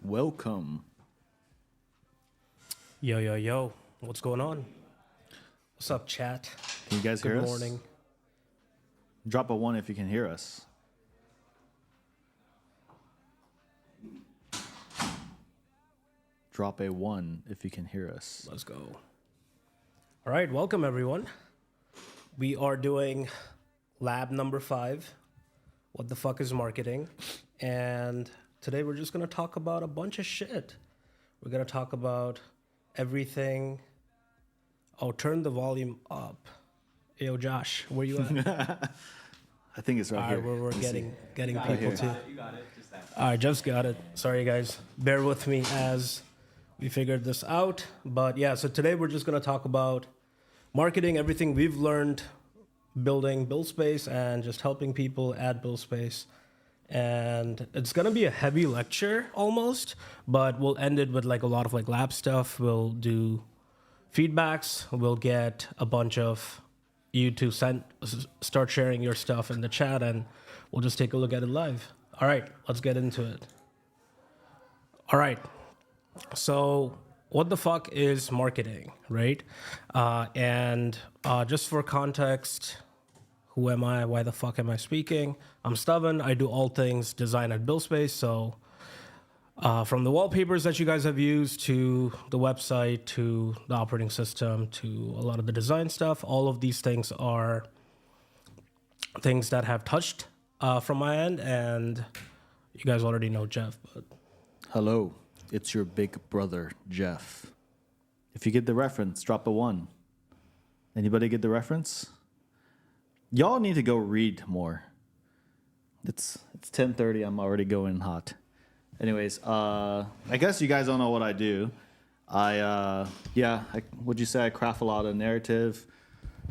Welcome. Yo, yo, yo. What's going on? What's up, chat? Can you guys hear us? Good morning. Drop a 1 if you can hear us. Drop a 1 if you can hear us. Let's go. All right, welcome, everyone. We are doing lab number 5. What the fuck is marketing? And today we're just going to talk about a bunch of shit. We're going to talk about everything. Oh, turn the volume up. Yo, Josh, where you at? I think it's right here. All right, we're getting people here. too. You got it. Just that. All right, just got it. Sorry, guys. Bear with me as we figured this out. But yeah, so today we're just going to talk about marketing, everything we've learned building buildspace and just helping people add buildspace. And it's going to be a heavy lecture almost, but we'll end it with like a lot of like lab stuff. We'll do feedbacks. We'll get a bunch of you to start sharing your stuff in the chat, and we'll just take a look at it live. All right, let's get into it. All right. So what the fuck is marketing, right? And just for context, who am I? Why the fuck am I speaking? I'm Steven. I do all things design at buildspace. So from the wallpapers that you guys have used to the website to the operating system to a lot of the design stuff, all of these things are things that have touched from my end. And you guys already know Jeff. But Hello, it's your big brother, Jeff. If you get the reference, drop a 1. Anybody get the reference? Y'all need to go read more. It's 10:30. I'm already going hot. Anyways, I guess you guys don't know what I do. Would you say I craft a lot of narrative?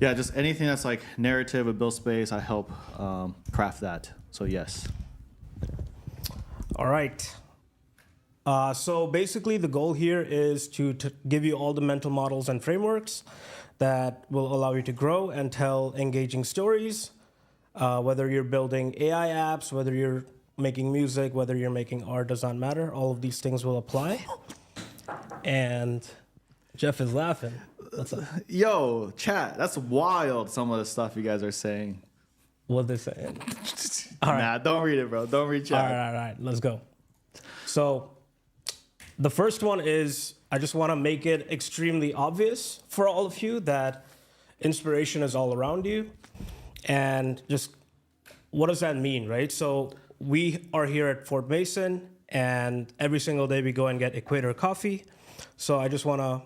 Yeah, just anything that's like narrative with buildspace, I help craft that. So yes. all right. So basically the goal here is to give you all the mental models and frameworks that will allow you to grow and tell engaging stories, whether you're building AI apps, whether you're making music, whether you're making art, does not matter. All of these things will apply. And Jeff is laughing. What's up? Yo, chat, that's wild, some of the stuff you guys are saying. What they saying? Nah, don't read it, bro. Don't read chat. All right. Let's go. So the first one is, I just want to make it extremely obvious for all of you that inspiration is all around you. And just what does that mean, right? So we are here at Fort Mason, and every single day we go and get Equator coffee. So I just want to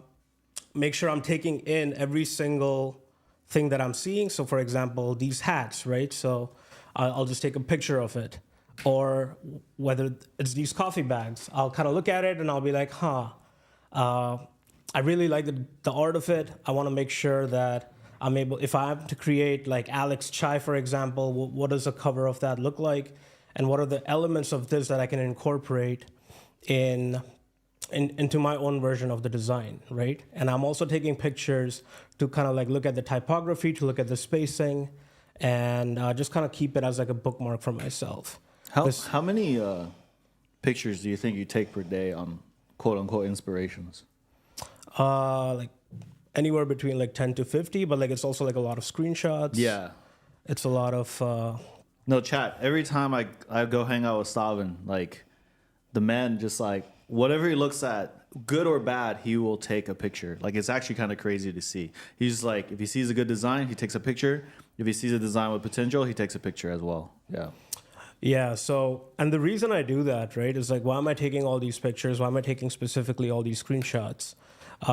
make sure I'm taking in every single thing that I'm seeing. So for example, these hats, right? So I'll just take a picture of it. Or whether it's these coffee bags, I'll kind of look at it and I'll be like, I really like the art of it. I want to make sure that I'm able, if I have to create like Alex Chai, for example, what does a cover of that look like? And what are the elements of this that I can incorporate into my own version of the design, right? And I'm also taking pictures to kind of like look at the typography, to look at the spacing, and just kind of keep it as like a bookmark for myself. How many pictures do you think you take per day on quote unquote inspirations? Like anywhere between like 10 to 50, but like it's also like a lot of screenshots. Yeah. It's a lot of No, chat. Every time I go hang out with Steven, like the man just like whatever he looks at, good or bad, he will take a picture. Like it's actually kind of crazy to see. He's like, if he sees a good design, he takes a picture. If he sees a design with potential, he takes a picture as well. Yeah. Yeah, so, and the reason I do that, right, is like, why am I taking all these pictures? Why am I taking specifically all these screenshots?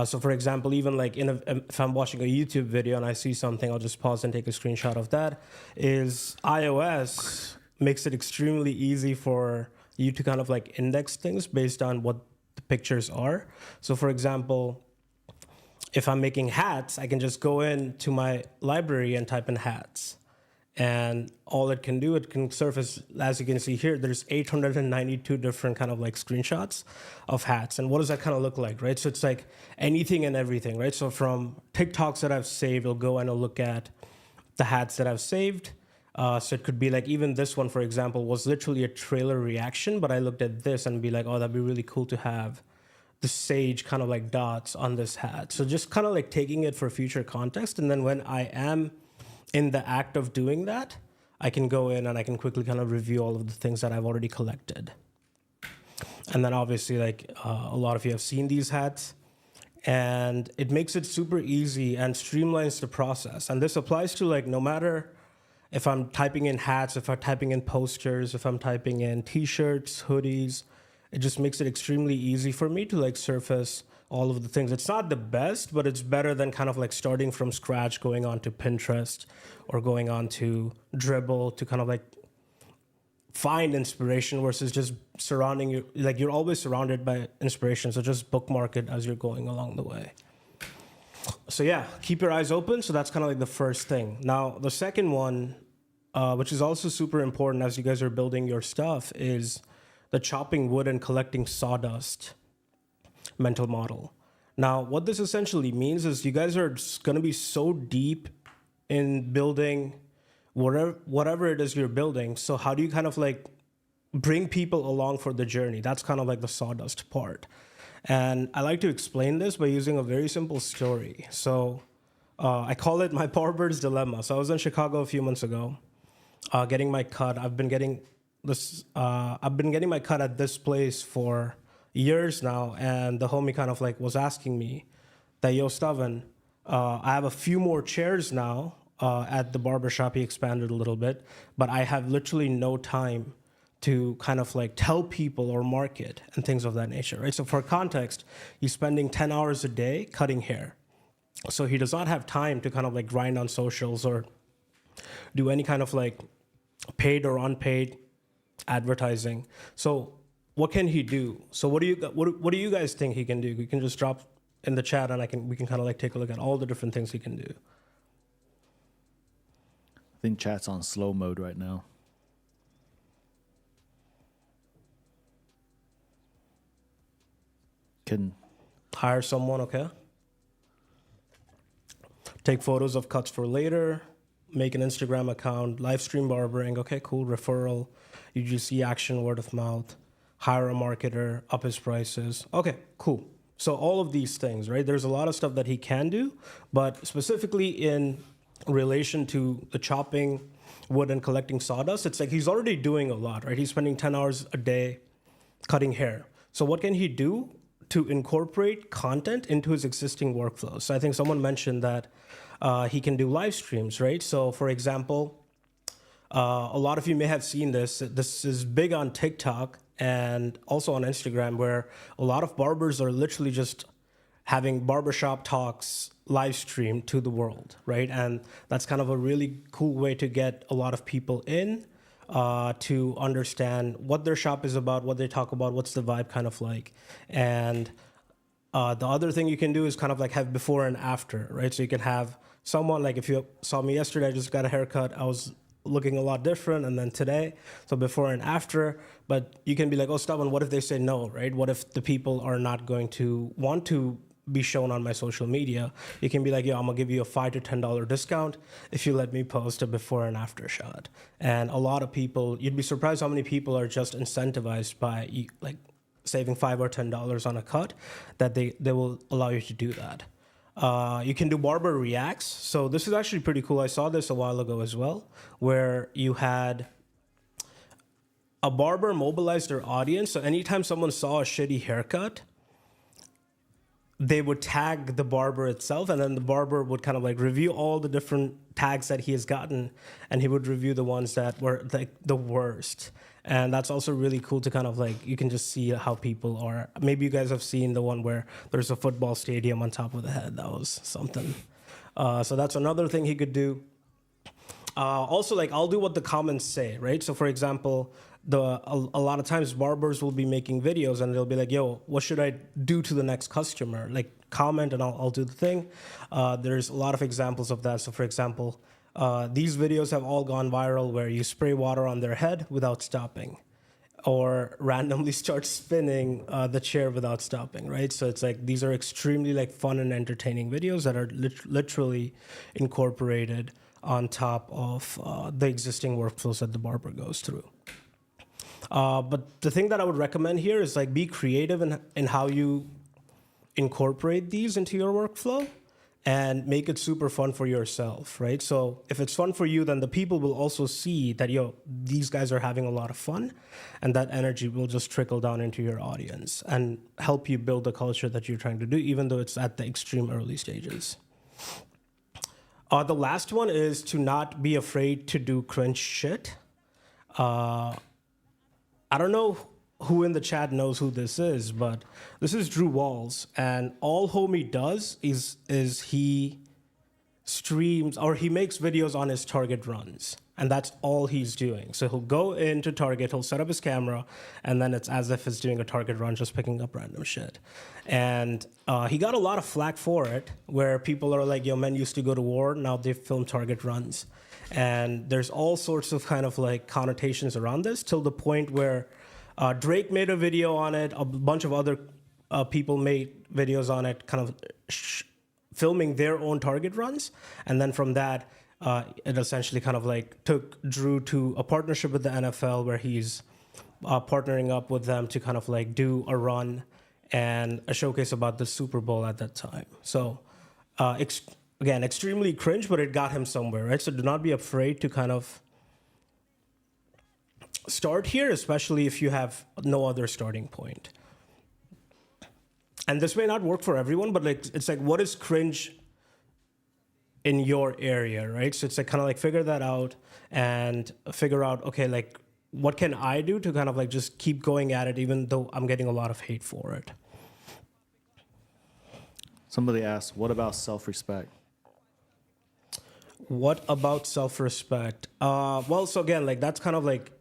So for example, even like if I'm watching a YouTube video and I see something, I'll just pause and take a screenshot of that. Is iOS makes it extremely easy for you to kind of like index things based on what the pictures are. So for example, if I'm making hats, I can just go into my library and type in hats. And all it can do, it can surface, as you can see here, there's 892 different kind of like screenshots of hats. And what does that kind of look like, right? So it's like anything and everything, right? So from TikToks that I've saved, I'll go and I'll look at the hats that I've saved. So it could be like even this one, for example, was literally a trailer reaction, but I looked at this and be like, oh, that'd be really cool to have the sage kind of like dots on this hat. So just kind of like taking it for future context. And then when I am in the act of doing that, I can go in and I can quickly kind of review all of the things that I've already collected. And then obviously like a lot of you have seen these hats, and it makes it super easy and streamlines the process. And this applies to like no matter if I'm typing in hats, if I'm typing in posters, if I'm typing in t-shirts, hoodies, it just makes it extremely easy for me to like surface all of the things. It's not the best, but it's better than kind of like starting from scratch, going on to Pinterest or going on to Dribble to kind of like find inspiration versus just surrounding you. Like you're always surrounded by inspiration. So just bookmark it as you're going along the way. So yeah, keep your eyes open. So that's kind of like the first thing. Now, the second one, which is also super important as you guys are building your stuff, is the chopping wood and collecting sawdust mental model. Now, what this essentially means is you guys are going to be so deep in building whatever it is you're building. So how do you kind of like bring people along for the journey? That's kind of like the sawdust part. And I like to explain this by using a very simple story. So I call it my barber's dilemma. So I was in Chicago a few months ago, getting my cut. I've been getting my cut at this place for years now, and the homie kind of like was asking me that, yo, Steven, I have a few more chairs now at the barbershop. He expanded a little bit, but I have literally no time to kind of like tell people or market and things of that nature, right? So for context, he's spending 10 hours a day cutting hair. So he does not have time to kind of like grind on socials or do any kind of like paid or unpaid advertising. So what can he do? So what do you guys think he can do? We can just drop in the chat and we can kind of like take a look at all the different things he can do. I think chat's on slow mode right now. Can hire someone, okay? Take photos of cuts for later, make an Instagram account, live stream barbering, okay, cool, referral, UGC action, word of mouth, hire a marketer, up his prices. Okay, cool. So all of these things, right? There's a lot of stuff that he can do, but specifically in relation to the chopping wood and collecting sawdust, it's like he's already doing a lot, right? He's spending 10 hours a day cutting hair. So what can he do to incorporate content into his existing workflows? So I think someone mentioned that he can do live streams, right? So for example, a lot of you may have seen this. This is big on TikTok and also on Instagram, where a lot of barbers are literally just having barbershop talks live streamed to the world, right? And that's kind of a really cool way to get a lot of people in to understand what their shop is about, what they talk about, what's the vibe kind of like. And the other thing you can do is kind of like have before and after, right? So you can have someone, like if you saw me yesterday, I just got a haircut. I was looking a lot different, and then today, so before and after. But you can be like, oh, Steven, what if they say no, right? What if the people are not going to want to be shown on my social media? You can be like, yo, I'm gonna give you a $5 to $10 discount if you let me post a before and after shot. And a lot of people, you'd be surprised how many people are just incentivized by like saving $5 or $10 on a cut, that they will allow you to do that. You can do barber reacts. So this is actually pretty cool. I saw this a while ago as well, where you had a barber mobilize their audience. So anytime someone saw a shitty haircut, they would tag the barber itself, and then the barber would kind of like review all the different tags that he has gotten, and he would review the ones that were like the worst. And that's also really cool to kind of like, you can just see how people are. Maybe you guys have seen the one where there's a football stadium on top of the head. That was something. So that's another thing he could do. Also, like, I'll do what the comments say, right? So for example, a lot of times barbers will be making videos and they'll be like, yo, what should I do to the next customer? Like, comment and I'll do the thing. There's a lot of examples of that. So for example, these videos have all gone viral where you spray water on their head without stopping, or randomly start spinning the chair without stopping, right? So it's like, these are extremely like fun and entertaining videos that are literally incorporated on top of the existing workflows that the barber goes through. But the thing that I would recommend here is like be creative in how you incorporate these into your workflow and make it super fun for yourself, right? So if it's fun for you, then the people will also see that, these guys are having a lot of fun, and that energy will just trickle down into your audience and help you build the culture that you're trying to do, even though it's at the extreme early stages. The last one is to not be afraid to do cringe shit. I don't know who in the chat knows who this is, but this is Drew Walls, and all homie does is he streams or he makes videos on his target runs, and that's all he's doing. So he'll go into target, he'll set up his camera, and then it's as if he's doing a target run, just picking up random shit. And he got a lot of flack for it, where people are like, men used to go to war, now they film target runs. And there's all sorts of kind of like connotations around this, till the point where Drake made a video on it, a bunch of other people made videos on it, kind of filming their own target runs. And then from that, it essentially kind of like took Drew to a partnership with the NFL, where he's partnering up with them to kind of like do a run and a showcase about the Super Bowl at that time. So again, extremely cringe, but it got him somewhere, right? So do not be afraid to kind of start here, especially if you have no other starting point. And this may not work for everyone, but like it's like, what is cringe in your area, right? So it's like kind of like figure that out and figure out, okay, like what can I do to kind of like just keep going at it, even though I'm getting a lot of hate for it. Somebody asked, what about self-respect? What about self-respect? Well, so again, like that's kind of like,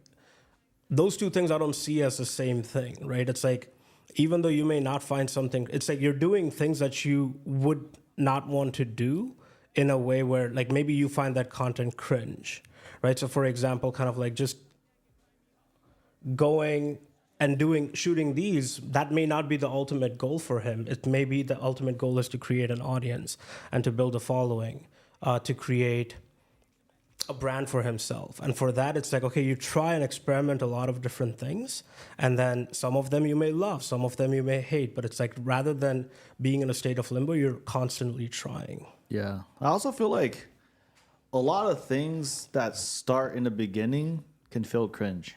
those two things I don't see as the same thing, right? It's like, even though you may not find something, it's like you're doing things that you would not want to do in a way where like maybe you find that content cringe, right? So for example, kind of like just going and shooting these, that may not be the ultimate goal for him. It may be the ultimate goal is to create an audience and to build a following, to create a brand for himself. And for that, it's like, okay, you try and experiment a lot of different things, and then some of them you may love, some of them you may hate, but it's like, rather than being in a state of limbo, you're constantly trying. Yeah. I also feel like a lot of things that start in the beginning can feel cringe.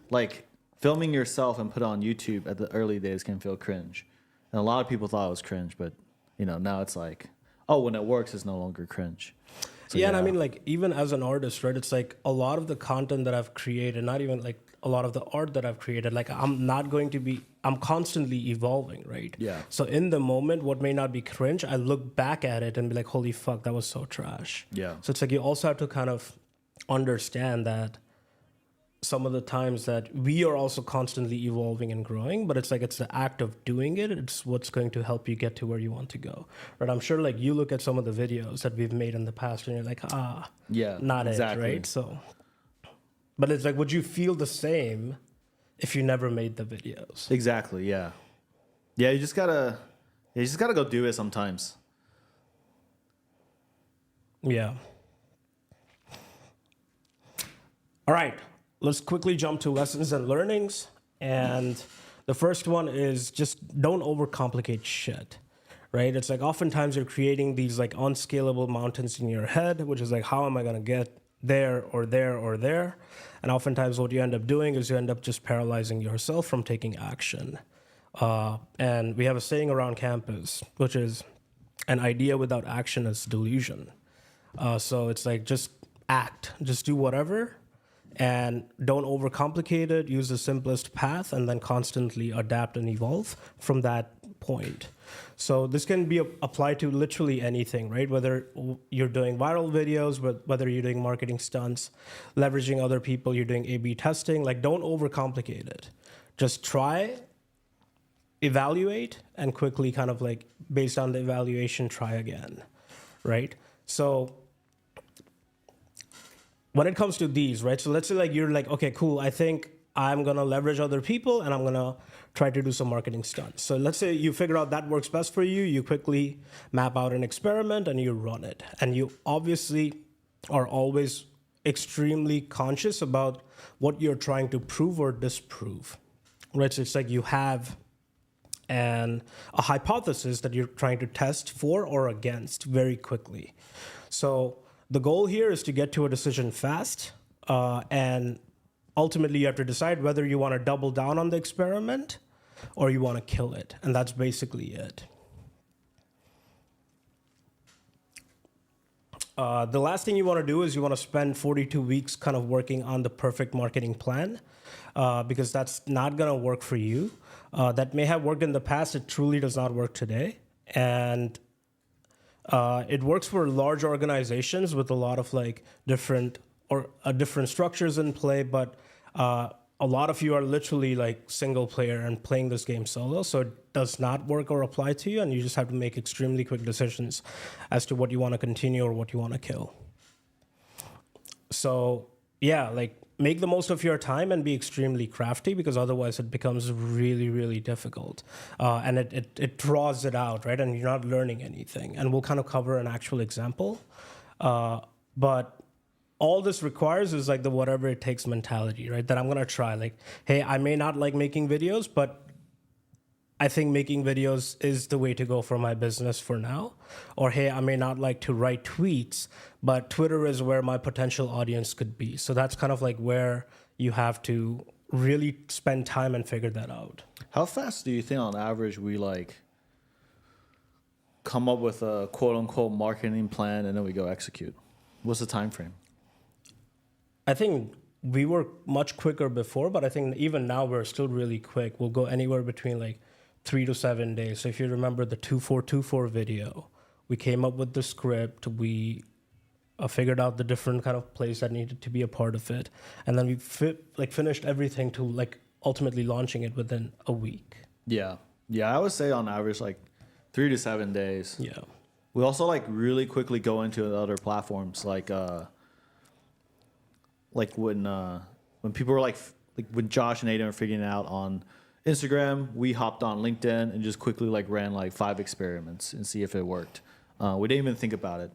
Like filming yourself and put it on YouTube at the early days can feel cringe. And a lot of people thought it was cringe, but now it's like, oh, when it works, it's no longer cringe. So, yeah, and I mean, like, even as an artist, right, it's like a lot of the content that I've created, not even like a lot of the art that I've created, like I'm constantly evolving, right? Yeah. So in the moment, what may not be cringe, I look back at it and be like, holy fuck, that was so trash. Yeah. So it's like you also have to kind of understand that some of the times that we are also constantly evolving and growing, but it's like it's the act of doing it. It's what's going to help you get to where you want to go. Right? I'm sure like you look at some of the videos that we've made in the past and you're like, yeah, not exactly it, right? So, but it's like, would you feel the same if you never made the videos? Exactly. Yeah. Yeah. You just gotta go do it sometimes. Yeah. All right. Let's quickly jump to lessons and learnings. And the first one is just don't overcomplicate shit, right? It's like oftentimes you're creating these like unscalable mountains in your head, which is like, how am I going to get there or there or there? And oftentimes what you end up doing is you end up just paralyzing yourself from taking action. And we have a saying around campus, which is an idea without action is delusion. So it's like, just act, just do whatever. And don't overcomplicate it, use the simplest path, and then constantly adapt and evolve from that point. So this can be applied to literally anything, right? Whether you're doing viral videos, whether you're doing marketing stunts, leveraging other people, you're doing A/B testing, like don't overcomplicate it. Just try, evaluate, and quickly kind of like based on the evaluation, try again, right? So when it comes to these, right? So let's say like you're like, okay, cool. I think I'm going to leverage other people and I'm going to try to do some marketing stunts. So let's say you figure out that works best for you. You quickly map out an experiment and you run it. And you obviously are always extremely conscious about what you're trying to prove or disprove, right? So it's like you have a hypothesis that you're trying to test for or against very quickly. So the goal here is to get to a decision fast, and ultimately you have to decide whether you want to double down on the experiment or you want to kill it, and that's basically it. The last thing you want to do is you want to spend 42 weeks kind of working on the perfect marketing plan, because that's not going to work for you. That may have worked in the past. It truly does not work today. And it works for large organizations with a lot of like different structures in play, but a lot of you are literally like single player and playing this game solo, so it does not work or apply to you, and you just have to make extremely quick decisions as to what you want to continue or what you want to kill. So yeah, like make the most of your time and be extremely crafty, because otherwise it becomes really, really difficult. And it draws it out, right? And you're not learning anything. And we'll kind of cover an actual example. But all this requires is like the whatever it takes mentality, right? That I'm going to try. Like, hey, I may not like making videos, but I think making videos is the way to go for my business for now. Or, hey, I may not like to write tweets, but Twitter is where my potential audience could be. So that's kind of like where you have to really spend time and figure that out. How fast do you think on average we like come up with a quote unquote marketing plan and then we go execute? What's the time frame? I think we were much quicker before, but I think even now we're still really quick. We'll go anywhere between like 3 to 7 days. So if you remember the 2424 video, we came up with the script, we figured out the different kind of plays that needed to be a part of it, and then we finished everything to like ultimately launching it within a week. Yeah, I would say on average like 3 to 7 days. Yeah. We also like really quickly go into other platforms like when people were like when Josh and Aiden were figuring it out on Instagram, we hopped on LinkedIn and just quickly like ran like 5 experiments and see if it worked. We didn't even think about it.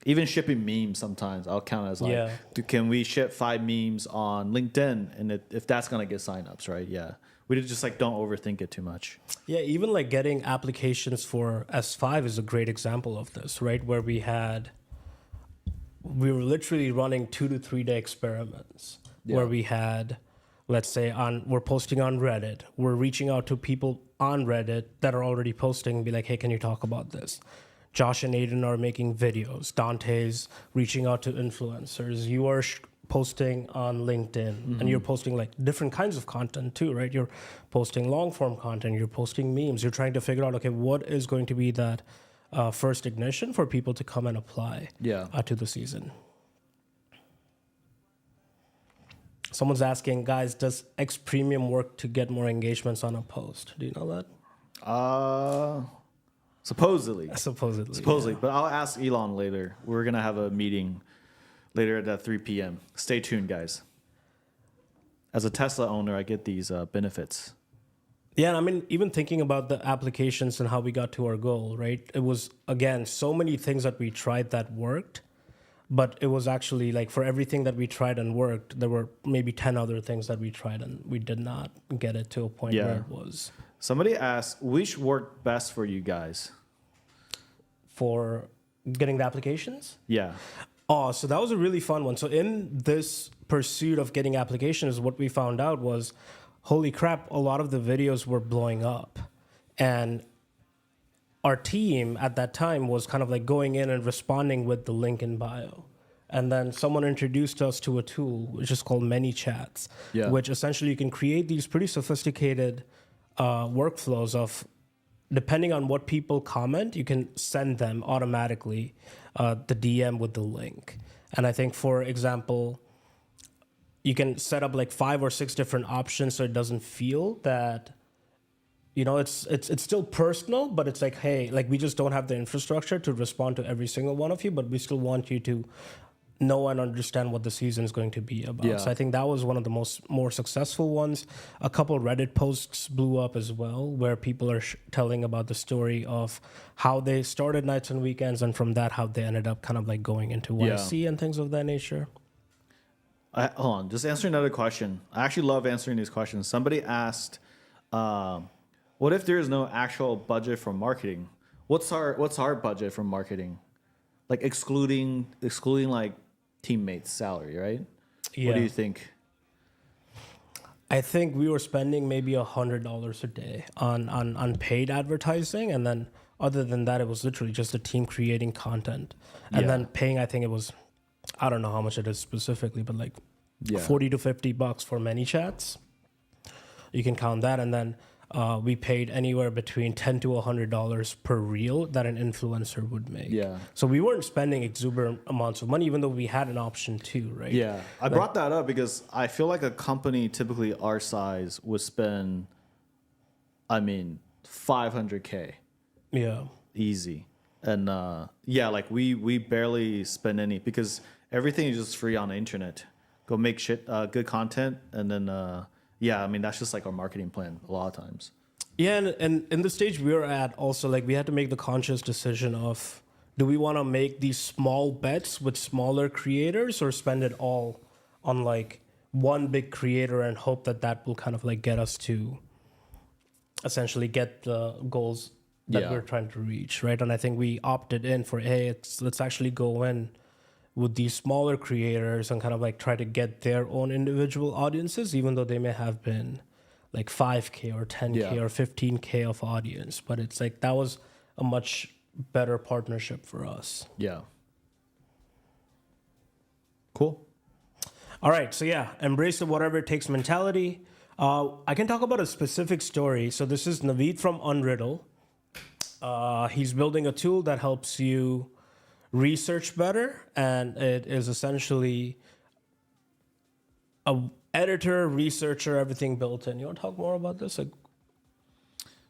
Even shipping memes sometimes I'll count as like, can we ship 5 memes on LinkedIn? And if that's gonna get signups, right? Yeah. We just like don't overthink it too much. Yeah, even like getting applications for S5 is a great example of this, right? Where we were literally running 2 to 3 day experiments where we had, let's say, we're posting on Reddit. We're reaching out to people on Reddit that are already posting and be like, hey, can you talk about this? Josh and Aiden are making videos. Dante's reaching out to influencers. You are posting on LinkedIn, and you're posting like different kinds of content too, right? You're posting long form content. You're posting memes. You're trying to figure out, okay, what is going to be that first ignition for people to come and apply to the season. Someone's asking, guys, does X Premium work to get more engagements on a post? Do you know that? Supposedly. Supposedly. But I'll ask Elon later. We're going to have a meeting later at 3 p.m. Stay tuned, guys. As a Tesla owner, I get these benefits. Yeah, I mean, even thinking about the applications and how we got to our goal, right? It was, again, so many things that we tried that worked, but it was actually like for everything that we tried and worked, there were maybe 10 other things that we tried and we did not get it to a point where it was. Somebody asked, which worked best for you guys? For getting the applications? Yeah. Oh, so that was a really fun one. So in this pursuit of getting applications, what we found out was, holy crap, a lot of the videos were blowing up. And our team at that time was kind of like going in and responding with the link in bio. And then someone introduced us to a tool which is called ManyChats, which essentially you can create these pretty sophisticated workflows of, depending on what people comment, you can send them automatically the DM with the link. And I think, for example, you can set up like 5 or 6 different options so it doesn't feel that, you know, it's still personal, but it's like, hey, like we just don't have the infrastructure to respond to every single one of you, but we still want you to know and understand what the season is going to be about. Yeah. So I think that was one of the more successful ones. A couple Reddit posts blew up as well, where people are telling about the story of how they started nights and weekends, and from that how they ended up kind of like going into YC and things of that nature. Hold on, just answering another question. I actually love answering these questions. Somebody asked, "What if there is no actual budget for marketing? What's our budget for marketing? Like excluding like teammates' salary, right? Yeah. What do you think?" I think we were spending maybe $100 a day on paid advertising, and then other than that, it was literally just a team creating content, and then paying. I think it was, I don't know how much it is specifically, but like $40 to $50 for many chats. You can count that, and then we paid anywhere between $10 to $100 per reel that an influencer would make. Yeah. So we weren't spending exuberant amounts of money, even though we had an option too, right? Yeah. I brought that up because I feel like a company typically our size would spend, I mean, $500K. Yeah. Easy. And like we barely spend any because everything is just free on the internet. Go make good content, and then I mean that's just like our marketing plan a lot of times. Yeah, and in the stage we were at, also like we had to make the conscious decision of, do we want to make these small bets with smaller creators, or spend it all on like one big creator and hope that will kind of like get us to essentially get the goals that we're trying to reach, right? And I think we opted in for, hey, let's actually go in with these smaller creators and kind of like try to get their own individual audiences, even though they may have been like 5K or 10K or 15K of audience. But it's like that was a much better partnership for us. Yeah. Cool. All right. So embrace the whatever it takes mentality. I can talk about a specific story. So this is Naveed from Unriddle. He's building a tool that helps you research better, and it is essentially a editor, researcher, everything built in. You want to talk more about this, like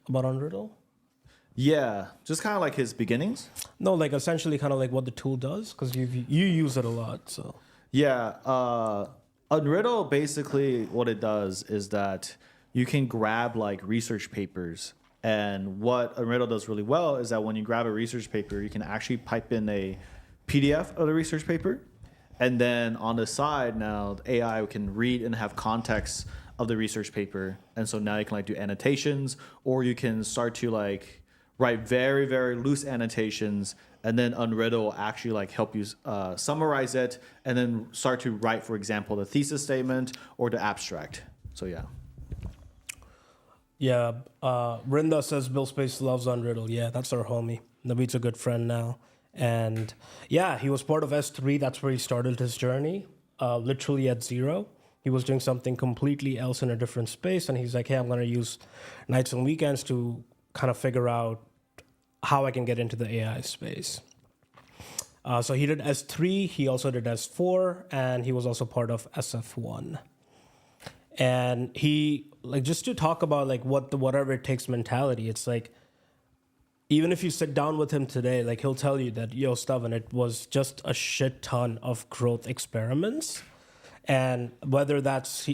about Unriddle? Yeah, just kind of like his beginnings. No, like essentially kind of like what the tool does, because you use it a lot. So Unriddle, basically what it does is that you can grab like research papers. And what Unriddle does really well is that when you grab a research paper, you can actually pipe in a PDF of the research paper. And then on the side now, the AI can read and have context of the research paper. And so now you can like do annotations, or you can start to like write very, very loose annotations. And then Unriddle will actually like help you summarize it and then start to write, for example, the thesis statement or the abstract. So yeah. Yeah, Brinda says buildspace loves Unriddle. Yeah, that's our homie. Naveed's a good friend now. And yeah, he was part of S3. That's where he started his journey, literally at zero. He was doing something completely else in a different space. And he's like, hey, I'm going to use nights and weekends to kind of figure out how I can get into the AI space. So he did S3. He also did S4. And he was also part of SF1. And he, like, just to talk about like what the whatever it takes mentality, it's like, even if you sit down with him today, like he'll tell you that, yo, Steven, it was just a shit ton of growth experiments. And whether that's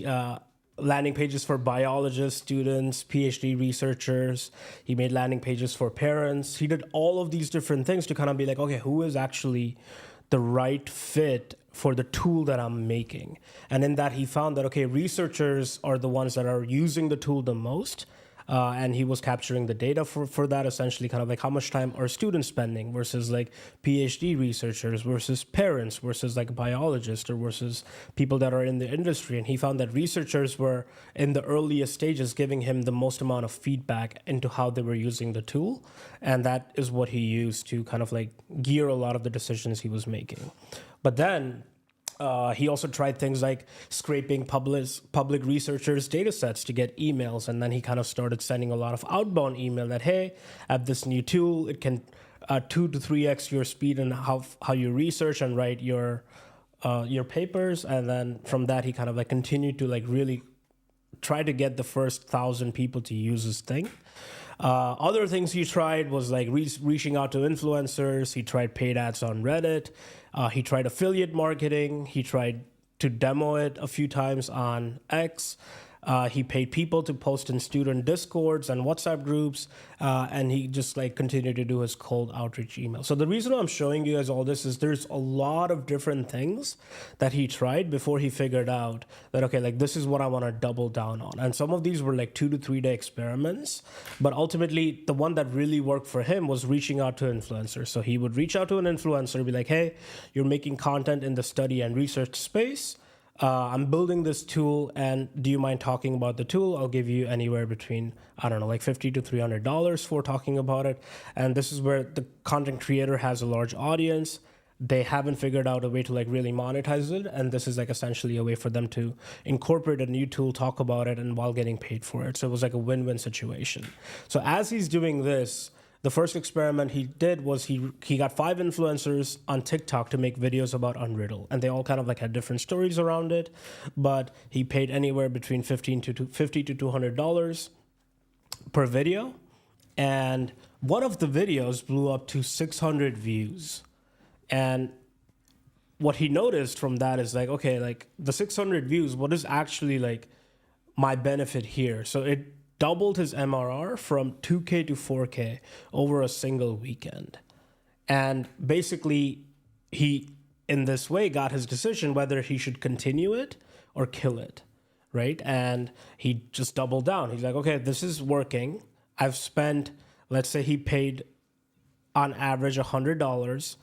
landing pages for biologists, students, PhD researchers, he made landing pages for parents. He did all of these different things to kind of be like, okay, who is actually the right fit for the tool that I'm making? And in that, he found that, okay, researchers are the ones that are using the tool the most. And he was capturing the data for that, essentially kind of like how much time are students spending versus like PhD researchers versus parents versus like biologists or versus people that are in the industry. And he found that researchers were in the earliest stages giving him the most amount of feedback into how they were using the tool. And that is what he used to kind of like gear a lot of the decisions he was making. But then he also tried things like scraping public researchers' data sets to get emails. And then he kind of started sending a lot of outbound email that, hey, I have this new tool. It can 2 to 3x your speed and how you research and write your papers. And then from that, he kind of like continued to like really try to get the first 1,000 people to use his thing. Other things he tried was like reaching out to influencers. He tried paid ads on Reddit. He tried affiliate marketing. He tried to demo it a few times on X. He paid people to post in student discords and WhatsApp groups, and he just like continued to do his cold outreach email. So the reason I'm showing you guys all this is there's a lot of different things that he tried before he figured out that, okay, like this is what I want to double down on. And some of these were like 2 to 3 day experiments, but ultimately the one that really worked for him was reaching out to influencers. So he would reach out to an influencer, be like, hey, you're making content in the study and research space. I'm building this tool, and do you mind talking about the tool? I'll give you anywhere between, I don't know, like $50 to $300 for talking about it. And this is where the content creator has a large audience. They haven't figured out a way to like really monetize it. And this is like essentially a way for them to incorporate a new tool, talk about it, and while getting paid for it. So it was like a win-win situation. So as he's doing this, the first experiment he did was he got 5 influencers on TikTok to make videos about Unriddle, and they all kind of like had different stories around it, but he paid anywhere between $50 to $200 per video, and one of the videos blew up to 600 views. And what he noticed from that is like, okay, like the 600 views, what is actually like my benefit here? So it doubled his MRR from 2K to 4K over a single weekend. And basically, he, in this way, got his decision whether he should continue it or kill it, right? And he just doubled down. He's like, okay, this is working. I've spent, let's say he paid on average $100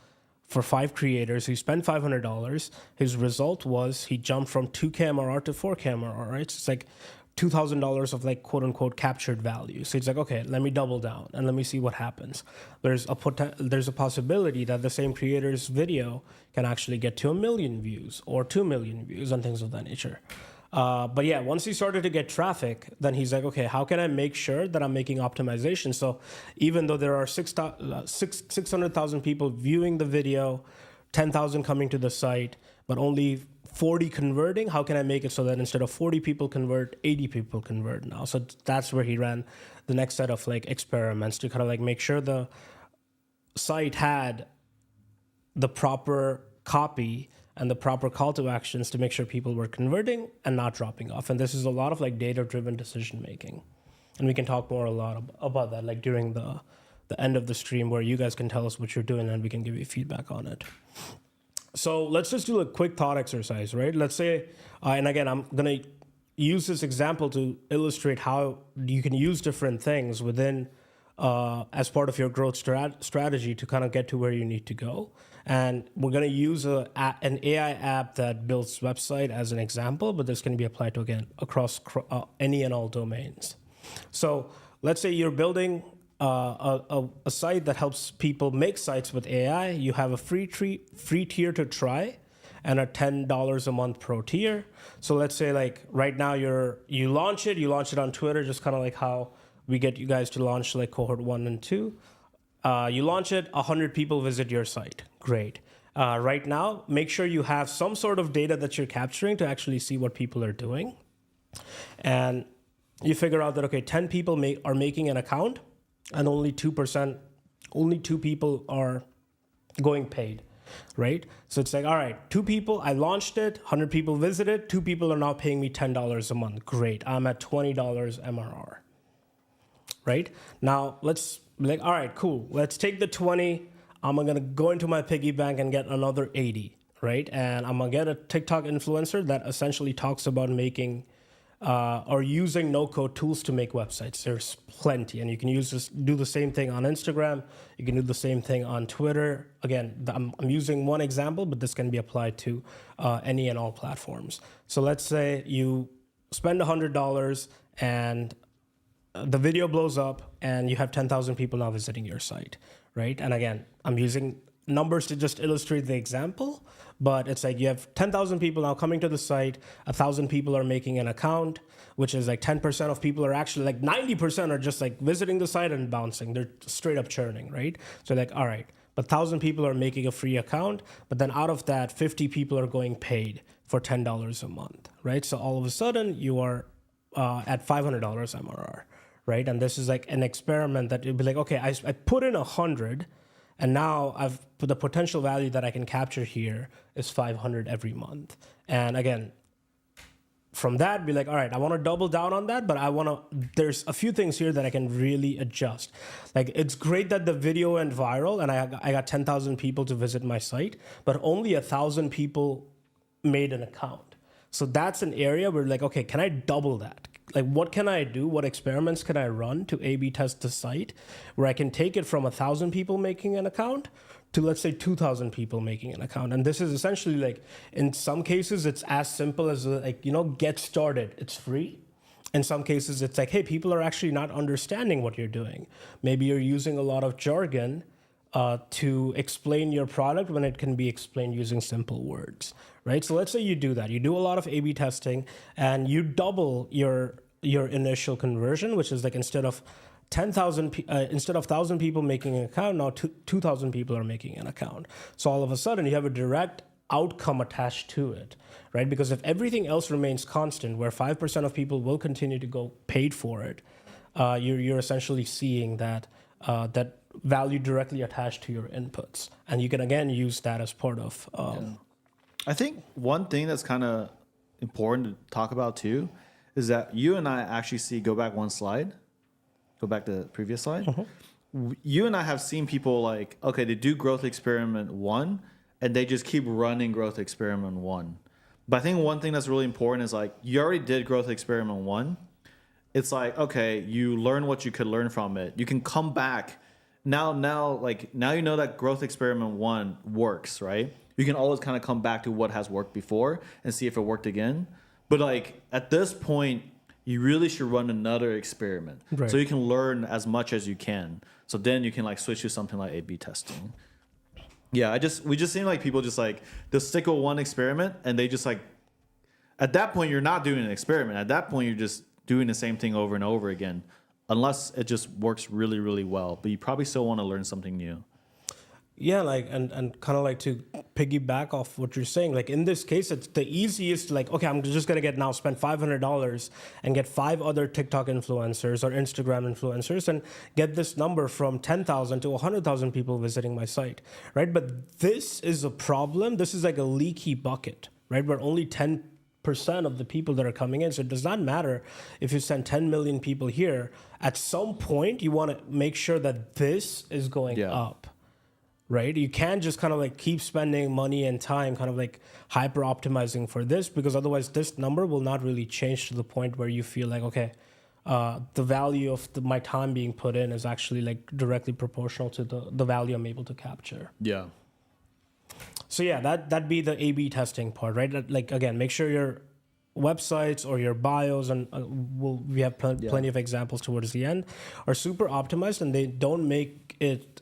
for 5 creators. He spent $500. His result was he jumped from 2K MRR to 4K MRR, right? So it's like $2,000 of like quote unquote captured value. So it's like, okay, let me double down and let me see what happens. There's a possibility that the same creator's video can actually get to 1 million views or 2 million views and things of that nature. But yeah, once he started to get traffic, then he's like, okay, how can I make sure that I'm making optimization? So even though there are 600,000 people viewing the video, 10,000 coming to the site, but only 40 converting, how can I make it so that instead of 40 people convert, 80 people convert now? So that's where he ran the next set of like experiments to kind of like make sure the site had the proper copy and the proper call to actions to make sure people were converting and not dropping off. And this is a lot of like data-driven decision making. And we can talk more a lot about that like during the end of the stream where you guys can tell us what you're doing and we can give you feedback on it. So let's just do a quick thought exercise, right? Let's say, and again, I'm going to use this example to illustrate how you can use different things within, as part of your growth strategy to kind of get to where you need to go. And we're going to use an AI app that builds website as an example, but this can be applied to, again, across any and all domains. So let's say you're building a site that helps people make sites with AI. You have a free tier to try and a $10 a month pro tier. So let's say like right now you launch it on Twitter, just kind of like how we get you guys to launch like cohort 1 and 2. You launch it, 100 people visit your site. Great. Right now, make sure you have some sort of data that you're capturing to actually see what people are doing. And you figure out that, okay, 10 people are making an account and only 2 people are going paid, right? So it's like, all right, 2 people, I launched it, 100 people visited, 2 people are now paying me $10 a month. Great, I'm at $20 MRR, right? Now let's be like, all right, cool. Let's take the 20. I'm gonna go into my piggy bank and get another 80, right? And I'm gonna get a TikTok influencer that essentially talks about making or using no-code tools to make websites. There's plenty, and you can do the same thing on Instagram. You can do the same thing on Twitter. Again, I'm using one example, but this can be applied to any and all platforms. So let's say you spend $100 and the video blows up and you have 10,000 people now visiting your site, right? And again, I'm using numbers to just illustrate the example, but it's like you have 10,000 people now coming to the site, 1,000 people are making an account, which is like 10% of people are actually, like 90% are just like visiting the site and bouncing. They're straight up churning, right? So like, all right, but 1,000 people are making a free account, but then out of that, 50 people are going paid for $10 a month, right? So all of a sudden you are at $500 MRR, right? And this is like an experiment that it'd be like, okay, I put in 100, and now the potential value that I can capture here is 500 every month. And again, from that, be like, all right, I want to double down on that, but there's a few things here that I can really adjust. Like, it's great that the video went viral and I got 10,000 people to visit my site, but only 1,000 people made an account. So that's an area where like, okay, can I double that? Like, what can I do? What experiments can I run to A/B test the site where I can take it from 1,000 people making an account to, let's say, 2,000 people making an account? And this is essentially like, in some cases, it's as simple as like, get started. It's free. In some cases, it's like, hey, people are actually not understanding what you're doing. Maybe you're using a lot of jargon to explain your product when it can be explained using simple words, right? So let's say you do that. You do a lot of A/B testing and you double your initial conversion, which is like instead of 1,000 people making an account, now 2,000 people are making an account. So all of a sudden you have a direct outcome attached to it, right? Because if everything else remains constant, where 5% of people will continue to go paid for it, you're essentially seeing that value directly attached to your inputs. And you can, again, use that as part of... I think one thing that's kind of important to talk about too is that you and I actually go back one slide, go back to the previous slide. Mm-hmm. You and I have seen people like, okay, they do growth experiment 1 and they just keep running growth experiment 1. But I think one thing that's really important is like, you already did growth experiment 1. It's like, okay, you learn what you could learn from it. You can come back. Now you know that growth experiment 1 works, right? You can always kind of come back to what has worked before and see if it worked again. But like at this point, you really should run another experiment, right? So you can learn as much as you can. So then you can like switch to something like A/B testing. Yeah, we just seem like people just like they'll stick with one experiment and they just like at that point you're not doing an experiment. At that point you're just doing the same thing over and over again. Unless it just works really, really well. But you probably still want to learn something new. Yeah, like and kind of like to piggyback off what you're saying. Like in this case, it's the easiest. Like, okay, I'm just gonna spend $500 and get 5 other TikTok influencers or Instagram influencers and get this number from 10,000 to 100,000 people visiting my site, right? But this is a problem. This is like a leaky bucket, right? Where only 10% of the people that are coming in. So it does not matter if you send 10 million people here. At some point, you want to make sure that this is going up. Right? You can't just kind of like keep spending money and time kind of like hyper optimizing for this, because otherwise this number will not really change to the point where you feel like, okay, the value of my time being put in is actually like directly proportional to the value I'm able to capture. Yeah. So yeah, that'd be the A/B testing part, right? Like again, make sure your websites or your bios, and we have plenty of examples towards the end, are super optimized and they don't make it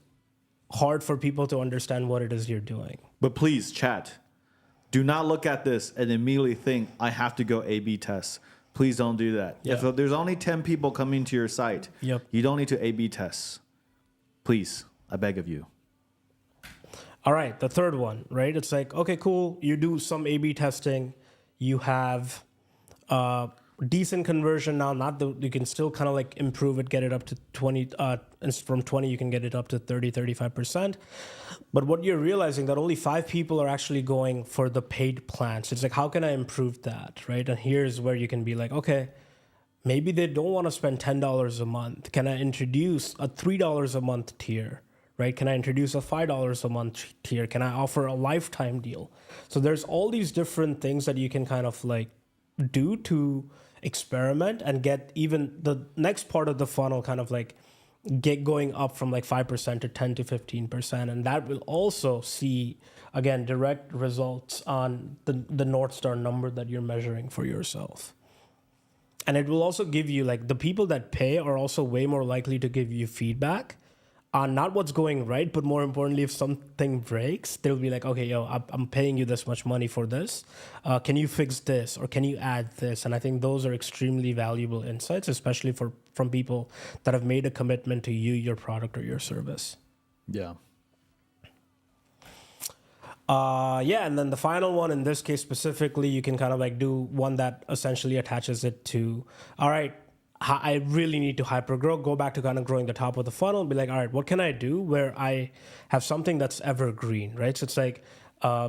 hard for people to understand what it is you're doing. But please, chat, do not look at this and immediately think, I have to go A/B test. Please don't do that. Yeah. If there's only 10 people coming to your site, you don't need to A/B test. Please, I beg of you. All right, the third one, right? It's like, okay, cool. You do some A/B testing. You have decent conversion now. You can still kind of like improve it, get it up to 20. And from 20, you can get it up to 30, 35%. But what you're realizing that only 5 people are actually going for the paid plan. So it's like, how can I improve that, right? And here's where you can be like, okay, maybe they don't want to spend $10 a month. Can I introduce a $3 a month tier, right? Can I introduce a $5 a month tier? Can I offer a lifetime deal? So there's all these different things that you can kind of like do to experiment and get even the next part of the funnel kind of like get going up from like 5% to 10 to 15%. And that will also see, again, direct results on the North Star number that you're measuring for yourself. And it will also give you, like, the people that pay are also way more likely to give you feedback on not what's going right, but more importantly, if something breaks, they'll be like, okay, I'm paying you this much money for this. Can you fix this? Or can you add this? And I think those are extremely valuable insights, especially from people that have made a commitment to you, your product, or your service. Yeah. And then the final one, in this case specifically, you can kind of like do one that essentially attaches it to, all right, I really need to hyper grow, go back to kind of growing the top of the funnel and be like, all right, what can I do where I have something that's evergreen, right? So it's like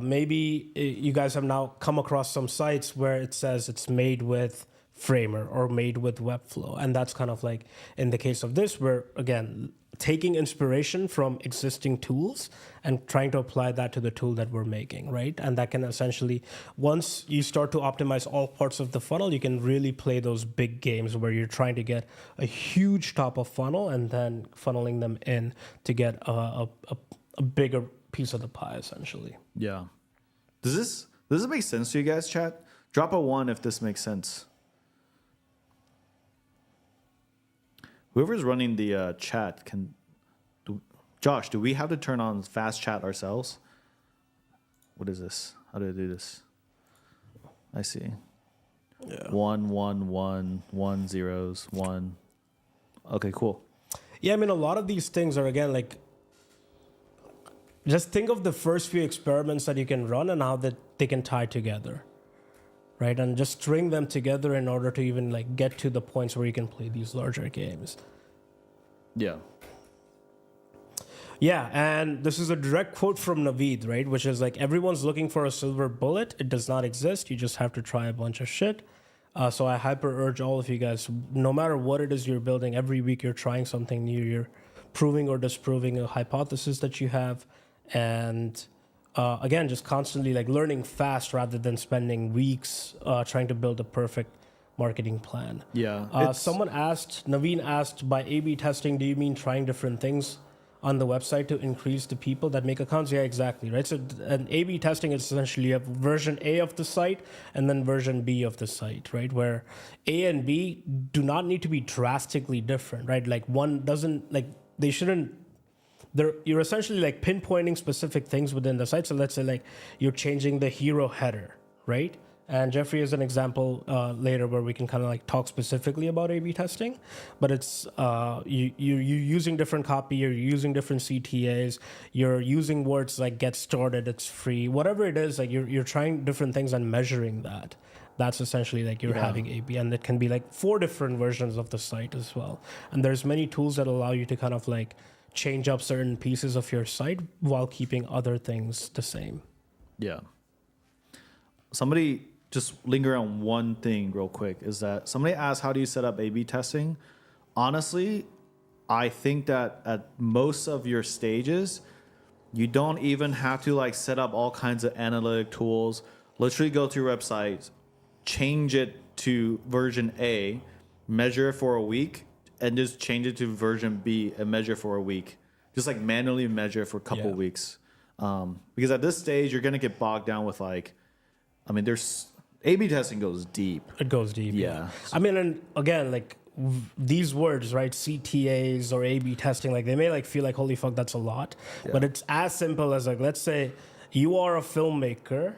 maybe you guys have now come across some sites where it says it's made with Framer or made with Webflow. And that's kind of like in the case of this, where again, taking inspiration from existing tools and trying to apply that to the tool that we're making, right? And that can essentially, once you start to optimize all parts of the funnel, you can really play those big games where you're trying to get a huge top of funnel and then funneling them in to get a bigger piece of the pie, essentially. Yeah. Does this make sense to you guys, chat? Drop a 1 if this makes sense. Whoever's running the chat can... Josh, do we have to turn on fast chat ourselves? What is this? How do I do this? I see. Yeah. 1, 1, 1, 1, zeros, 1. Okay, cool. Yeah, I mean, a lot of these things are, again, like... Just think of the first few experiments that you can run and how that they can tie together. Right, and just string them together in order to even like get to the points where you can play these larger games. Yeah. Yeah, and this is a direct quote from Naveed, right? Which is like, everyone's looking for a silver bullet. It does not exist. You just have to try a bunch of shit. So I hyper urge all of you guys, no matter what it is you're building, every week you're trying something new. You're proving or disproving a hypothesis that you have. And again, just constantly like learning fast rather than spending weeks trying to build a perfect marketing plan. Yeah. Someone asked, Naveen asked, by A/B testing, do you mean trying different things on the website to increase the people that make accounts? Yeah, exactly, right? So an A/B testing is essentially you have version A of the site and then version B of the site, right? Where A and B do not need to be drastically different, right? Like one doesn't, like they shouldn't, you're essentially like pinpointing specific things within the site. So let's say like you're changing the hero header, right? And Jeffrey is an example later where we can kind of like talk specifically about A/B testing. But it's you're using different copy, you're using different CTAs, you're using words like get started, it's free, whatever it is. Like you're trying different things and measuring that. That's essentially like you're having A/B, and it can be like 4 different versions of the site as well. And there's many tools that allow you to kind of like change up certain pieces of your site while keeping other things the same. Yeah. Somebody just linger on one thing real quick, is that somebody asked, how do you set up A/B testing? Honestly, I think that at most of your stages, you don't even have to like set up all kinds of analytic tools. Literally go to your website, change it to version A, measure it for a week, and just change it to version B and measure for a week. Just like manually measure for a couple weeks. Because at this stage, you're going to get bogged down with like, I mean, there's A/B testing goes deep. It goes deep. Yeah. I mean, and again, like these words, right? CTAs or A/B testing, like they may like feel like, holy fuck, that's a lot. Yeah. But it's as simple as like, let's say you are a filmmaker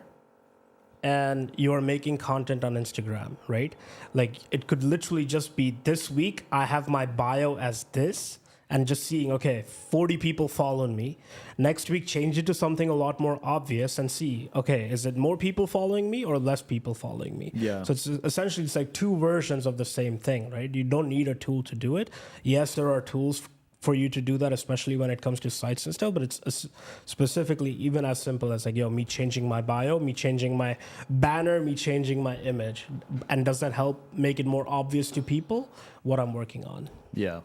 and you're making content on Instagram, right? Like it could literally just be, this week I have my bio as this, and just seeing, okay, 40 people follow me. Next week, change it to something a lot more obvious and see, okay, is it more people following me or less people following me? Yeah. So it's essentially, it's like 2 versions of the same thing, right? You don't need a tool to do it. Yes, there are tools for you to do that, especially when it comes to sites and stuff, but it's specifically even as simple as like, me changing my bio, me changing my banner, me changing my image. And does that help make it more obvious to people what I'm working on? Yeah.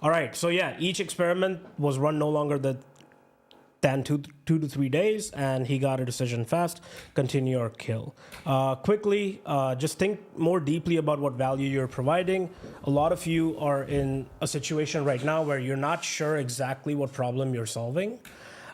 All right, so yeah, each experiment was run no longer than 2 to 3 days, and he got a decision fast, continue or kill. Quickly, just think more deeply about what value you're providing. A lot of you are in a situation right now where you're not sure exactly what problem you're solving.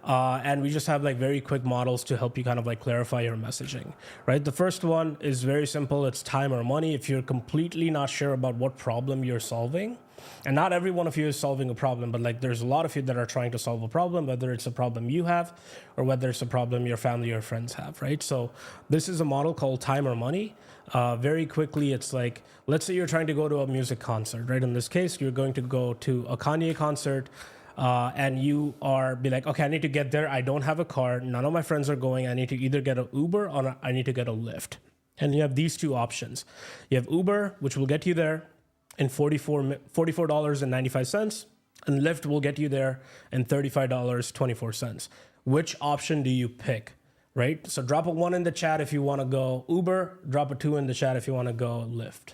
And we just have like very quick models to help you kind of like clarify your messaging, right? The first one is very simple. It's time or money. If you're completely not sure about what problem you're solving, and not every one of you is solving a problem, but like there's a lot of you that are trying to solve a problem, whether it's a problem you have or whether it's a problem your family or friends have, right? So this is a model called time or money. Very quickly, it's like, let's say you're trying to go to a music concert, right? In this case, you're going to go to a Kanye concert, and you be like, okay, I need to get there. I don't have a car. None of my friends are going. I need to either get an Uber or I need to get a Lyft. And you have these two options. You have Uber, which will get you there in $44.95, and Lyft will get you there in $35.24. Which option do you pick, right? So drop a 1 in the chat if you want to go Uber, drop a 2 in the chat if you want to go Lyft.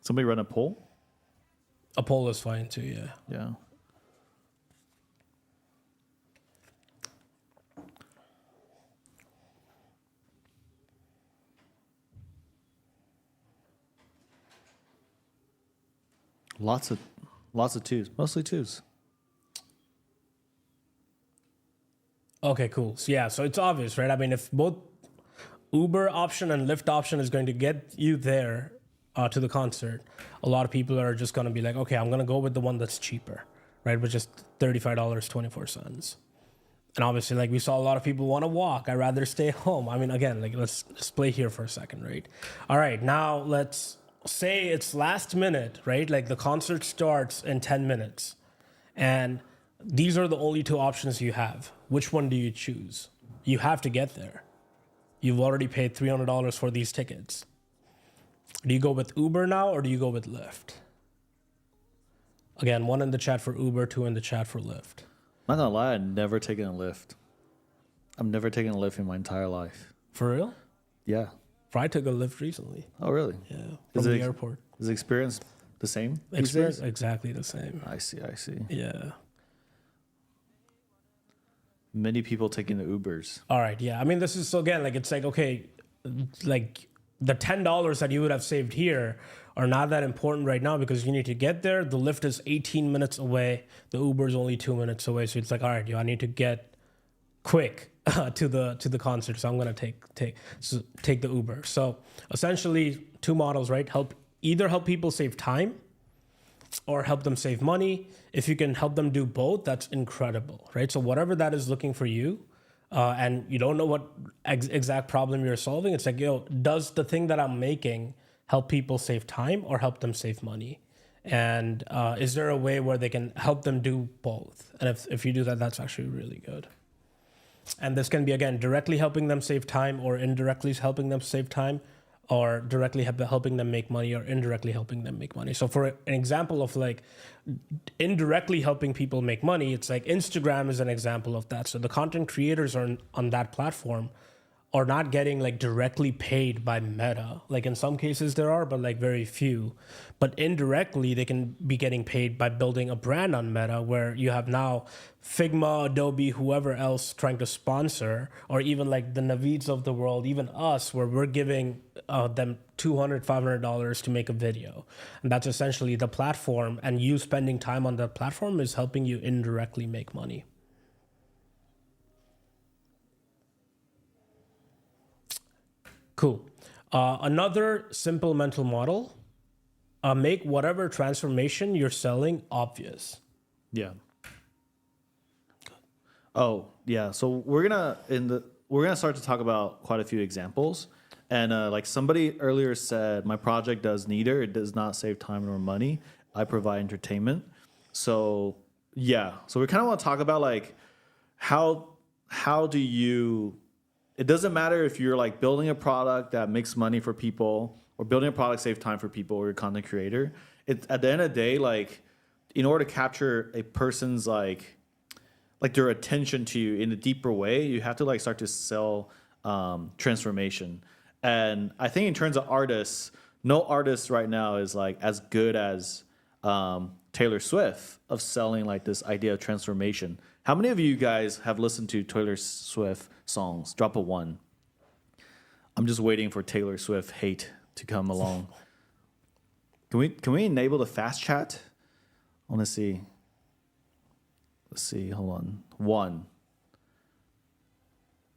Somebody run a poll? A poll is fine too, yeah. Yeah. Lots of twos, mostly twos. Okay, cool. So yeah, so it's obvious, right? I mean, if both Uber option and Lyft option is going to get you there to the concert, a lot of people are just going to be like, okay, I'm going to go with the one that's cheaper, right? Which is $35.24. And obviously, like we saw a lot of people want to walk. I'd rather stay home. I mean, again, like let's play here for a second, right? All right, now let's say it's last minute, right? Like the concert starts in 10 minutes and these are the only two options you have. Which one do you choose? You have to get there. You've already paid $300 for these tickets. Do you go with Uber now or do you go with Lyft? Again, 1 in the chat for Uber, 2 in the chat for Lyft. I'm not gonna lie, I've never taken a Lyft. I've never taken a Lyft in my entire life. For real? Yeah. I took a Lyft recently. Oh, really? Yeah. From the airport. Is the experience the same? Experience exactly the same. I see. Yeah. Many people taking the Ubers. All right. Yeah. I mean, this is so again, like it's like, okay, like the $10 that you would have saved here are not that important right now because you need to get there. The Lyft is 18 minutes away. The Uber is only 2 minutes away. So it's like, all right, I need to get quick to the concert. So I'm gonna take the Uber. So essentially, two models, right? Either help people save time or help them save money. If you can help them do both, that's incredible, right? So whatever that is looking for you, and you don't know what exact problem you're solving, it's like, does the thing that I'm making help people save time or help them save money? And is there a way where they can help them do both? And if you do that, that's actually really good. And this can be, again, directly helping them save time or indirectly helping them save time or directly helping them make money or indirectly helping them make money. So for an example of like indirectly helping people make money, it's like Instagram is an example of that. So the content creators on that platform are not getting like directly paid by Meta. Like in some cases there are, but like very few. But indirectly they can be getting paid by building a brand on Meta where you have now Figma, Adobe, whoever else trying to sponsor, or even like the Navids of the world, even us, where we're giving them $200, $500 to make a video. And that's essentially the platform, and you spending time on that platform is helping you indirectly make money. Cool. Another simple mental model, make whatever transformation you're selling obvious. Yeah. Oh, yeah. So we're gonna start to talk about quite a few examples. And like somebody earlier said, my project does neither. It does not save time nor money. I provide entertainment. So yeah. So we kind of want to talk about like how do you. It doesn't matter if you're like building a product that makes money for people or building a product save time for people or you're a content creator. At the end of the day, like in order to capture a person's like their attention to you in a deeper way, you have to like start to sell transformation. And I think in terms of artists, no artist right now is like as good as Taylor Swift of selling like this idea of transformation. How many of you guys have listened to Taylor Swift songs? Drop a 1. I'm just waiting for Taylor Swift hate to come along. Can we enable the fast chat? I want to see. Let's see. Hold on. 1.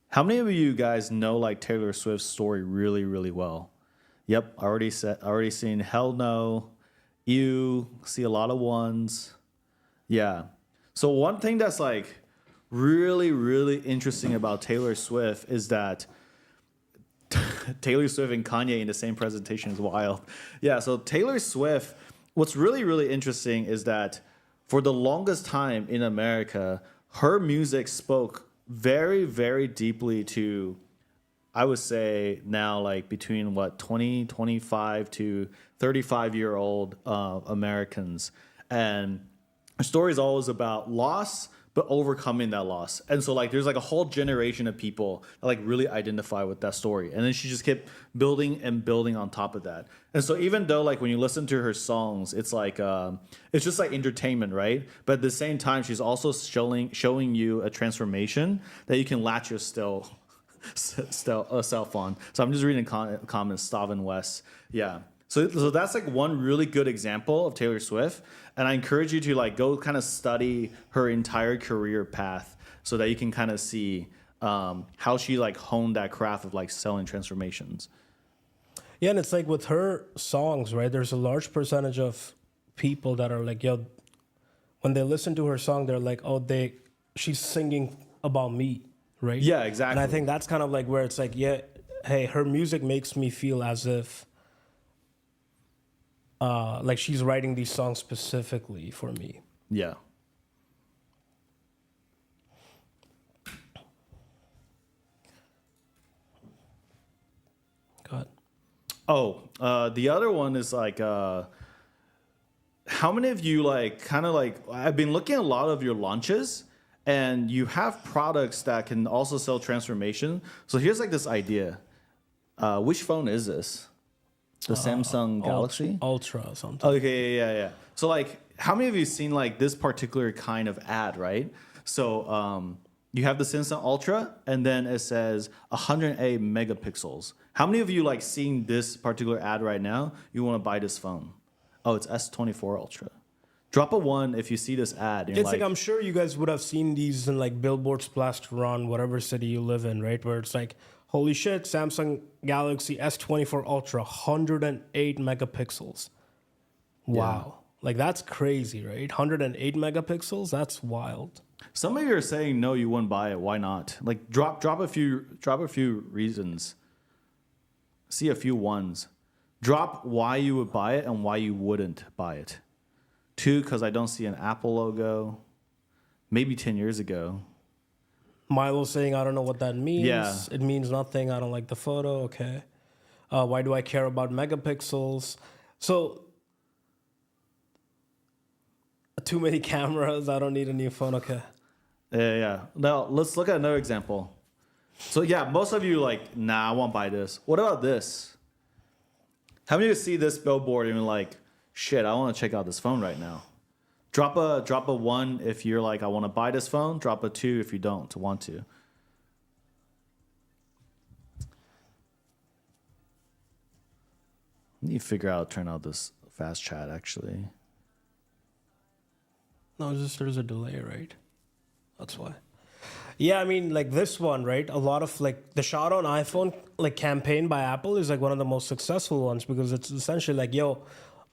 How many of you guys know like Taylor Swift's story really, really well? Yep. Already seen hell no. You see a lot of 1s. Yeah. So one thing that's like really, really interesting about Taylor Swift is that Taylor Swift and Kanye in the same presentation is wild. Yeah, so Taylor Swift, what's really, really interesting is that for the longest time in America, her music spoke very, very deeply to, I would say now, like between 25 to 35-year-old Americans. And her story is always about loss, but overcoming that loss. And so like there's like a whole generation of people that like really identify with that story. And then she just kept building and building on top of that. And so even though like when you listen to her songs, it's like it's just like entertainment, right? But at the same time, she's also showing you a transformation that you can latch your self on. So I'm just reading comments, Stavin West. Yeah. So that's like one really good example of Taylor Swift, and I encourage you to like go kind of study her entire career path so that you can kind of see how she like honed that craft of like selling transformations. Yeah, and it's like with her songs, right? There's a large percentage of people that are like, yo, when they listen to her song, they're like, oh, she's singing about me, right? Yeah, exactly. And I think that's kind of like where it's like, yeah, hey, her music makes me feel as if like she's writing these songs specifically for me. Yeah. Go ahead. Oh, the other one is like, how many of you like kind of like, I've been looking at a lot of your launches and you have products that can also sell transformation. So here's like this idea. Which phone is this? The Samsung Galaxy? Ultra something. Okay, yeah. So like, how many of you seen like this particular kind of ad, right? So you have the Samsung Ultra, and then it says 108 megapixels. How many of you like seeing this particular ad right now? You want to buy this phone? Oh, it's S24 Ultra. Drop a 1 if you see this ad. It's like I'm sure you guys would have seen these in like billboards plastered around whatever city you live in, right? Where it's like, holy shit, Samsung Galaxy S24 Ultra, 108 megapixels. Wow. Yeah. Like that's crazy, right? 108 megapixels? That's wild. Some of you are saying no, you wouldn't buy it. Why not? Like drop a few reasons. See a few ones. Drop why you would buy it and why you wouldn't buy it. 2, because I don't see an Apple logo. Maybe 10 years ago. Milo saying, I don't know what that means. Yeah. It means nothing. I don't like the photo. Okay. Why do I care about megapixels? So, too many cameras. I don't need a new phone. Okay. Yeah. Now, let's look at another example. So, yeah, most of you like, nah, I won't buy this. What about this? How many of you see this billboard and you're like, shit, I want to check out this phone right now? Drop a 1 if you're like, I want to buy this phone. Drop a 2 if you don't want to. I need to figure out how to turn out this fast chat, actually. No, it's just there's a delay, right? That's why. Yeah, I mean, like this one, right? A lot of like the shot on iPhone like campaign by Apple is like one of the most successful ones because it's essentially like, yo,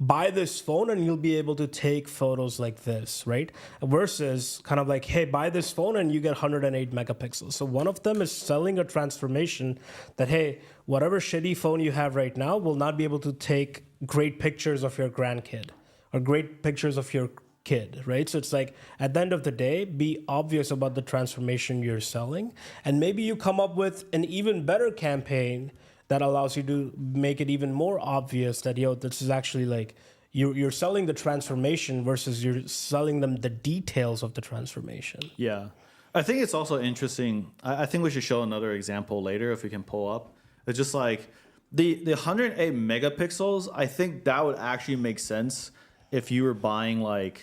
buy this phone and you'll be able to take photos like this, right? Versus kind of like, hey, buy this phone and you get 108 megapixels. So one of them is selling a transformation that, hey, whatever shitty phone you have right now will not be able to take great pictures of your grandkid or great pictures of your kid, right? So it's like, at the end of the day, be obvious about the transformation you're selling. And maybe you come up with an even better campaign that allows you to make it even more obvious that, yo, this is actually like, you're selling the transformation versus you're selling them the details of the transformation. Yeah. I think it's also interesting. I think we should show another example later if we can pull up. It's just like the 108 megapixels, I think that would actually make sense if you were buying like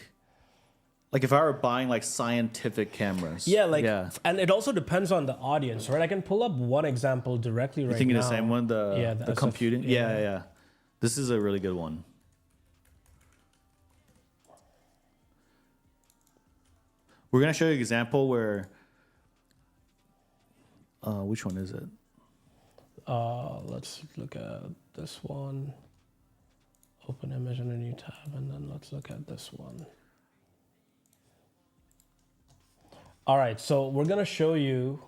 if I were buying like scientific cameras. Yeah, like, and it also depends on the audience, right? I can pull up one example directly right now. You thinking the same one? The computing? Yeah. Yeah. This is a really good one. We're going to show you an example where, which one is it? Let's look at this one. Open image in a new tab, and then let's look at this one. All right, so we're going to show you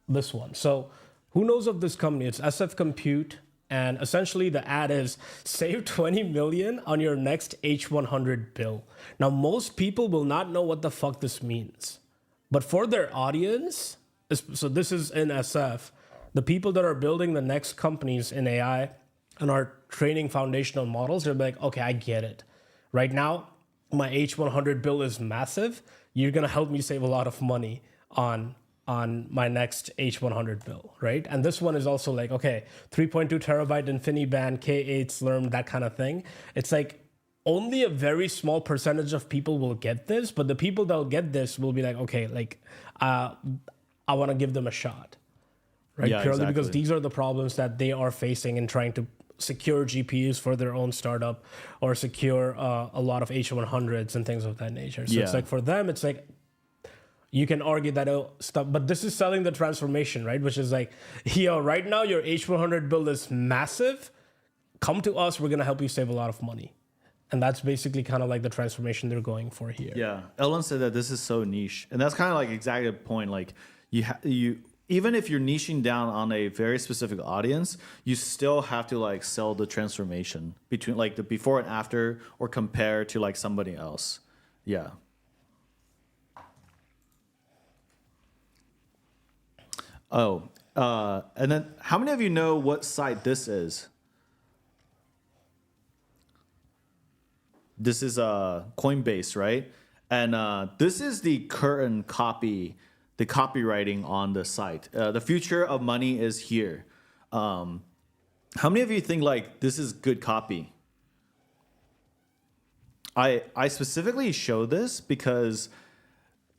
this one. So who knows of this company? It's SF Compute, and essentially the ad is save 20 million on your next H100 bill. Now, most people will not know what the fuck this means, But for their audience, so this is in SF, the people that are building the next companies in AI and are training foundational models, they're like, okay, I get it. Right now, my H100 bill is massive. You're going to help me save a lot of money on my next H100 bill, right? And this one is also like, okay, 3.2 terabyte InfiniBand, K8 Slurm, that kind of thing. It's like only a very small percentage of people will get this, but the people that will get this will be like, okay, like I want to give them a shot, right? Yeah, Purely exactly. because these are the problems that they are facing in trying to secure GPUs for their own startup or secure a lot of H100s and things of that nature. So it's like for them, it's like you can argue that stuff, but this is selling the transformation, right? Which is like, yo, right now your H100 build is massive. Come to us, we're gonna help you save a lot of money. And that's basically kind of like the transformation they're going for here. Yeah, Ellen said that this is so niche, and that's kind of like exactly the point. Like you even if you're niching down on a very specific audience, you still have to like sell the transformation between like the before and after, or compare to like somebody else. Yeah. Oh, and then how many of you know what site this is? This is Coinbase, right? And this is the current copy, the copywriting on the site. The future of money is here. How many of you think like this is good copy? I specifically show this because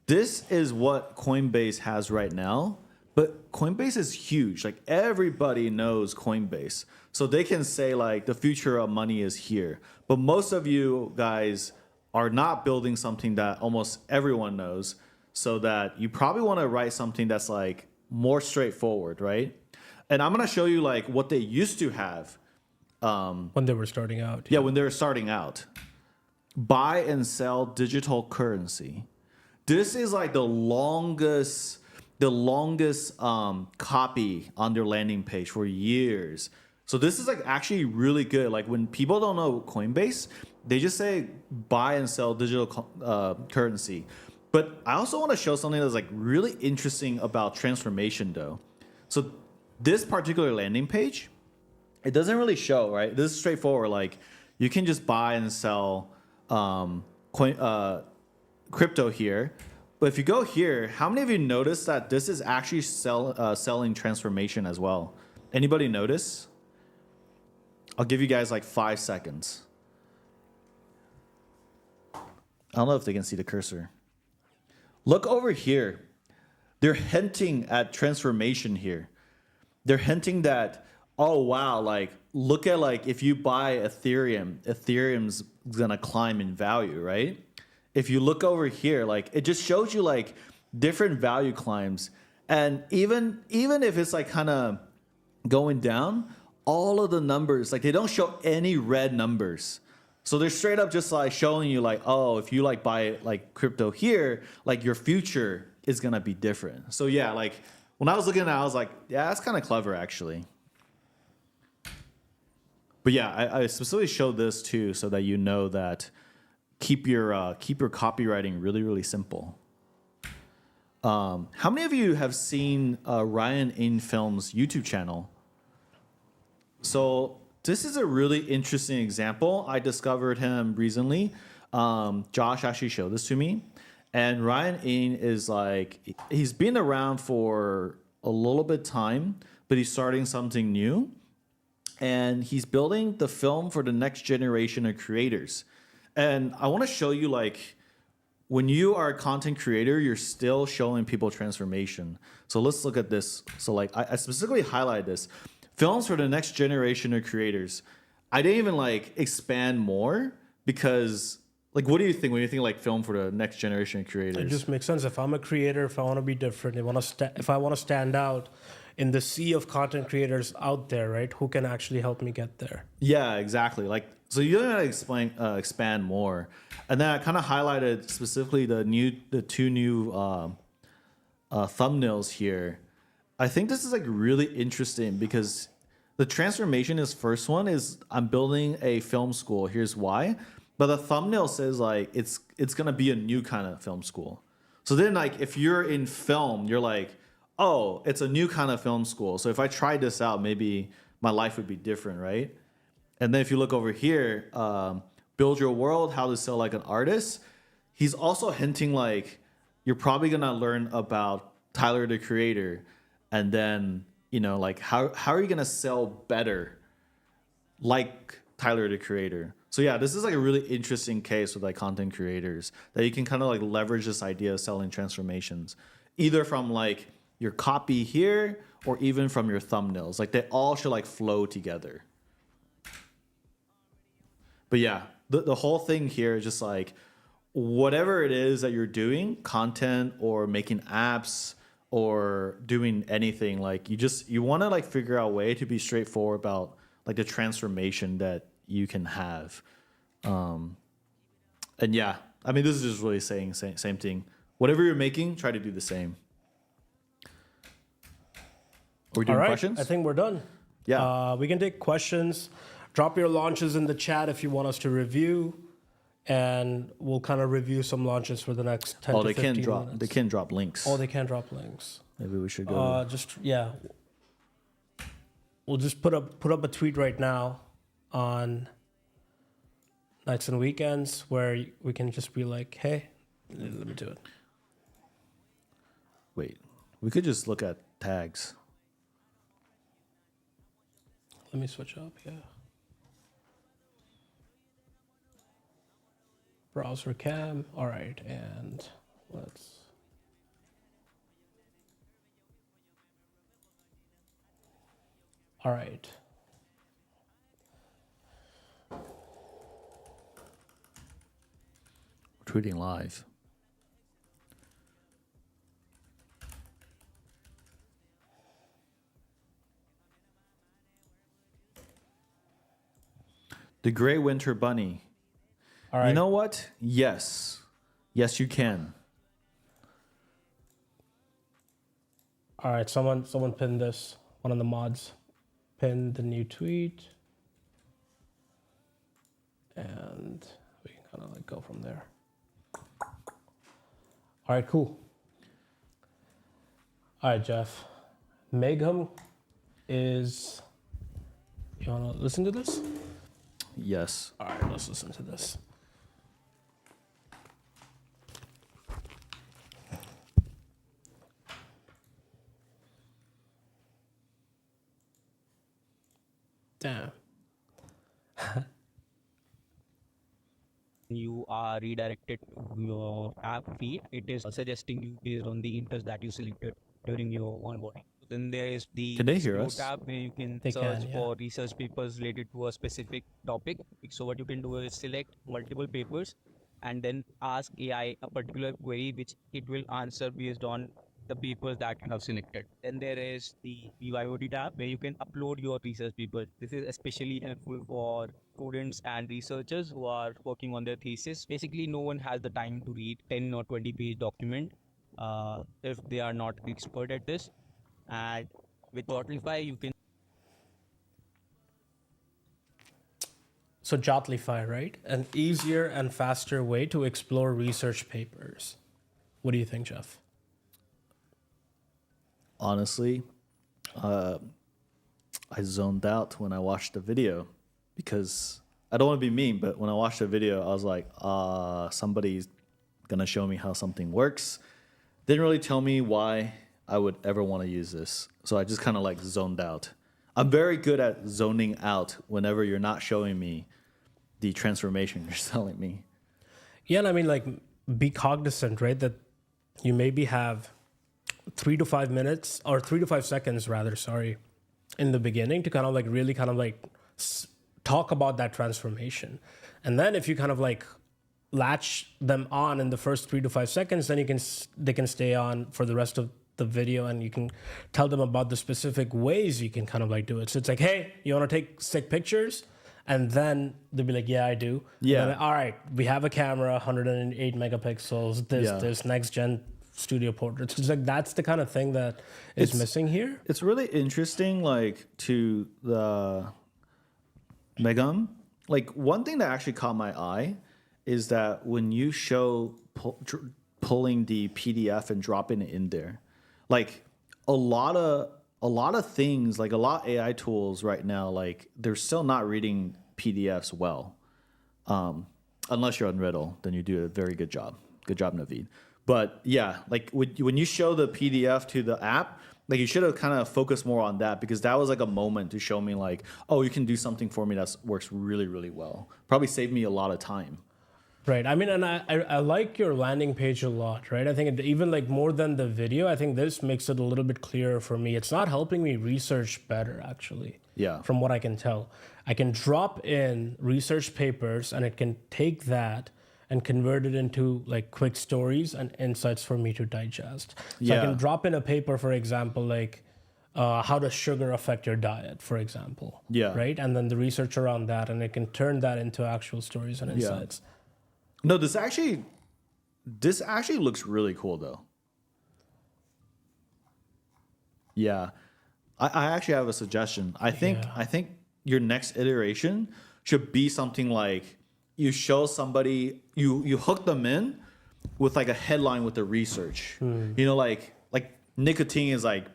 this is what Coinbase has right now. But Coinbase is huge. Like everybody knows Coinbase. So they can say like the future of money is here. But most of you guys are not building something that almost everyone knows. So that you probably want to write something that's like more straightforward, right? And I'm going to show you like what they used to have. When they were starting out. Yeah, when they were starting out. Buy and sell digital currency. This is like the longest copy on their landing page for years. So this is like actually really good. Like when people don't know Coinbase, they just say buy and sell digital currency. But I also want to show something that's like really interesting about transformation though. So this particular landing page, it doesn't really show, right? This is straightforward. Like you can just buy and sell crypto here. But if you go here, how many of you notice that this is actually selling transformation as well? Anybody notice? I'll give you guys like 5 seconds. I don't know if they can see the cursor. Look over here. They're hinting at transformation here. They're hinting that, oh wow, like look at like if you buy Ethereum, Ethereum's gonna climb in value, right? If you look over here, like it just shows you like different value climbs. And even if it's like kind of going down, all of the numbers, like they don't show any red numbers. So they're straight up just like showing you like, oh, if you like buy like crypto here, like your future is going to be different. So yeah, like when I was looking at it, I was like, yeah, that's kind of clever actually. But yeah, I specifically showed this too so that you know that keep your copywriting really, really simple. How many of you have seen Ryan in Film's YouTube channel? So this is a really interesting example. I discovered him recently. Josh actually showed this to me. And Ryan In is like, he's been around for a little bit time, but he's starting something new. And he's building the film for the next generation of creators. And I want to show you like when you are a content creator, you're still showing people transformation. So let's look at this. So like I specifically highlight this. Films for the next generation of creators. I didn't even like expand more because like what do you think when you think like film for the next generation of creators? It just makes sense. If I'm a creator, if I want to be different, if I want to stand out in the sea of content creators out there, right? Who can actually help me get there? Yeah, exactly. Like so you gotta expand more. And then I kind of highlighted specifically the two new thumbnails here. I think this is like really interesting because the transformation is first one is I'm building a film school. Here's why. But the thumbnail says like it's gonna be a new kind of film school. So then, like, if you're in film, you're like, oh, it's a new kind of film school. So if I tried this out, maybe my life would be different, right? And then if you look over here, Build Your World, How to Sell Like an Artist, he's also hinting like you're probably gonna learn about Tyler the Creator, and then like how are you gonna sell better like Tyler the Creator. So yeah, this is like a really interesting case with like content creators that you can kind of like leverage this idea of selling transformations, either from like your copy here or even from your thumbnails. Like they all should like flow together. But yeah, the whole thing here is just like whatever it is that you're doing, content or making apps or doing anything, like you want to like figure out a way to be straightforward about like the transformation that you can have. And yeah, I mean, this is just really saying same thing. Whatever you're making, try to do the same. Are we doing questions? I think we're done. Yeah. We can take questions. Drop your launches in the chat if you want us to review, and we'll kind of review some launches for the next 10 to 15 minutes. They can drop links. Oh, they can drop links. Maybe we should go. We'll just put up a tweet right now on nights and weekends where we can just be like, hey, let me do it. Wait, we could just look at tags. Let me switch up, yeah. Browser cam, all right, and let's. All right. We're tweeting live. The Gray Winter Bunny. All right. You know what? Yes. Yes, you can. All right, someone pinned this. One of the mods pinned the new tweet. And we can kind of like go from there. All right, cool. All right, Jeff. Megham is... You want to listen to this? Yes. All right, let's listen to this. Damn. You are redirected to your app feed. It is suggesting you based on the interest that you selected during your onboarding. Then there is the Can they hear Explore us? tab where you can They search can, yeah. for research papers related to a specific topic. So what you can do is select multiple papers and then ask AI a particular query which it will answer based on the papers that you have selected. Then there is the BYOD tab where you can upload your research papers. This is especially helpful for students and researchers who are working on their thesis. Basically, no one has the time to read 10 or 20 page document if they are not expert at this. And with Jotlify, you can. So Jotlify, right? An easier and faster way to explore research papers. What do you think, Jeff? Honestly, I zoned out when I watched the video because I don't want to be mean, but when I watched the video, I was like, somebody's going to show me how something works. Didn't really tell me why I would ever want to use this. So I just kind of like zoned out. I'm very good at zoning out whenever you're not showing me the transformation you're selling me. Yeah, and I mean, like, be cognizant, right? That you maybe have 3 to 5 minutes or 3 to 5 seconds rather, in the beginning to kind of like really kind of like talk about that transformation. And then if you kind of like latch them on in the first 3 to 5 seconds, then they can stay on for the rest of the video and you can tell them about the specific ways you can kind of like do it. So it's like, hey, you want to take sick pictures? And then they'll be like, yeah, I do. Yeah. Then, all right, we have a camera, 108 megapixels, this next gen studio portraits. It's like that's the kind of thing that is missing here. It's really interesting, like to the Megam. Like one thing that actually caught my eye is that when you show pulling the PDF and dropping it in there. Like a lot of things, like a lot of AI tools right now, like they're still not reading PDFs well. Unless you're Unriddle, then you do a very good job. Good job, Naveed. But yeah, like when you show the PDF to the app, like you should have kind of focused more on that, because that was like a moment to show me like, oh, you can do something for me that works really, really well. Probably saved me a lot of time. Right. I mean, and I like your landing page a lot, right? I think even like more than the video, I think this makes it a little bit clearer for me. It's not helping me research better, actually. Yeah. From what I can tell. I can drop in research papers and it can take that and convert it into like quick stories and insights for me to digest. So I can drop in a paper, for example, like how does sugar affect your diet, for example. Yeah. Right? And then the research around that, and it can turn that into actual stories and insights. No, this actually looks really cool though. Yeah. I actually have a suggestion. I think your next iteration should be something like you show somebody, you hook them in with like a headline with the research. You know, like nicotine is like,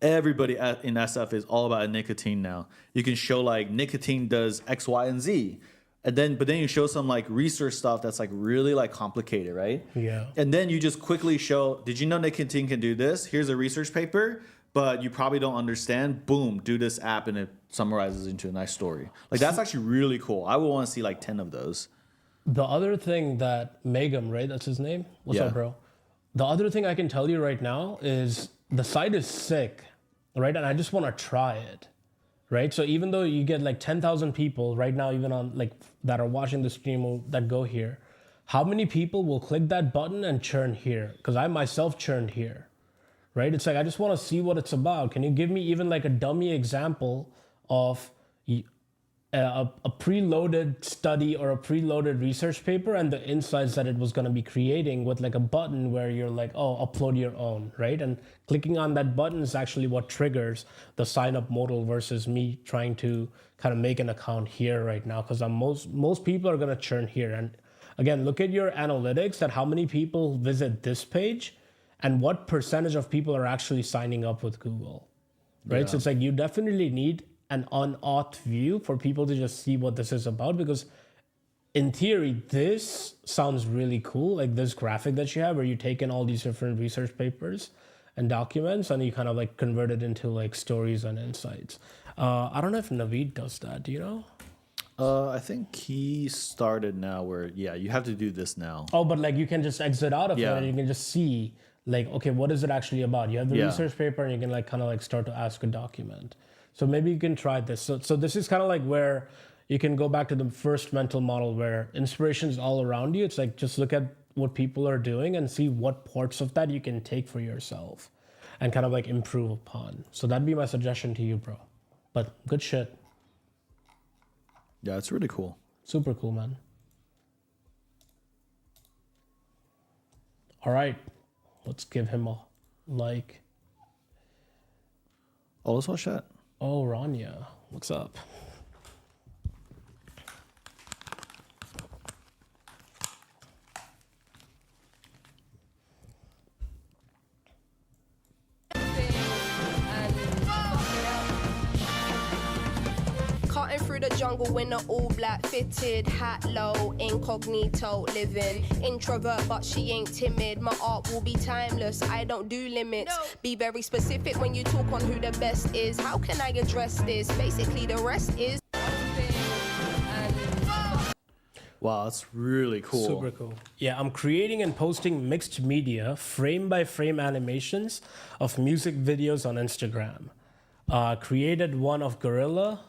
everybody in SF is all about nicotine now. You can show like nicotine does X, Y, and Z. But then you show some like research stuff that's like really like complicated, right? Yeah. And then you just quickly show, did you know nicotine can do this? Here's a research paper, but you probably don't understand. Boom, do this app, and it summarizes into a nice story. Like that's actually really cool. I would want to see like 10 of those. The other thing that Megam, right? That's his name. What's up, bro? The other thing I can tell you right now is the site is sick, right? And I just want to try it. Right, so even though you get like 10,000 people right now, even on like that are watching the stream or that go here, how many people will click that button and churn here? Because I myself churned here, right? It's like, I just want to see what it's about. Can you give me even like a dummy example of a preloaded study or a preloaded research paper and the insights that it was going to be creating with like a button where you're like, oh, upload your own, right? And clicking on that button is actually what triggers the sign up modal versus me trying to kind of make an account here right now, because most people are going to churn here. And again, look at your analytics, that how many people visit this page and what percentage of people are actually signing up with Google, right? So it's like you definitely need an unauth view for people to just see what this is about, because in theory, this sounds really cool. Like this graphic that you have where you take in all these different research papers and documents and you kind of like convert it into like stories and insights. I don't know if Naveed does that. Do you know? I think he started now where, you have to do this now. Oh, but like you can just exit out of it and you can just see like, okay, what is it actually about? You have the research paper and you can like kind of like start to ask a document. So maybe you can try this. So this is kind of like where you can go back to the first mental model where inspiration is all around you. It's like, just look at what people are doing and see what parts of that you can take for yourself and kind of like improve upon. So that'd be my suggestion to you, bro. But good shit. Yeah, it's really cool. Super cool, man. All right. Let's give him a like. Oh, let's watch that. Oh, Rania, what's up? Cutting through the jungle in an all black fitted hat, low incognito living. Introvert but she ain't timid. My art will be timeless, I don't do limits. Be very specific when you talk on who the best is. How can I address this? Basically the rest is. Wow, that's really cool. Super cool. Yeah, I'm creating and posting mixed media, frame by frame animations of music videos on Instagram. Created one of Gorilla.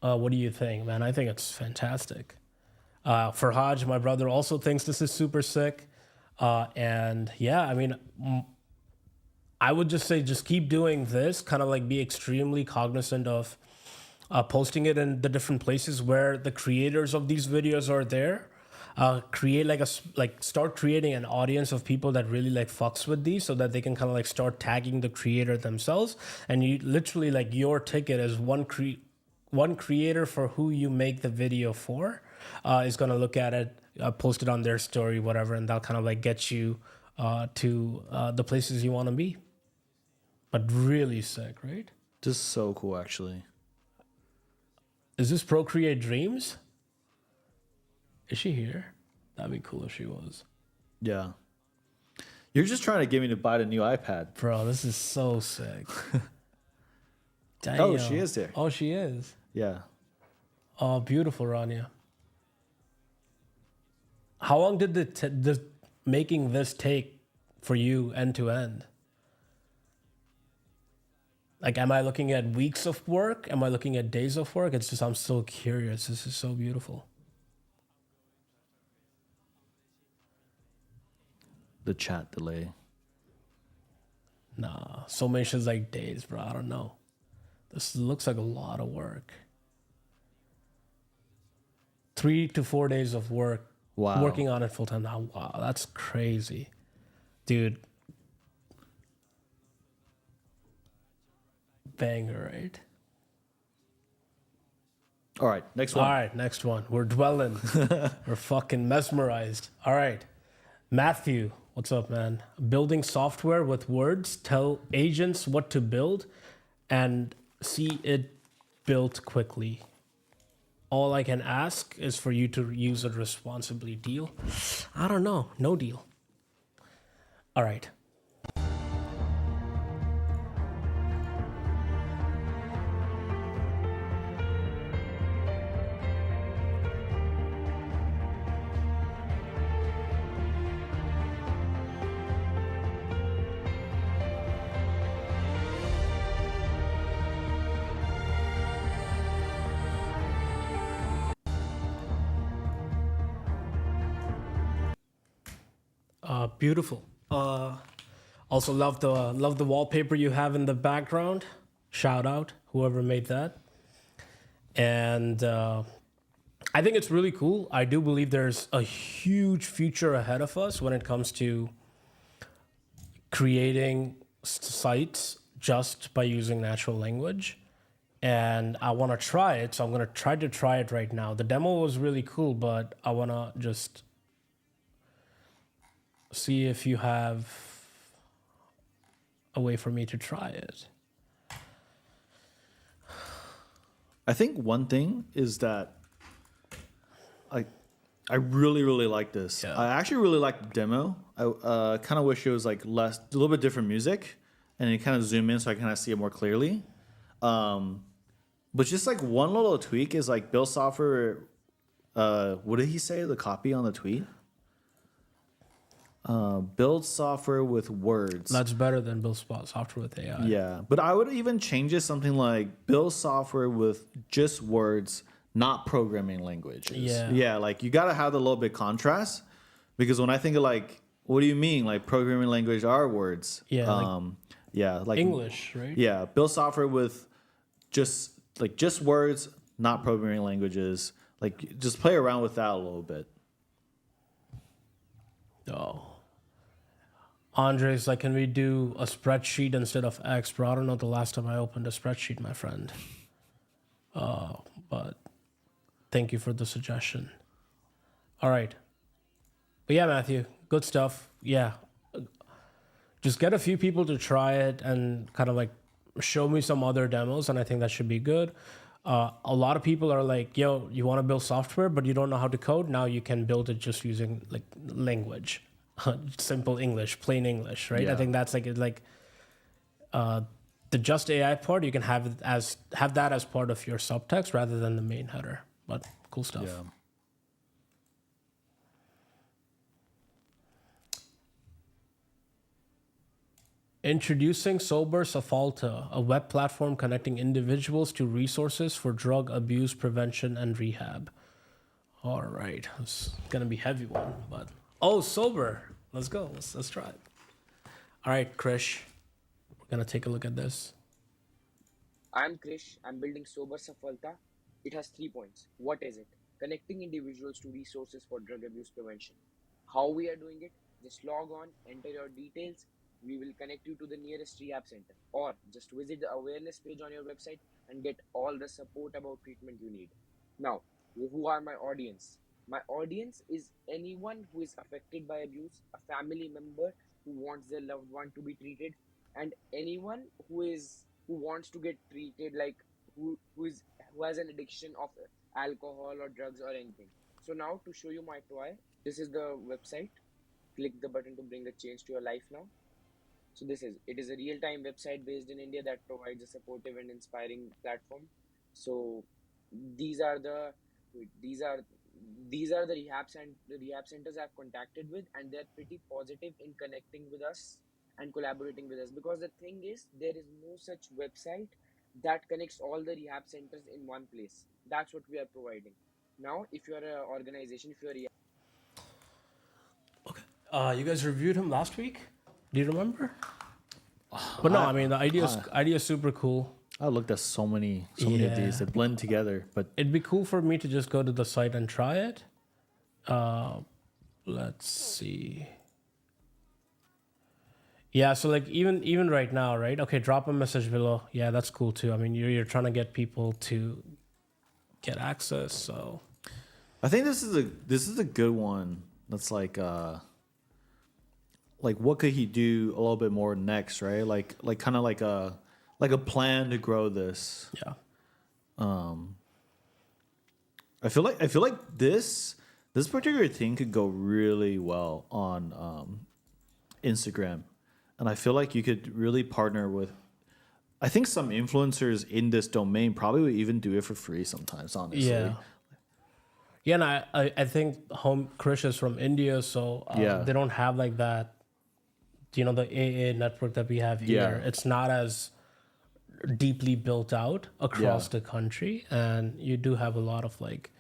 What do you think, man? I think it's fantastic. Farhaj, my brother, also thinks this is super sick. And yeah, I mean, I would just say just keep doing this, kind of like be extremely cognizant of posting it in the different places where the creators of these videos are there. Create start creating an audience of people that really like fucks with these, so that they can kind of like start tagging the creator themselves. And you literally like your ticket is one creator for who you make the video for is going to look at it post it on their story, whatever, and that'll kind of like get you to the places you want to be. But really sick, right? This is so cool, actually. Is this Procreate Dreams? Is she here? That'd be cool if she was. Yeah. You're just trying to get me to buy the new iPad. Bro, this is so sick. Damn. Oh, she is there. Oh, she is. Yeah. Oh, beautiful, Rania. How long did the making this take for you end to end? Like, am I looking at weeks of work? Am I looking at days of work? It's just, I'm so curious. This is so beautiful. The chat delay. Nah, so many shit's like days, bro. I don't know. This looks like a lot of work. 3 to 4 days of work. Wow. Working on it full time now. Wow, that's crazy. Dude. Banger, right? All right, next one. All right, next one. We're dwelling. We're fucking mesmerized. All right. Matthew, what's up, man? Building software with words, tell agents what to build, and see it built quickly. All I can ask is for you to use it responsibly. Deal? I don't know. No deal. All right. Beautiful. Also love the wallpaper you have in the background. Shout out whoever made that. And I think it's really cool. I do believe there's a huge future ahead of us when it comes to creating sites just by using natural language. And I want to try it, so I'm going to try it right now. The demo was really cool, but I want to just see if you have a way for me to try it. I think one thing is that I really like this. Yeah. I actually really like the demo. I kind of wish it was like a little bit different music, and you kind of zoom in so I kind of see it more clearly. But just like one little tweak is like build software. What did he say? The copy on the tweet. Build software with words. That's better than build software with AI. Yeah, but I would even change it something like build software with just words, not programming languages. Yeah, like you gotta have a little bit contrast, because when I think of like, what do you mean? Like programming language are words. Yeah, like English, right? Yeah, build software with just words, not programming languages. Like just play around with that a little bit. Oh. Andre's like, can we do a spreadsheet instead of X? Bro, I don't know the last time I opened a spreadsheet, my friend. But thank you for the suggestion. All right. But yeah, Matthew, good stuff. Yeah. Just get a few people to try it and kind of like show me some other demos, and I think that should be good. A lot of people are like, yo, you want to build software, but you don't know how to code? Now you can build it just using like language. Simple English, plain English, right? Yeah. I think that's like the just AI part. You can have that as part of your subtext rather than the main header. But cool stuff. Yeah. Introducing Sober Safalta, a web platform connecting individuals to resources for drug abuse prevention and rehab. All right, it's gonna be a heavy one, but Sober. Let's go. Let's try it. All right, Krish, we're gonna take a look at this. I'm Krish. I'm building Sober Safalta. It has 3 points. What is it? Connecting individuals to resources for drug abuse prevention. How we are doing it? Just log on, enter your details. We will connect you to the nearest rehab center, or just visit the awareness page on your website and get all the support about treatment you need. Now, who are my audience? My audience is anyone who is affected by abuse, a family member who wants their loved one to be treated, and anyone who wants to get treated, like who has an addiction of alcohol or drugs or anything. So now to show you my toy, this is the website. Click the button to bring a change to your life now. So it is a real-time website based in India that provides a supportive and inspiring platform. So these are the these are these are the rehab centers I've contacted with, and they're pretty positive in connecting with us and collaborating with us, because the thing is there is no such website that connects all the rehab centers in one place. That's what we are providing. Now, if you're an organization, if you're a You guys reviewed him last week. Do you remember? But no, I mean the idea is super cool. I looked at so many of these that blend together, but It'd be cool for me to just go to the site and try it. Let's see. Yeah, so like even right now, right? Okay, drop a message below. Yeah, that's cool too. I mean, you're trying to get people to get access, so I think this is a good one. That's like what could he do a little bit more next, right? Like kind of like a plan to grow this. yeah. I feel like this particular thing could go really well on Instagram, and I feel like you could really partner with. I think some influencers in this domain probably would even do it for free sometimes. Honestly, Yeah. Yeah, and I think home Krish is from India, so they don't have like that, the AA network that we have here. Yeah. It's not as deeply built out across the country, and you do have a lot of like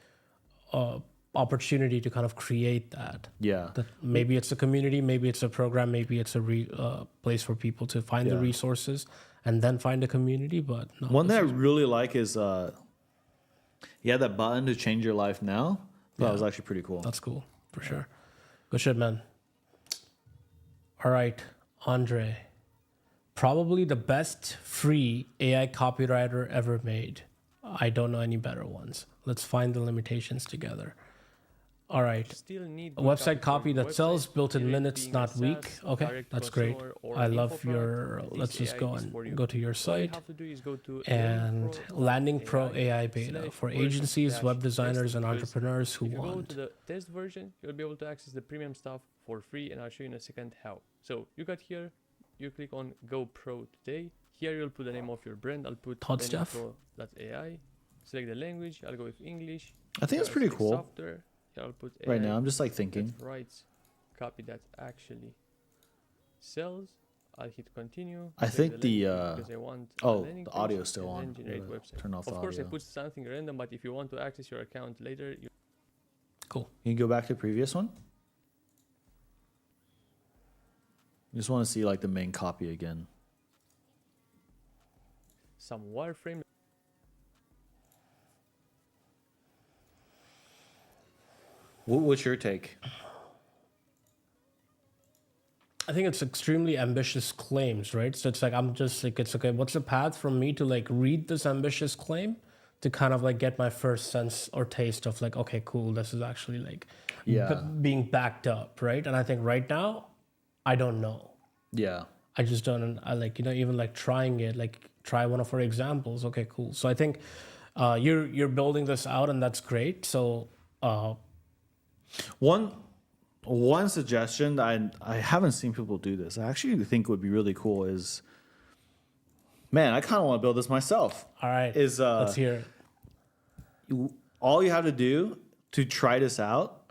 opportunity to kind of create that. Yeah. That maybe it's a community, maybe it's a program, maybe it's a place for people to find the resources and then find a community. But no, one that I really like is that button to change your life now. That was actually pretty cool. That's cool for sure. Good shit, man. All right, Andre. Probably the best free AI copywriter ever made. I don't know any better ones. Let's find the limitations together. All right. A website copy that sells, built in minutes, not week. Okay, that's great. I love your. Let's just go and go to your site. And Landing Pro AI Beta for agencies, web designers, and entrepreneurs who If you go want. to the test version, you'll be able to access the premium stuff for free, and I'll show you in a second how. So you got here, you click on Go Pro today. Here you'll put the name of your brand. I'll put AI. Select the language. I'll go with English. I think that's pretty Select cool. Software. Here I'll put AI Right now, I'm just like thinking. that writes copy that actually sells. I'll hit continue. I select think the language because I want a oh, landing the page, audio's still and on. then generate I'm gonna website. turn off the Of course, I audio. put something random, but if you want to access your account later, you Cool. Can you go back to the previous one? I just want to see like the main copy again. some wireframe. What's your take? I think it's extremely ambitious claims, right? So it's like I'm just like it's okay. What's the path from me to like read this ambitious claim to kind of like get my first sense or taste of like, okay, cool, this is actually like being backed up, right? And I think right now, I don't know. Yeah. I just don't. I like even like trying it, like try one of our examples. Okay, cool. So I think you're building this out, and that's great. So One suggestion that I haven't seen people do this. I actually think would be really cool is, man, I kind of want to build this myself. all right, Is let's hear it. all you have to do to try this out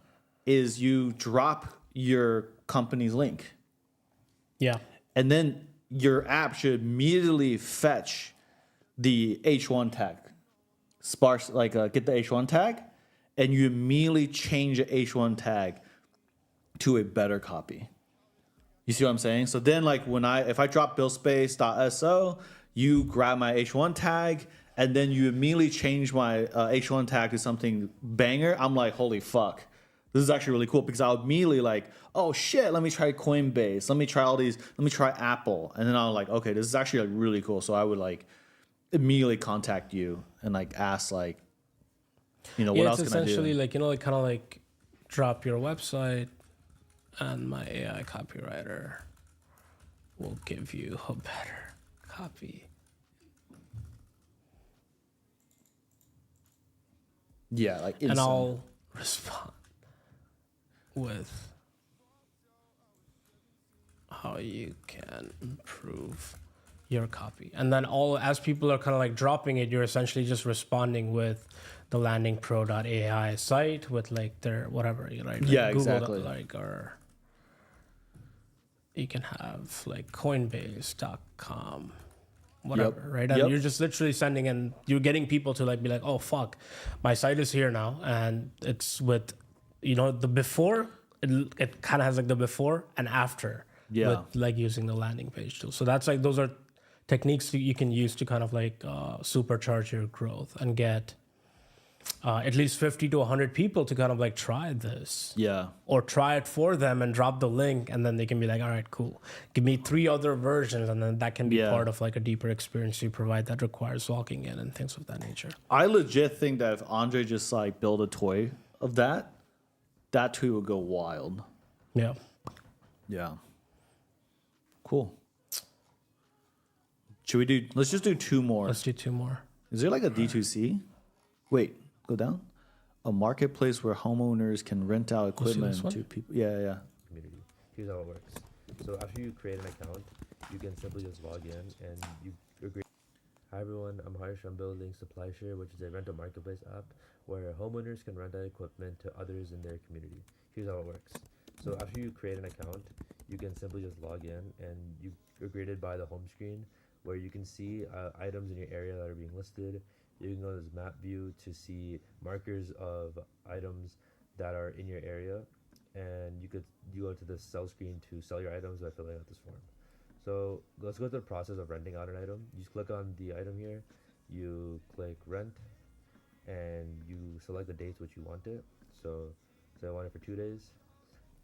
is you drop your company's link, Yeah, and then your app should immediately fetch the H1 tag, sparse get the H1 tag, and you immediately change the H1 tag to a better copy. You see what I'm saying? So then like if I drop buildspace.so, you grab my H1 tag and then you immediately change my H1 tag to something banger. I'm like, holy fuck. This is actually really cool because I'll immediately like, oh shit, let me try Coinbase. Let me try all these. Let me try Apple. And then I'm like, okay, this is actually like really cool. So I would like immediately contact you and like ask like, what else it's can I do? essentially like like kind of like drop your website, and my AI copywriter will give you a better copy. Yeah, like And instant. I'll respond with how you can improve your copy. And then as people are kind of like dropping it, you're essentially just responding with the landingpro.ai site with like their whatever, right? Yeah, Google, exactly. like, or you can have like coinbase.com, whatever, Yep. right? And Yep. you're just literally sending, and you're getting people to like be like, oh fuck, my site is here now, and it's with, the before. It kind of has like the before and after. Yeah. With like using the landing page tool. So that's like, those are techniques that you can use to kind of like supercharge your growth and get at least 50 to 100 people to kind of like try this. Yeah. Or try it for them and drop the link, and then they can be like, all right, cool. Give me 3 other versions, and then that can be Yeah. part of like a deeper experience you provide that requires logging in and things of that nature. I legit think that if Andre just like build a toy of that tweet would go wild. Yeah. Yeah. Cool. Let's just do 2 more. Let's do 2 more. Is there like a D2C? Wait, go down. A marketplace where homeowners can rent out see this equipment one? to people. Yeah. Community. Here's how it works. So after you create an account, you can simply just log in and you agree. Hi everyone, I'm Harsh. I'm building SupplyShare, which is a rental marketplace app where homeowners can rent out equipment to others in their community. Here's how it works. So after you create an account, you can simply just log in and you're greeted by the home screen where you can see items in your area that are being listed. You can go to this map view to see markers of items that are in your area, and you go to the sell screen to sell your items by filling out this form. So let's go through the process of renting out an item. You just click on the item here, you click rent, and you select the dates which you want it. So I want it for 2 days.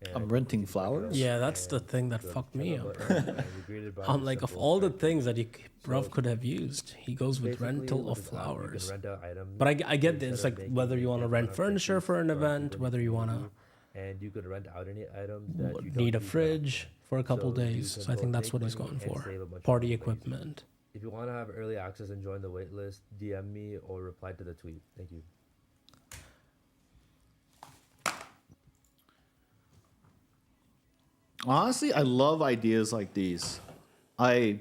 And I'm renting you click it flowers? up, Yeah, that's the and thing that go to the fucked me checkout up, button, and you're greeted by I'm the like, of simple all the start things page. that bruv could have used, he goes with Basically, rental with of this app, you can flowers. rent out items But I get instead this, of like making whether you want to and rent one-off furniture purchase for an from event, people in whether the you want community, and you could rent out any items that you don't to need a use now. fridge for a couple So you days. can So I think both that's make what he's money going and for. save a bunch of Party money by using it. equipment. If you want to have early access and join the waitlist, DM me or reply to the tweet. Thank you. Honestly, I love ideas like these. Like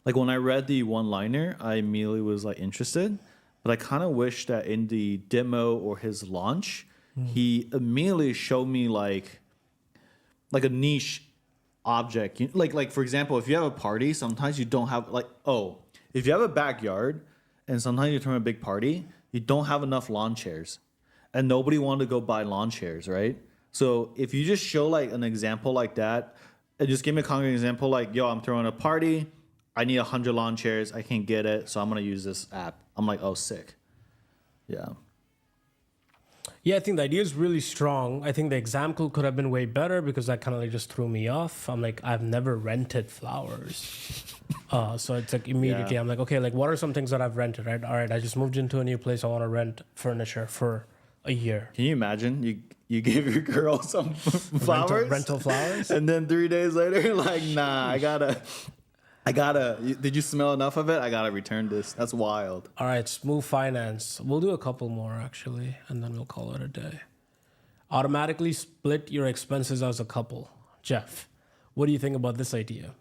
when I read the one-liner, I immediately was like interested, but I kind of wish that in the demo or his launch, he immediately showed me like a niche object. Like for example, if you have a party, sometimes you don't have if you have a backyard and sometimes you turn a big party, you don't have enough lawn chairs, and nobody wanted to go buy lawn chairs, right? So if you just show like an example like that, and just give me a concrete example, like, yo, I'm throwing a party, I need 100 lawn chairs, I can't get it, so I'm gonna use this app. I'm like, oh, sick. Yeah. Yeah, I think the idea is really strong. I think the example could have been way better because that kind of like just threw me off. I'm like, I've never rented flowers. So it's like immediately Yeah. I'm like, okay, like what are some things that I've rented, right? All right, I just moved into a new place. I want to rent furniture for a year. Can you imagine you give your girl some flowers, Rental flowers? and then 3 days later, you're like, nah, I gotta. Did you smell enough of it? I gotta return this. That's wild. All right, smooth finance. We'll do a couple more actually, and then we'll call it a day. Automatically split your expenses as a couple. Jeff, what do you think about this idea?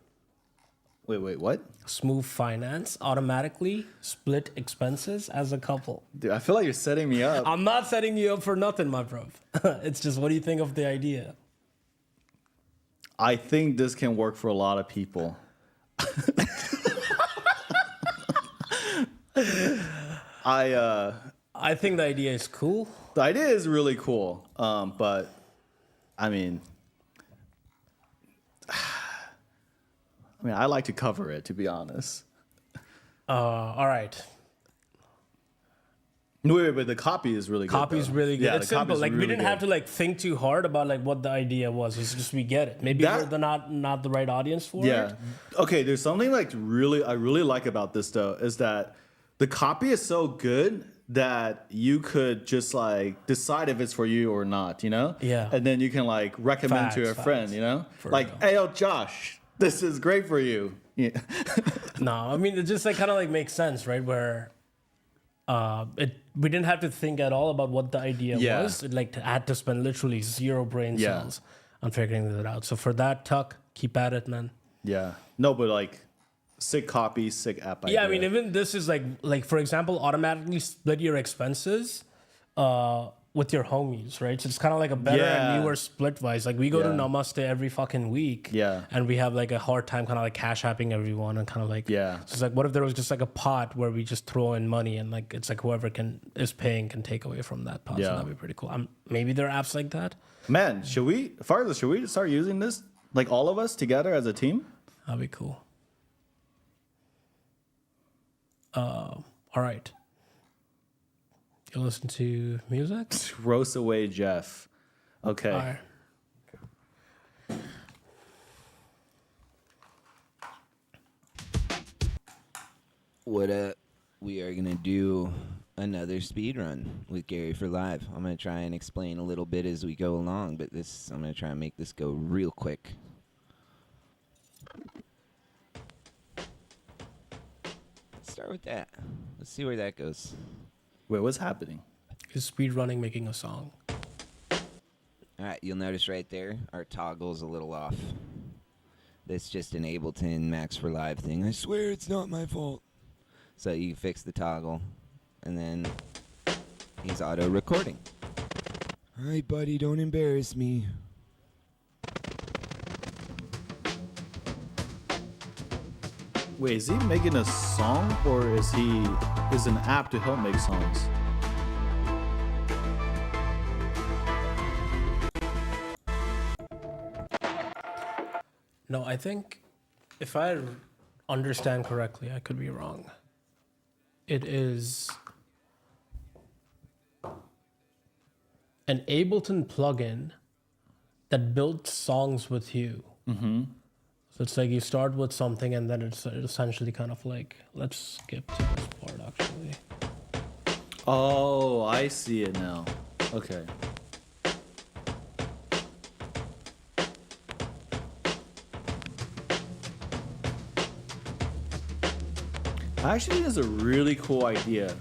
Wait, what? Smooth finance, automatically split expenses as a couple. Dude, I feel like you're setting me up. I'm not setting you up for nothing, my bro. It's just, what do you think of the idea? I think this can work for a lot of people. I think the idea is cool. The idea is really cool, but I mean, I like to cover it, to be honest. All right. Wait, but the copy is really good. Copy's though. really good. Yeah, It's the simple. copy's Like we really didn't have good. to like think too hard about like what the idea was. It's just we get it. Maybe That- we're not the right audience for Yeah. it. Okay, there's something like I really like about this though, is that the copy is so good that you could just like decide if it's for you or not, you know? Yeah. And then you can like recommend to a Facts. friend, you know? For like, real. hey, yo, Josh, this is great for you. Yeah. No, I mean, it just like kind of like makes sense, right? Where we didn't have to think at all about what the idea Yeah. was. It like had to spend literally 0 brain Yeah. cells on figuring that out. So for that, Tuck, keep at it, man. Yeah. No, but like sick copy, sick app idea. Yeah, I mean, even this is like for example, automatically split your expenses with your homies, right? So it's kind of like a better Yeah. and newer split wise. Like we go to Yeah. Namaste every fucking week, Yeah. and we have like a hard time kind of like cash apping everyone and kind of like Yeah. So it's like, what if there was just like a pot where we just throw in money and like it's like whoever is paying can take away from that pot. Yeah. So that'd be pretty cool. Maybe there are apps like that. Man, should we start using this? Like all of us together as a team? That'd be cool. All right. You listen to music? Roast away Jeff. Okay. All right. What up? We are gonna do another speed run with Gary for live. I'm gonna try and explain a little bit as we go along, but I'm gonna try and make this go real quick. Let's start with that. Let's see where that goes. Wait, what's happening? Is speedrunning making a song? All right, you'll notice right there, our toggle's a little off. That's just an Ableton Max for Live thing. I swear it's not my fault. So you fix the toggle, and then he's auto-recording. All right, buddy, don't embarrass me. Wait, is he making a song or is an app to help make songs? No, I think if I understand correctly, I could be wrong. It is an Ableton plugin that builds songs with you. Mm-hmm. So it's like you start with something and then it's essentially kind of like, let's skip to this part actually. Oh, I see it now. Okay. Actually, it's a really cool idea.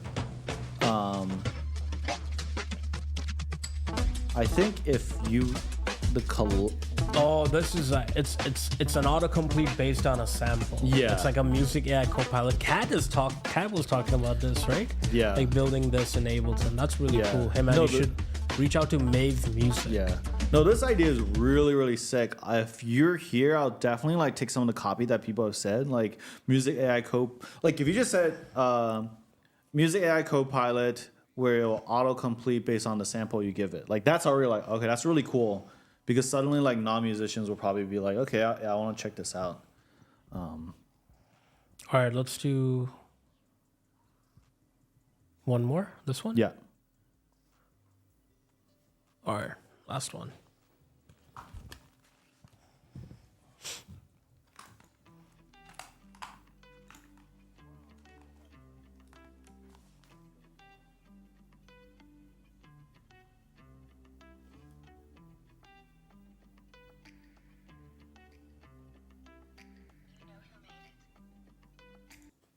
I think if you Oh, this is it's an autocomplete based on a sample. Yeah. It's like a music AI copilot. Kat was talking about this, right? Yeah. Like building this in Ableton. That's really Yeah. cool. Hey man, No, you should reach out to Mave Music. Yeah. No, this idea is really, really sick. If you're here, I'll definitely like take some of the copy that people have said, like music AI like if you just said music AI Copilot where it'll autocomplete based on the sample you give it. Like that's already like, okay, that's really cool. Because suddenly like non-musicians will probably be like, okay, I want to check this out. All right, let's do one more. This one? Yeah. All right, last one.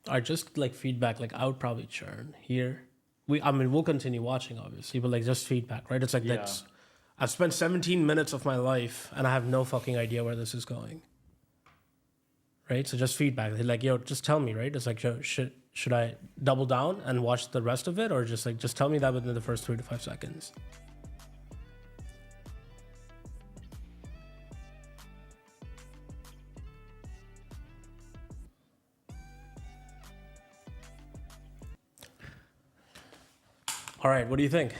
Or just like feedback, like I would probably churn here. We'll continue watching obviously, but like just feedback, right? It's like that's I've spent 17 minutes of my life and I have no fucking idea where this is going. Right? So just feedback. They're like, yo, just tell me, right? It's like, yo, should I double down and watch the rest of it, or just tell me that within the first 3 to 5 seconds? All right, what do you think?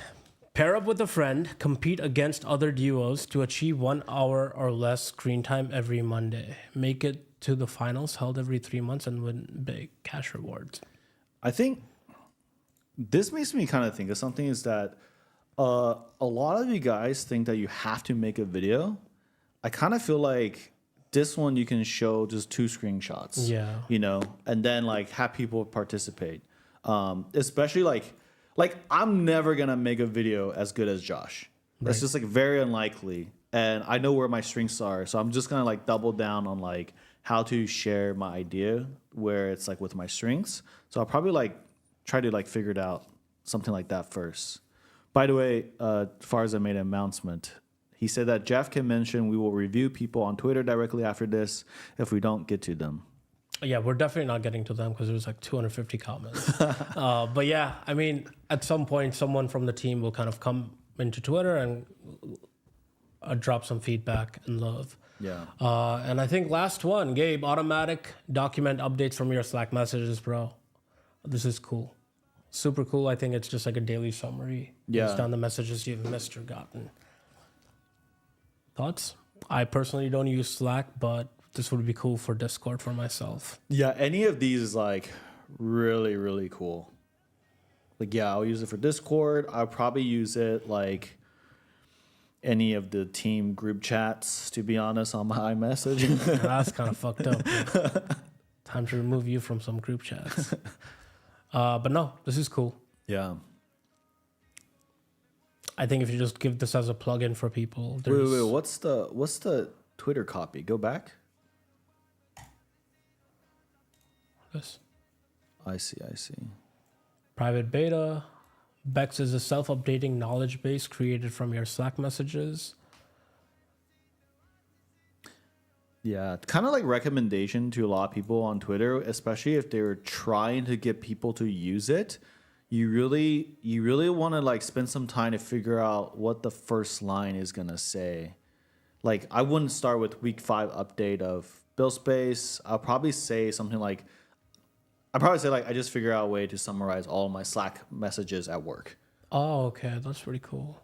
Pair up with a friend, compete against other duos to achieve 1 hour or less screen time every Monday. Make it to the finals held every 3 months and win big cash rewards. I think this makes me kind of think of something is that a lot of you guys think that you have to make a video. I kind of feel like this one you can show just 2 screenshots. Yeah. You know, and then like have people participate. Especially like like I'm never gonna make a video as good as Josh. That's just like very unlikely. And I know where my strengths are, so I'm just gonna like double down on like how to share my idea where it's like with my strengths. So I'll probably like try to like figure it out something like that first. By the way, Farza made an announcement. He said that Jeff can mention we will review people on Twitter directly after this if we don't get to them. Yeah, we're definitely not getting to them because there's like 250 comments. But yeah, I mean, at some point, someone from the team will kind of come into Twitter and drop some feedback and love. Yeah. And I think last one, Gabe, automatic document updates from your Slack messages, bro. This is cool. Super cool. I think it's just like a daily summary based on the messages you've missed or gotten. Thoughts? I personally don't use Slack, but this would be cool for Discord for myself. Yeah, any of these is like really, really cool. Like, yeah, I'll use it for Discord. I'll probably use it like any of the team group chats, to be honest, on my iMessage. That's kind of fucked up. Time to remove you from some group chats. But no, this is cool. Yeah. I think if you just give this as a plugin for people, Wait, what's the Twitter copy? Go back. This. I see. Private beta. Bex is a self-updating knowledge base created from your Slack messages. Yeah, kind of like recommendation to a lot of people on Twitter, especially if they're trying to get people to use it. You really want to like spend some time to figure out what the first line is gonna say. Like, I wouldn't start with week 5 update of buildspace. I'll probably say something like, I just figure out a way to summarize all of my Slack messages at work. Oh, okay, that's pretty cool.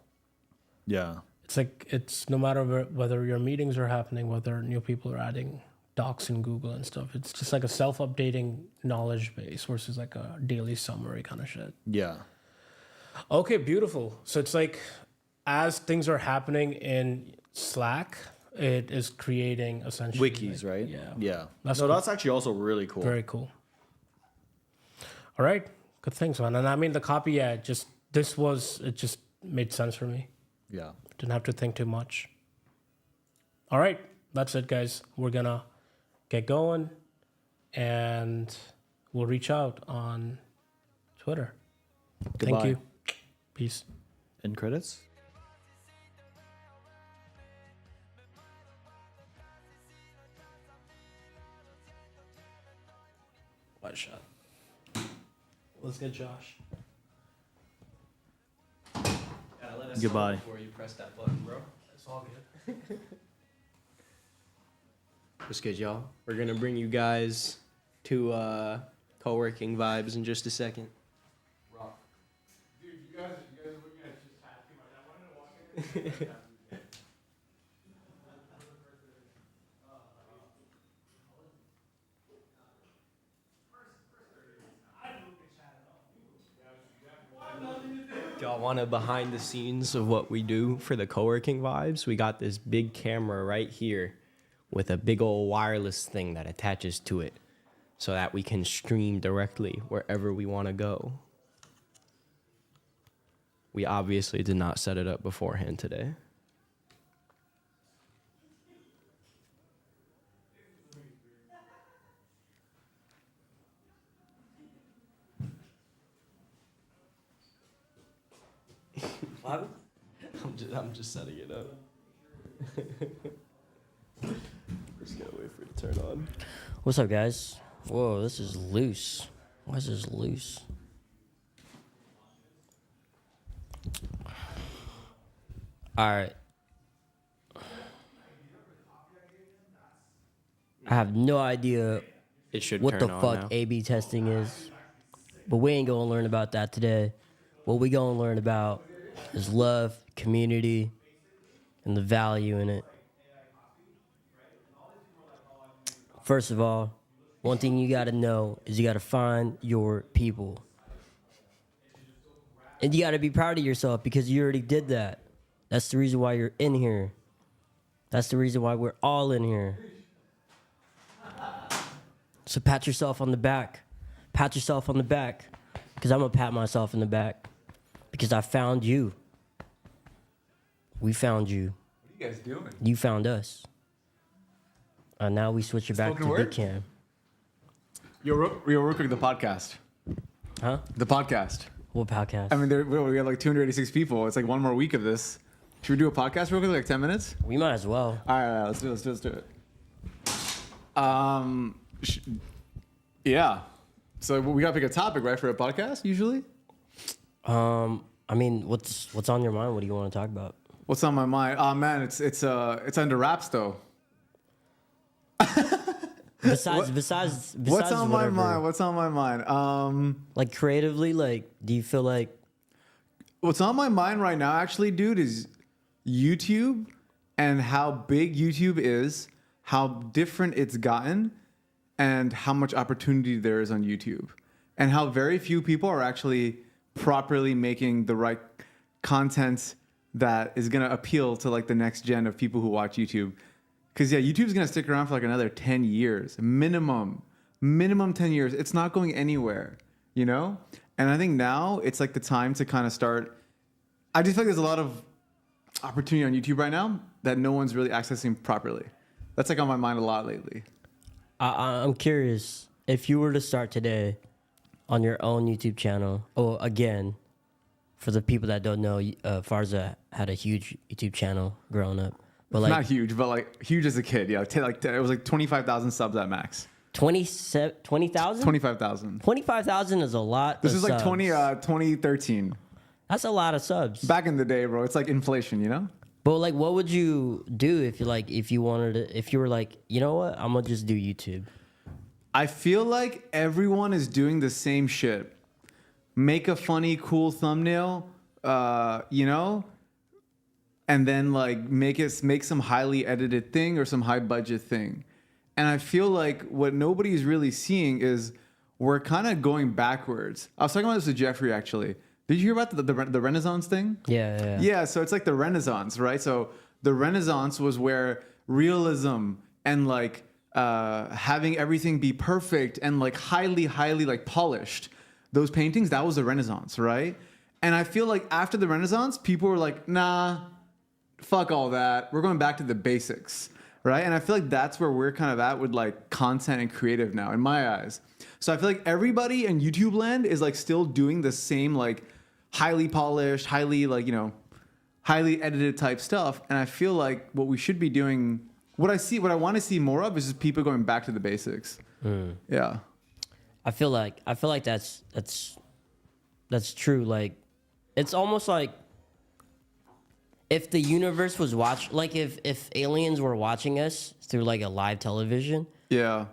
Yeah. It's like, it's no matter whether your meetings are happening, whether new people are adding docs in Google and stuff, it's just like a self-updating knowledge base versus like a daily summary kind of shit. Yeah. Okay, beautiful. So it's like as things are happening in Slack, it is creating essentially Wikis, right? Yeah. Yeah. That's cool. cool. That's actually also really cool. Very cool. All right. Good things, man. And I mean, the copy, it just made sense for me. Yeah. Didn't have to think too much. All right. That's it, guys. We're going to get going and we'll reach out on Twitter. Goodbye. Thank you. Peace. End credits? One shot. Let's get Josh. Let us Goodbye. know before you press that button, bro. It's all good. What's good, y'all? We're gonna bring you guys to co-working vibes in just a second. Dude, you guys are looking at just happy. I wanted to walk in. Y'all want a behind the scenes of what we do for the co-working vibes? We got this big camera right here with a big old wireless thing that attaches to it so that we can stream directly wherever we want to go. We obviously did not set it up beforehand today. What? I'm just setting it up. Just gotta wait for it to turn on. What's up, guys? Whoa, this is loose. Why is this loose? All right. I have no idea It should what turn the on fuck now. A/B testing is, but we ain't gonna learn about that today. What we gonna learn about is love, community, and the value in it. First of all, one thing you gotta know is you gotta find your people. And you gotta be proud of yourself because you already did that. That's the reason why you're in here. That's the reason why we're all in here. So pat yourself on the back. Pat yourself on the back. Because I'm gonna pat myself in the back. Because I found you. We found you. What are you guys doing? You found us. Now we switch it back Spoken to word? big cam. You're real quick, the podcast. Huh? The podcast. What podcast? I mean, we have like 286 people. It's like one more week of this. Should we do a podcast real quick, like 10 minutes? We might as well. All right, let's do it. Yeah. So we gotta pick a topic, right, for a podcast usually. I mean, what's on your mind? What do you want to talk about? What's on my mind? Oh man, it's under wraps though. Besides What's on whatever, my mind? What's on my mind? Like creatively, like, do you feel like What's on my mind right now, actually, dude, is YouTube and how big YouTube is, how different it's gotten, and how much opportunity there is on YouTube, and how very few people are actually properly making the right content that is going to appeal to like the next gen of people who watch YouTube. Because yeah, YouTube's going to stick around for like another 10 years, minimum 10 years. It's not going anywhere, you know? And I think now it's like the time to kind of start. I just feel like there's a lot of opportunity on YouTube right now that no one's really accessing properly. That's like on my mind a lot lately. I'm curious if you were to start today on your own YouTube channel. Oh, again, for the people that don't know, Farza had a huge YouTube channel growing up. But like, not huge, but like huge as a kid. Yeah, it was like 25,000 subs at max. 20,000? 25,000. 25,000 is a lot. This of is like subs. 2013. That's a lot of subs. Back in the day, bro. It's like inflation, you know? But like, what would you do if you were like, you know what, I'm gonna just do YouTube? I feel like everyone is doing the same shit. Make a funny, cool thumbnail, you know, and then like make some highly edited thing or some high budget thing. And I feel like what nobody's really seeing is we're kind of going backwards. I was talking about this with Jeffrey actually. Did you hear about the Renaissance thing? Yeah. Yeah, so it's like the Renaissance, right? So the Renaissance was where realism and like having everything be perfect and like highly like polished. Those paintings, that was the Renaissance, right? And I feel like after the Renaissance, people were like, nah, fuck all that. We're going back to the basics, right? And I feel like that's where we're kind of at with like content and creative now, in my eyes. So I feel like everybody in YouTube land is like still doing the same like highly polished, highly like, you know, highly edited type stuff. And I feel like what we should be doing, what I want to see more of is just people going back to the basics. Yeah. I feel like that's true. Like, it's almost like if the universe was if aliens were watching us through like a live television, yeah,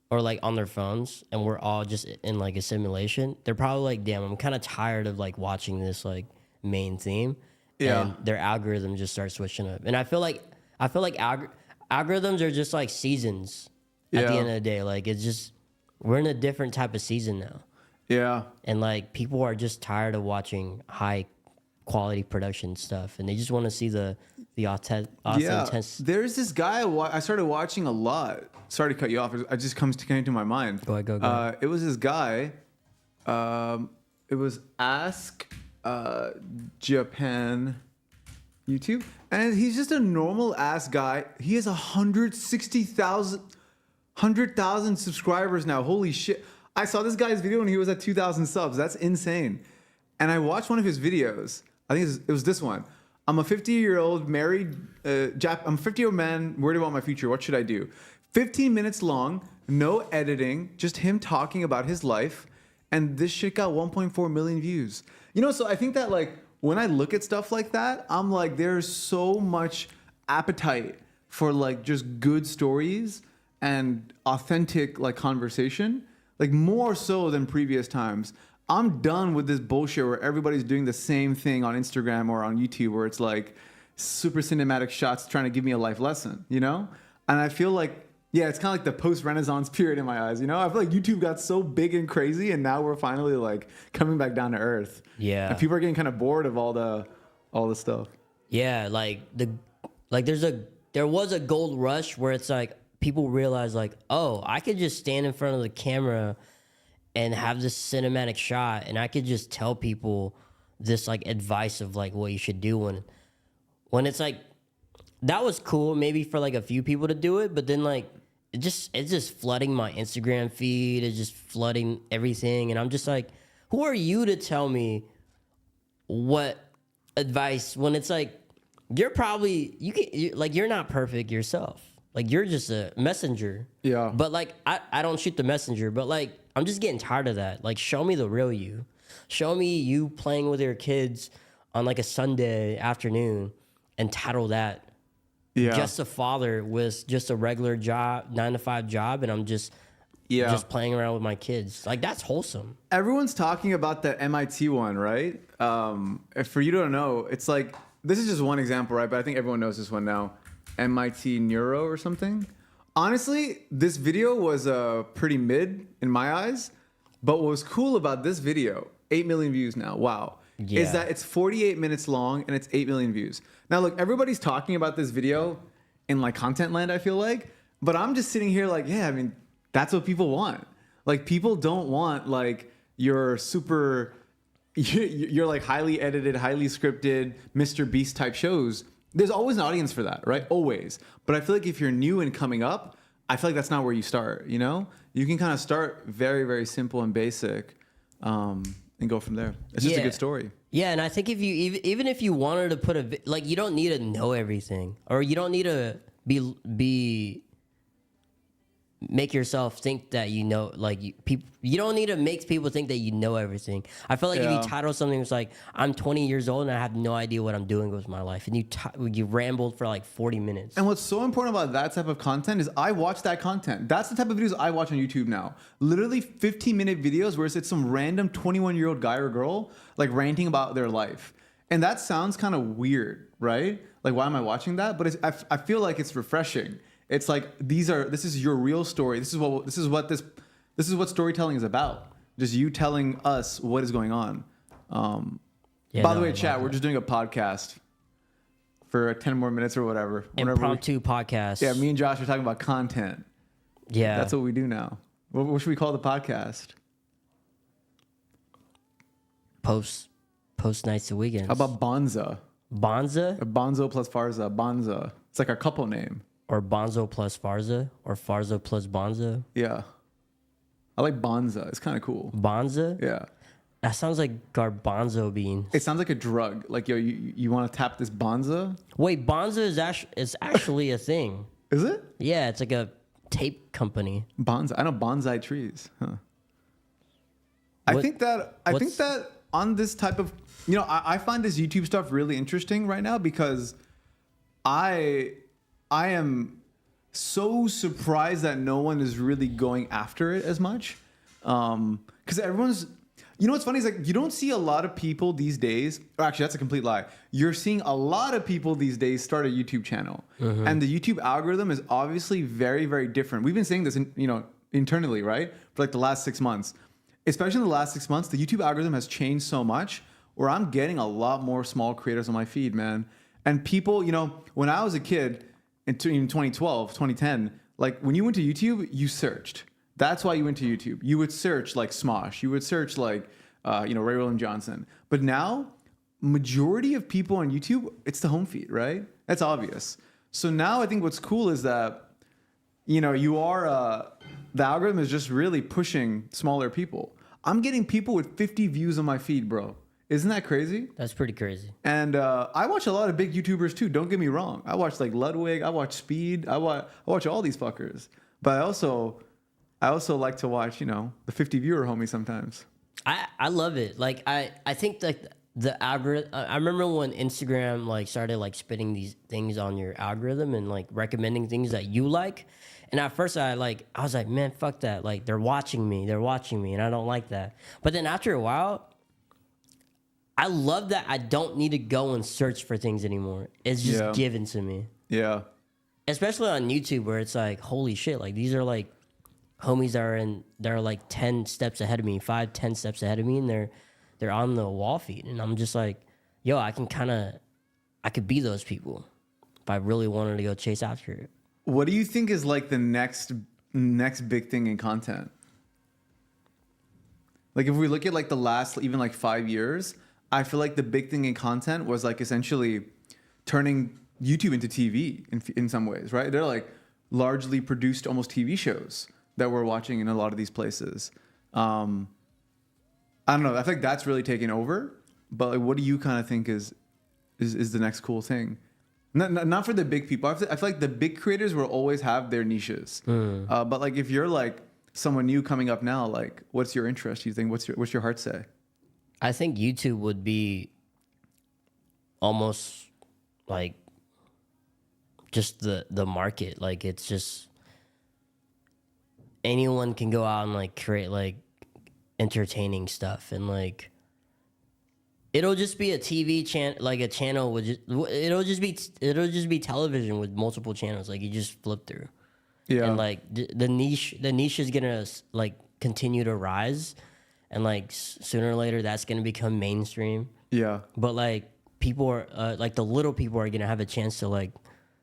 or like on their phones, and we're all just in like a simulation, they're probably like, damn, I'm kind of tired of like watching this like main theme. Yeah. And their algorithm just starts switching up. And I feel like algorithms are just like seasons at the end of the day. Like, it's just, we're in a different type of season now. Yeah. And like, people are just tired of watching high quality production stuff, and they just want to see the authenticity. There's this guy I started watching a lot. Sorry to cut you off. It just came to my mind. Go ahead. It was this guy. It was Ask Japan YouTube, and he's just a normal ass guy. He has 100,000 subscribers now. Holy shit! I saw this guy's video when he was at 2,000 subs. That's insane. And I watched one of his videos. I think it was this one. I'm a 50-year-old married I'm a 50-year-old man worried about my future. What should I do? 15 minutes long, no editing, just him talking about his life. And this shit got 1.4 million views. You know, so I think that like when I look at stuff like that, I'm like, there's so much appetite for like just good stories and authentic like conversation, like more so than previous times. I'm done with this bullshit where everybody's doing the same thing on Instagram or on YouTube where it's like super cinematic shots trying to give me a life lesson, you know? And I feel like, yeah, it's kind of like the post-Renaissance period in my eyes, you know? I feel like YouTube got so big and crazy and now we're finally like coming back down to earth. Yeah. And people are getting kind of bored of all the stuff. Yeah, there was a gold rush where it's like people realize like, oh, I could just stand in front of the camera and have this cinematic shot, and I could just tell people this like advice of like what you should do when it's like that was cool maybe for like a few people to do it, but then like it's just flooding my Instagram feed, it's just flooding everything, and I'm just like, who are you to tell me what advice when it's like you're probably you're not perfect yourself. Like you're just a messenger. Yeah. But like I don't shoot the messenger, but like I'm just getting tired of that. Like show me the real you. Show me you playing with your kids on like a Sunday afternoon and title that. Yeah. Just a father with just a regular job, 9-to-5 job, and I'm just playing around with my kids. Like that's wholesome. Everyone's talking about the MIT one, right? If for you to know, it's like this is just one example, right? But I think everyone knows this one now. MIT Neuro or something. Honestly, this video was pretty mid in my eyes. But what was cool about this video, 8 million views now, wow, is that it's 48 minutes long and it's 8 million views. Now, look, everybody's talking about this video in like content land, I feel like. But I'm just sitting here like, yeah, I mean, that's what people want. Like, people don't want like your super, you're like highly edited, highly scripted, Mr. Beast type shows. There's always an audience for that, right? Always. But I feel like if you're new and coming up, I feel like that's not where you start, you know? You can kind of start very, very simple and basic and go from there. It's just a good story. Yeah, and I think if you even if you wanted to put like you don't need to know everything, or you don't need to be make yourself think that you know, like you don't need to make people think that you know everything. I feel like if you title something that's like I'm 20 years old and I have no idea what I'm doing with my life, and you rambled for like 40 minutes. And what's so important about that type of content is I watch that content. That's the type of videos I watch on YouTube now. Literally 15-minute videos where it's some random 21-year-old guy or girl like ranting about their life. And that sounds kind of weird, right? Like, why am I watching that? But I feel like it's refreshing. It's like this is your real story. This is what storytelling is about. Just you telling us what is going on. By the way, chat, we're just doing a podcast for 10 more minutes or whatever. Impromptu podcast. Yeah, me and Josh are talking about content. Yeah, that's what we do now. What should we call the podcast? Post nights and weekends. How about Bonza? Bonza? Bonzo plus Farza. Bonza. It's like our couple name. Or Bonzo plus Farza, or Farza plus Bonzo. Yeah. I like Bonza. It's kind of cool. Bonza? Yeah. That sounds like garbanzo beans. It sounds like a drug. Like, yo, you want to tap this Bonza? Wait, Bonza is actually a thing. Is it? Yeah, it's like a tape company. Bonsai. I know bonsai trees. Huh. I think that on this type of, you know, I find this YouTube stuff really interesting right now because I am so surprised that no one is really going after it as much. Because everyone's, you know what's funny is like you don't see a lot of people these days, or actually that's a complete lie. You're seeing a lot of people these days start a YouTube channel. Mm-hmm. And the YouTube algorithm is obviously very, very different. We've been saying this internally, right? For like the last 6 months. Especially in the last 6 months, the YouTube algorithm has changed so much where I'm getting a lot more small creators on my feed, man. And people, you know, when I was a kid, in 2012, 2010, like when you went to YouTube, you searched. That's why you went to YouTube. You would search like Smosh. You would search like, Ray William Johnson. But now, majority of people on YouTube, it's the home feed, right? That's obvious. So now I think what's cool is that, you know, the algorithm is just really pushing smaller people. I'm getting people with 50 views on my feed, bro. Isn't that crazy? That's pretty crazy. And I watch a lot of big YouTubers too. Don't get me wrong. I watch like Ludwig. I watch Speed. I watch all these fuckers. But I also like to watch, you know, the 50 viewer homie sometimes. I love it. Like I think like the algorithm. I remember when Instagram like started like spitting these things on your algorithm and like recommending things that you like. And at first I was like, man, fuck that. Like they're watching me, and I don't like that. But then after a while, I love that I don't need to go and search for things anymore. It's just given to me. Yeah. Especially on YouTube where it's like, holy shit, like these are like homies that are like 10 steps ahead of me, 5-10 steps ahead of me, and they're on the wall feed. And I'm just like, yo, I could be those people if I really wanted to go chase after it. What do you think is like the next big thing in content? Like if we look at like the last even like 5 years, I feel like the big thing in content was like essentially turning YouTube into TV in some ways, right? They're like largely produced almost TV shows that we're watching in a lot of these places. I don't know. I think that's really taken over. But like, what do you kind of think is the next cool thing? Not for the big people. I feel like the big creators will always have their niches. But like if you're like someone new coming up now, like what's your interest? You think what's your heart say? I think YouTube would be almost like just the market. Like it's just anyone can go out and like create like entertaining stuff, and like it'll just be a TV channel, like a channel with it'll just be television with multiple channels. Like you just flip through. Yeah. And like the niche is gonna like continue to rise, and like sooner or later that's gonna become mainstream. Yeah. But like people are like the little people are gonna have a chance to like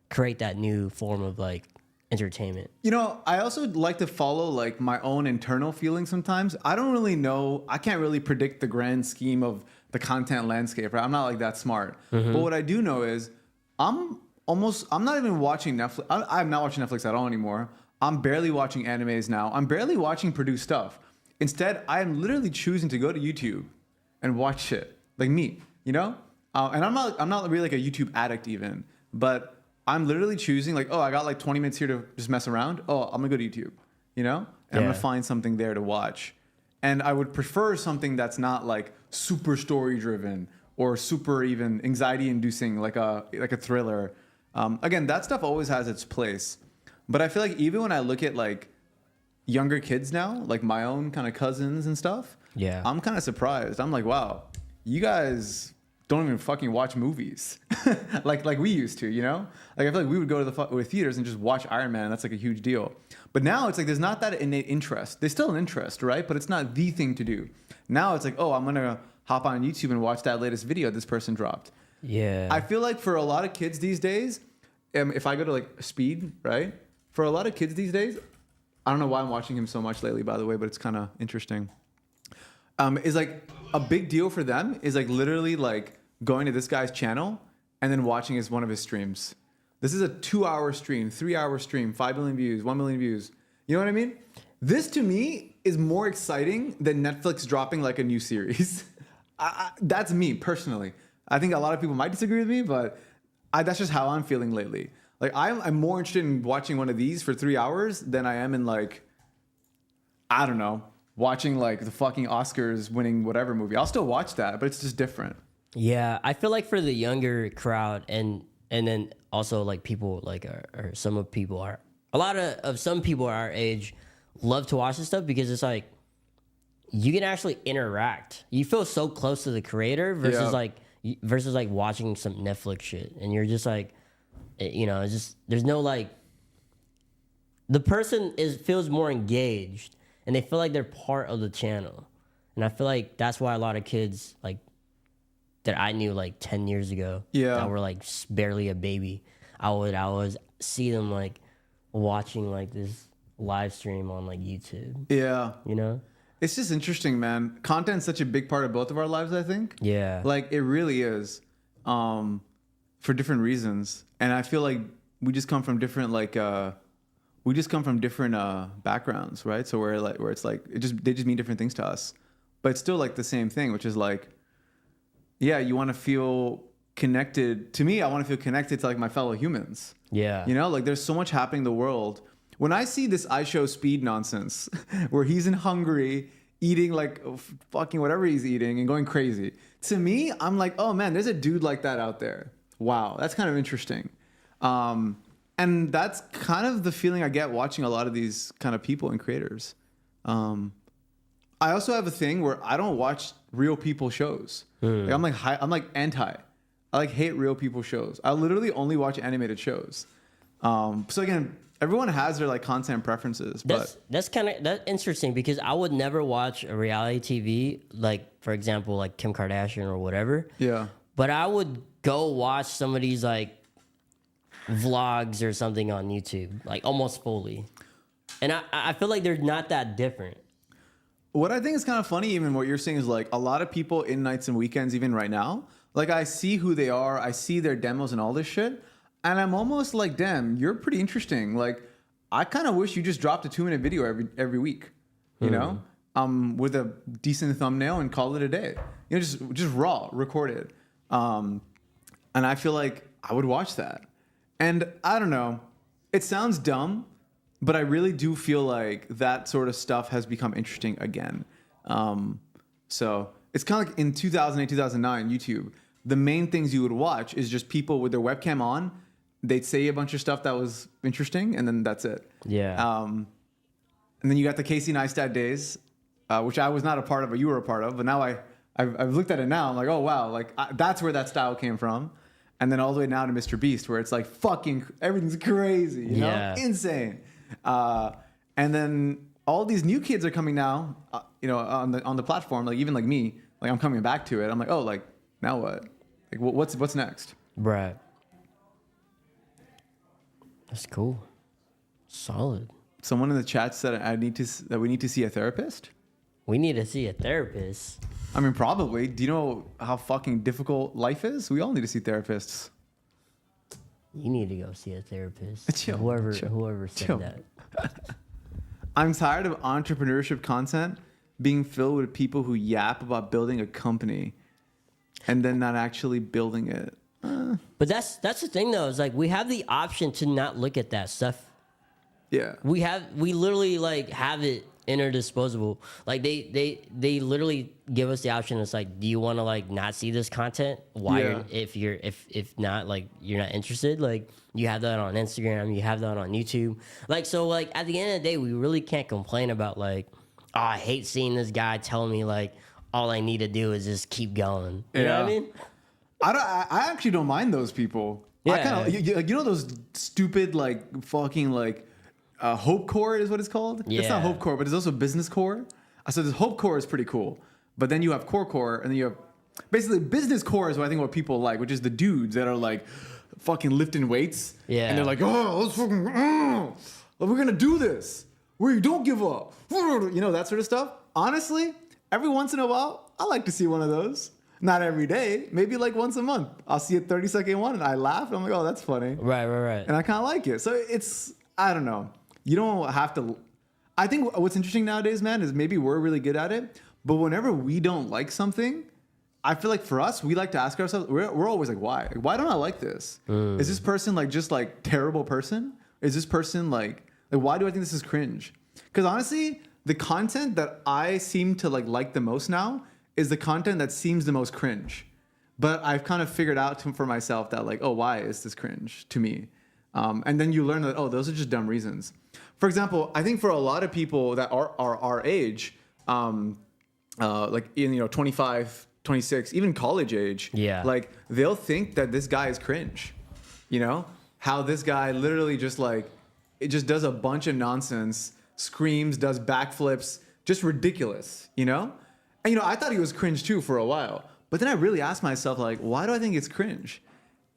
create that new form of like entertainment. You know, I also like to follow like my own internal feelings sometimes. I don't really know. I can't really predict the grand scheme of the content landscape, right? I'm not like that smart. But what I do know is I'm not even watching Netflix. I'm not watching Netflix at all anymore. I'm barely watching animes now. I'm barely watching produced stuff. Instead, I am literally choosing to go to YouTube and watch shit like me, you know? And I'm not really like a YouTube addict even, but I'm literally choosing like, oh, I got like 20 minutes here to just mess around. Oh, I'm gonna go to YouTube, you know? And I'm gonna find something there to watch. And I would prefer something that's not like super story driven or super even anxiety inducing, like a thriller. Again, that stuff always has its place. But I feel like even when I look at like younger kids now, like my own kind of cousins and stuff, I'm kind of surprised. I'm like, wow, you guys don't even fucking watch movies like we used to, you know? Like I feel like we would go to the theaters and just watch Iron Man. And that's like a huge deal. But now it's like there's not that innate interest. There's still an interest, right? But it's not the thing to do. Now it's like, oh, I'm gonna hop on YouTube and watch that latest video this person dropped. Yeah. I feel like for a lot of kids these days, if I go to like Speed, right? For a lot of kids these days, I don't know why I'm watching him so much lately, by the way, but it's kind of interesting. Is like a big deal for them is like literally like going to this guy's channel and then watching one of his streams. This is a 2-hour stream, 3-hour stream, 5 million views, 1 million views. You know what I mean? This to me is more exciting than Netflix dropping like a new series. That's me personally. I think a lot of people might disagree with me, but that's just how I'm feeling lately. Like I'm more interested in watching one of these for 3 hours than I am in like, I don't know, watching like the fucking Oscars winning whatever movie. I'll still watch that, but it's just different. Yeah, I feel like for the younger crowd and then also like people like or some people are a lot of some people our age love to watch this stuff because it's like you can actually interact. You feel so close to the creator versus like watching some Netflix shit, and you're just like, you know, it's just there's no like the person feels more engaged and they feel like they're part of the channel, and I feel like that's why a lot of kids like that I knew like 10 years ago that were like barely a baby, I would see them like watching like this live stream on like YouTube. Yeah. You know? It's just interesting, man. Content's such a big part of both of our lives, I think. Yeah. Like it really is. For different reasons. And I feel like we just come from different backgrounds, right? So where it's like they just mean different things to us. But it's still like the same thing, which is like, yeah, you want to feel connected. To me, I want to feel connected to like my fellow humans. Yeah. You know, like there's so much happening in the world. When I see this I Show Speed nonsense where he's in Hungary eating like fucking whatever he's eating and going crazy, to me, I'm like, oh man, there's a dude like that out there. Wow, that's kind of interesting. And that's kind of the feeling I get watching a lot of these kind of people and creators. I also have a thing where I don't watch real people shows. Like, I'm like anti. I like hate real people shows. I literally only watch animated shows. So again, everyone has their like content preferences. But that's interesting because I would never watch a reality TV like, for example, like Kim Kardashian or whatever. Yeah. But I would go watch some of these like vlogs or something on YouTube, like almost fully. And I feel like they're not that different. What I think is kind of funny, even what you're saying, is like a lot of people in nights and weekends, even right now, like I see who they are, I see their demos and all this shit, and I'm almost like, damn, you're pretty interesting. Like, I kind of wish you just dropped a 2-minute video every week, you know, with a decent thumbnail and call it a day. You know, just raw, recorded. And I feel like I would watch that. And I don't know, it sounds dumb, but I really do feel like that sort of stuff has become interesting again. So it's kind of like in 2008, 2009, YouTube, the main things you would watch is just people with their webcam on. They'd say a bunch of stuff that was interesting, and then that's it. Yeah. And then you got the Casey Neistat days, which I was not a part of, but you were a part of. But now I've looked at it now. I'm like, oh, wow, like that's where that style came from. And then all the way now to Mr. Beast, where it's like fucking everything's crazy, you know, insane. And then all these new kids are coming now, you know, on the platform. Like even like me, like I'm coming back to it. I'm like, oh, like now what? Like what's next? Right. That's cool. Solid. Someone in the chat said that we need to see a therapist. We need to see a therapist. I mean, probably. Do you know how fucking difficult life is? We all need to see therapists. You need to go see a therapist. Chill, whoever said chill. that. I'm tired of entrepreneurship content being filled with people who yap about building a company and then not actually building it. But that's the thing though. Is like we have the option to not look at that stuff. Yeah. We literally like have it in our disposable. Like they literally give us the option. It's like, do you want to like not see this content? Why? Yeah. If not, like you're not interested. Like you have that on Instagram. You have that on YouTube. Like so. Like at the end of the day, we really can't complain about like, oh, I hate seeing this guy telling me like all I need to do is just keep going. You know what I mean? I actually don't mind those people. Yeah. I kind of you know those stupid like fucking like hope core is what it's called. It's not Yeah. hope core, but it's also business core. So this hope core is pretty cool, but then you have core, and then you have basically business core is what I think what people like, which is the dudes that are like fucking lifting weights. Yeah. And they're like, oh, let's fucking, we're gonna do this. We don't give up. You know that sort of stuff. Honestly, every once in a while, I like to see one of those. Not every day, maybe like once a month. I'll see a 30-second one and I laugh. And I'm like, oh, that's funny. Right. And I kind of like it. So it's, I don't know. You don't have to. I think what's interesting nowadays, man, is maybe we're really good at it. But whenever we don't like something, I feel like for us, we like to ask ourselves, we're always like, why? Like, why don't I like this? Is this person like just like terrible person? Is this person like why do I think this is cringe? Because honestly, the content that I seem to like the most now is the content that seems the most cringe. But I've kind of figured out for myself that like, oh, why is this cringe to me? And then you learn that, oh, those are just dumb reasons. For example, I think for a lot of people that are our age, like in 25, 26, even college age, like they'll think that this guy is cringe. You know how this guy literally just like it just does a bunch of nonsense, screams, does backflips, just ridiculous. You know. And, I thought he was cringe too for a while. But then I really asked myself, like, why do I think it's cringe?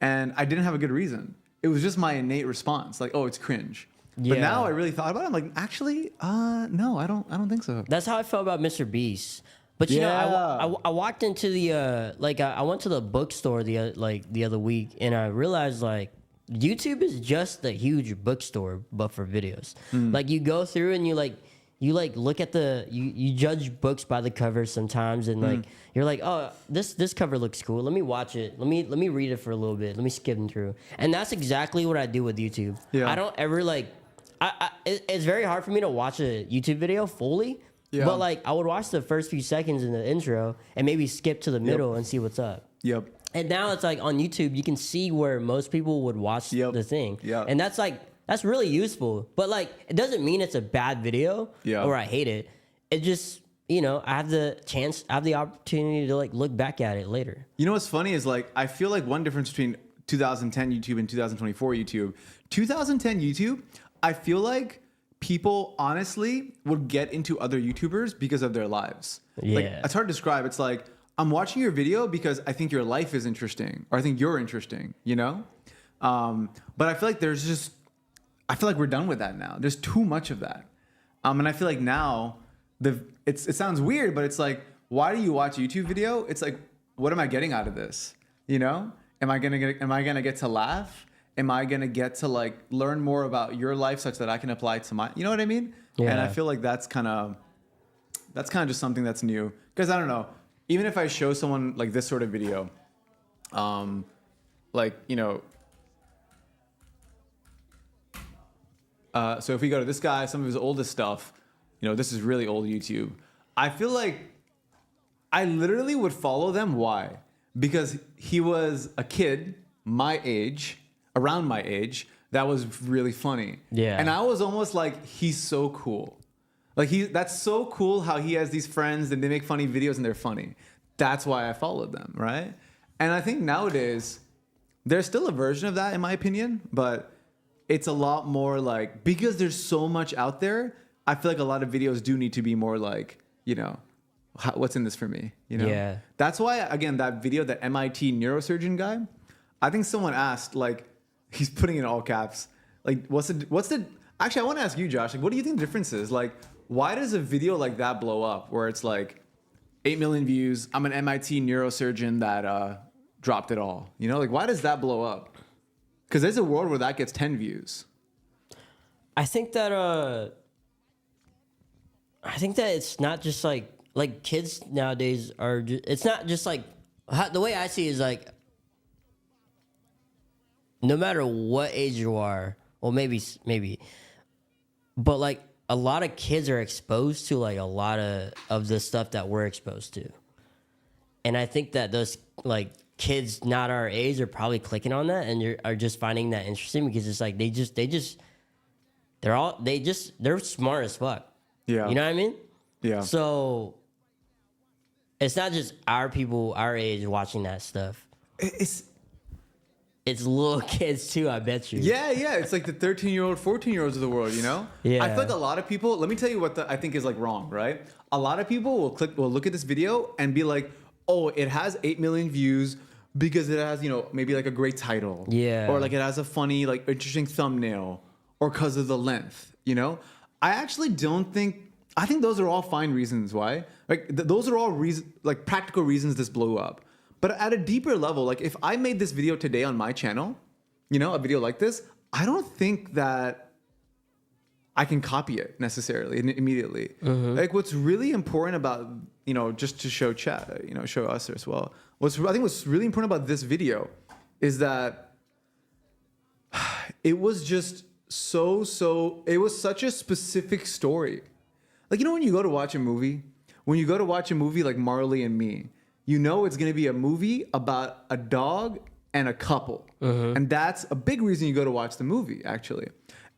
And I didn't have a good reason. It was just my innate response, like, oh, it's cringe. But now I really thought about it. I'm like, actually, no, I don't think so. That's how I felt about Mr. Beast. But you know, I walked into the I went to the bookstore the other week, and I realized like YouTube is just a huge bookstore, but for videos. Like you go through and you look at you judge books by the cover sometimes, and like you're like, oh, this cover looks cool. Let me watch it. Let me read it for a little bit. Let me skim through. And that's exactly what I do with YouTube. Yeah. I don't ever like. It's very hard for me to watch a YouTube video fully. Yeah. But like I would watch the first few seconds in the intro and maybe skip to the middle and see what's up. Yep. And now it's like on YouTube you can see where most people would watch the thing. Yeah. And that's really useful. But like it doesn't mean it's a bad video or I hate it. It just I have the opportunity to like look back at it later. You know what's funny is like I feel like one difference between 2010 YouTube and 2024 YouTube. 2010 YouTube, I feel like people honestly would get into other YouTubers because of their lives. Yeah. Like, it's hard to describe. It's like, I'm watching your video because I think your life is interesting or I think you're interesting, But I feel like I feel like we're done with that now. There's too much of that. And I feel like now it sounds weird, but it's like, why do you watch a YouTube video? It's like, what am I getting out of this? You know, am I gonna get to laugh? Am I gonna get to like learn more about your life such that I can apply it to my, you know what I mean? Yeah. And I feel like that's kind of just something that's new. Because I don't know, even if I show someone like this sort of video, like, you know, so if we go to this guy, some of his oldest stuff, you know, this is really old YouTube. I feel like I literally would follow them. Why? Because he was a kid, my age, around my age, that was really funny. Yeah. And I was almost like, he's so cool. Like that's so cool how he has these friends and they make funny videos and they're funny. That's why I followed them, right? And I think nowadays, there's still a version of that in my opinion, but it's a lot more like, because there's so much out there, I feel like a lot of videos do need to be more like, you know, what's in this for me? You know? Yeah. That's why, again, that video, that MIT neurosurgeon guy, I think someone asked, like, he's putting in all caps, like, what's the, actually, I want to ask you, Josh, like, what do you think the difference is? Like, why does a video like that blow up where it's like 8 million views, I'm an MIT neurosurgeon that dropped it all? You know, like, why does that blow up? Because there's a world where that gets 10 views. I think that it's not just like kids nowadays are. It's not just like the way I see it is like, no matter what age you are, well, maybe, but like a lot of kids are exposed to like a lot of the stuff that we're exposed to, and I think that those like kids not our age are probably clicking on that and are just finding that interesting because it's like they're smart as fuck. Yeah. You know what I mean? Yeah. So it's not just our people our age watching that stuff. It's little kids too, I bet you. Yeah. It's like the 13-year-old, 14-year-olds of the world, you know? Yeah. I feel like a lot of people, let me tell you what I think is like wrong, right? A lot of people will look at this video and be like, oh, it has 8 million views because it has, you know, maybe like a great title. Yeah. Or like it has a funny, like interesting thumbnail or because of the length, you know? I actually don't think, I think those are all fine reasons why. Like those are all like practical reasons this blew up. But at a deeper level, like if I made this video today on my channel, you know, a video like this, I don't think that I can copy it necessarily immediately. Mm-hmm. Like what's really important about, you know, just to show chat, you know, show us as well. I think what's really important about this video is that it was just it was such a specific story. Like, you know, when you go to watch a movie like Marley and Me, you know it's going to be a movie about a dog and a couple. Mm-hmm. And that's a big reason you go to watch the movie, actually.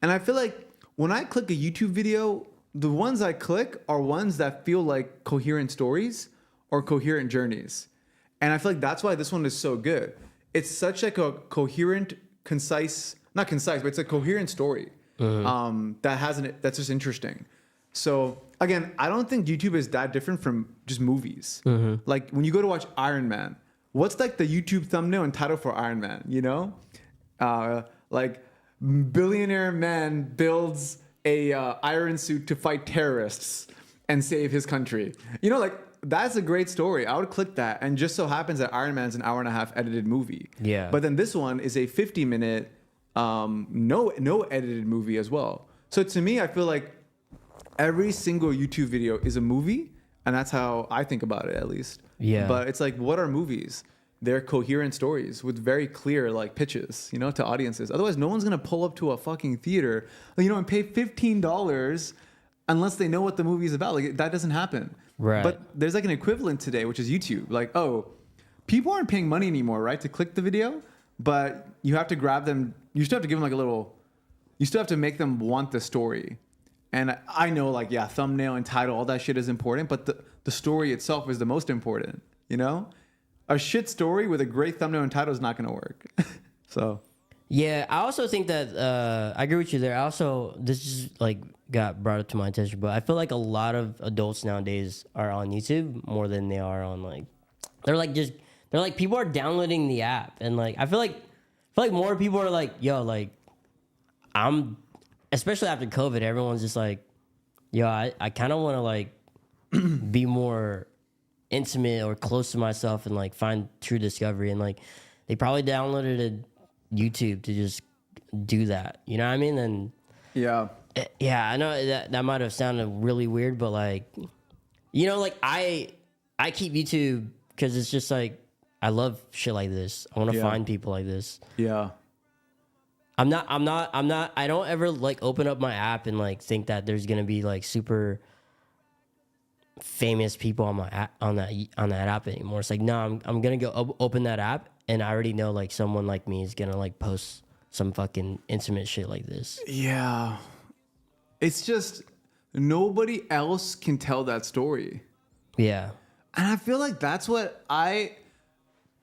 And I feel like when I click a YouTube video, the ones I click are ones that feel like coherent stories or coherent journeys. And I feel like that's why this one is so good. It's such like a coherent, not concise, but it's a coherent story. Mm-hmm. That's just interesting. So again, I don't think YouTube is that different from just movies. Mm-hmm. Like when you go to watch Iron Man, what's like the YouTube thumbnail and title for Iron Man, you know? Like billionaire man builds a iron suit to fight terrorists and save his country. You know, like that's a great story. I would click that. And just so happens that Iron Man's an hour-and-a-half edited movie. Yeah. But then this one is a 50-minute, no edited movie as well. So to me, I feel like every single YouTube video is a movie, and that's how I think about it, at least. Yeah. But it's like, what are movies? They're coherent stories with very clear like pitches, you know, to audiences. Otherwise, no one's gonna pull up to a fucking theater, you know, and pay $15 unless they know what the movie is about. Like that doesn't happen. Right. But there's like an equivalent today, which is YouTube. Like, oh, people aren't paying money anymore, right, to click the video, but you have to grab them. You still have to give them like a little. You still have to make them want the story. And I know, like, yeah, thumbnail and title, all that shit is important, but the story itself is the most important, you know? A shit story with a great thumbnail and title is not going to work. So. Yeah, I also think that, I agree with you there. This just, like, got brought up to my attention, but I feel like a lot of adults nowadays are on YouTube more than they are on, like, people are downloading the app. And, like, I feel like more people are like, yo, like, especially after COVID, everyone's just like, yo, I kind of want to like be more intimate or close to myself and like find true discovery. And like they probably downloaded YouTube to just do that. You know what I mean? And Yeah. yeah, I know that might have sounded really weird, but like, you know, like I keep YouTube because it's just like I love shit like this. I want to find people like this. Yeah. I don't ever like open up my app and like think that there's gonna be like super famous people on my app, on that app anymore. It's like, no, I'm gonna go open that app and I already know like someone like me is gonna like post some fucking intimate shit like this. Yeah. It's just nobody else can tell that story. Yeah. And I feel like that's what I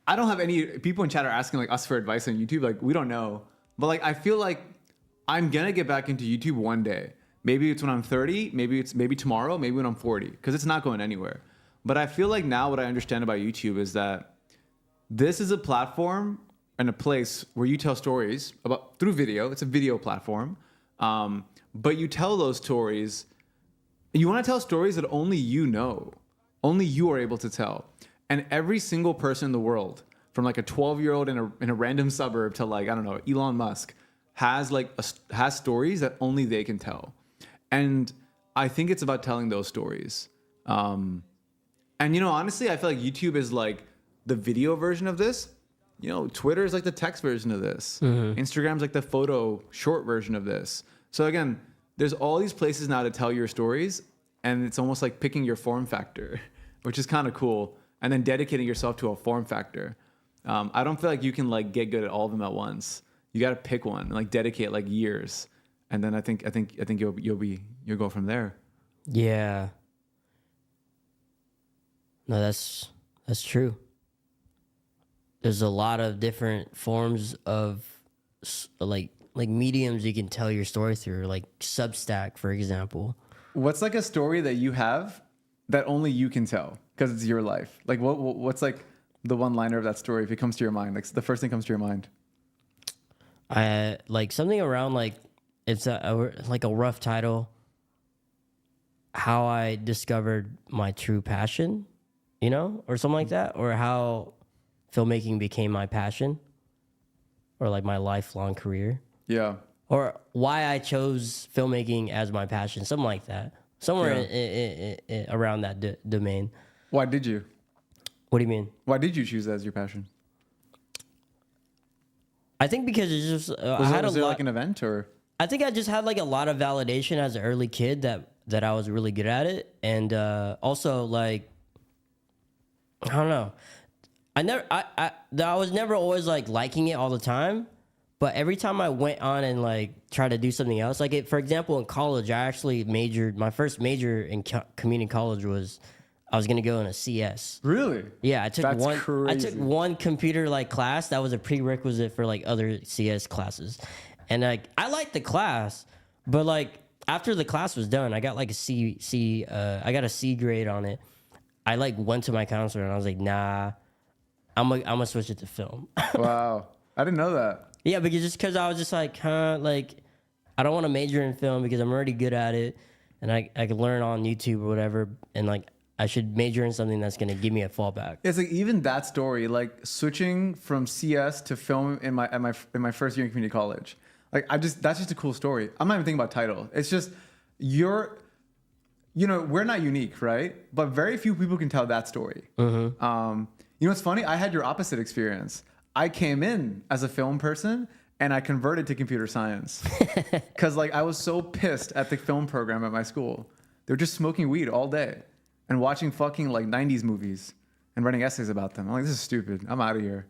don't have any people in chat are asking like us for advice on YouTube. Like, we don't know. But like, I feel like I'm gonna get back into YouTube one day. Maybe it's when I'm 30, maybe tomorrow, maybe when I'm 40, because it's not going anywhere. But I feel like now what I understand about YouTube is that this is a platform and a place where you tell stories about through video. It's a video platform. But you tell those stories. You want to tell stories that only you know, only you are able to tell. And every single person in the world, from like a 12-year-old in a random suburb to like, I don't know, Elon Musk, has stories that only they can tell. And I think it's about telling those stories. And you know, honestly, I feel like YouTube is like the video version of this. You know, Twitter is like the text version of this. Instagram's like the photo short version of this. So again, there's all these places now to tell your stories, and it's almost like picking your form factor, which is kind of cool, and then dedicating yourself to a form factor. I don't feel like you can like get good at all of them at once. You got to pick one and like dedicate like years, and then I think you'll go from there. Yeah. No, that's true. There's a lot of different forms of like mediums you can tell your story through, like Substack, for example. What's like a story that you have that only you can tell because it's your life? Like what's like the one liner of that story if it comes to your mind? Like the first thing comes to your mind. Like something around like it's like a rough title. How I discovered my true passion, you know, or something like that, or how filmmaking became my passion, or like my lifelong career. Yeah. Or why I chose filmmaking as my passion, something like that. Somewhere in around that domain. Why did you? What do you mean? Why did you choose that as your passion? I think because it's just was there like an event or? I think I just had like a lot of validation as an early kid that I was really good at it, and also like I don't know. I was never always like liking it all the time, but every time I went on and like tried to do something else, like for example in college, I actually majored. My first major in community college was I was gonna go in a CS. Really? Yeah, I took Crazy. I took one computer like class that was a prerequisite for like other CS classes, and like I liked the class, but like after the class was done, I got like I got a C grade on it. I like went to my counselor and I was like, nah. I'm gonna switch it to film. Wow, I didn't know that. Yeah, because I was just like, like I don't want to major in film because I'm already good at it, and I can learn on YouTube or whatever, and like I should major in something that's gonna give me a fallback. It's like even that story, like switching from CS to film in my first year in community college. Like that's just a cool story. I'm not even thinking about title. It's just we're not unique, right? But very few people can tell that story. Mm-hmm. You know what's funny? I had your opposite experience. I came in as a film person and I converted to computer science because like I was so pissed at the film program at my school. They were just smoking weed all day and watching fucking like 90s movies and writing essays about them. I'm like, this is stupid. I'm out of here.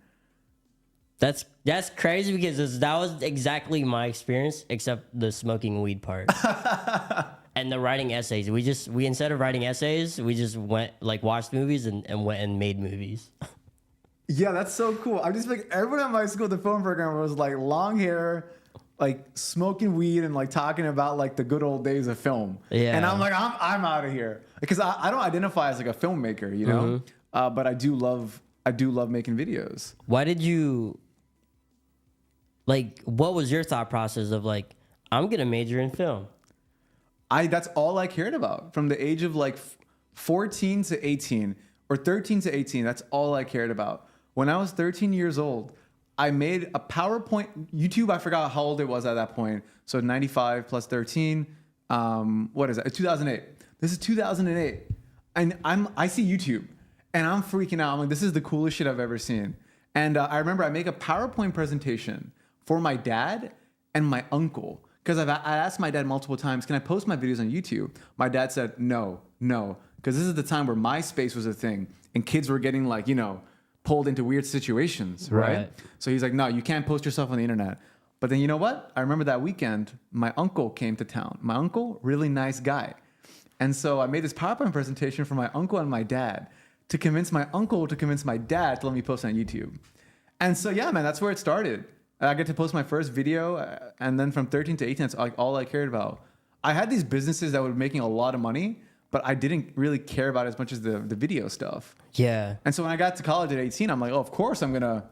That's crazy because that was exactly my experience, except the smoking weed part. And the writing essays. We instead of writing essays, we just went like watched movies and went and made movies. Yeah, that's so cool. I'm just like everyone at my school, the film program was like long hair, like smoking weed and like talking about like the good old days of film. Yeah. And I'm like, I'm out of here because I don't identify as like a filmmaker, you know. But I do love making videos. Why did you like? What was your thought process of like I'm gonna major in film? That's all I cared about from the age of like 14 to 18 or 13 to 18. That's all I cared about. When I was 13 years old, I made a PowerPoint. YouTube, I forgot how old it was at that point. So 95 plus 13. What is that? It's 2008. This is 2008. And I see YouTube and I'm freaking out. I'm like, this is the coolest shit I've ever seen. And I remember I make a PowerPoint presentation for my dad and my uncle. Because I asked my dad multiple times, can I post my videos on YouTube? My dad said, no. Because this is the time where MySpace was a thing and kids were getting like, pulled into weird situations, right? So he's like, no, you can't post yourself on the internet. But then you know what? I remember that weekend, my uncle came to town. My uncle, really nice guy. And so I made this PowerPoint presentation for my uncle and my dad to convince my uncle to convince my dad to let me post on YouTube. And so, yeah, man, that's where it started. I get to post my first video. And then from 13 to 18, that's like all I cared about. I had these businesses that were making a lot of money, but I didn't really care about it as much as the video stuff. Yeah. And so when I got to college at 18, I'm like, oh, of course I'm gonna,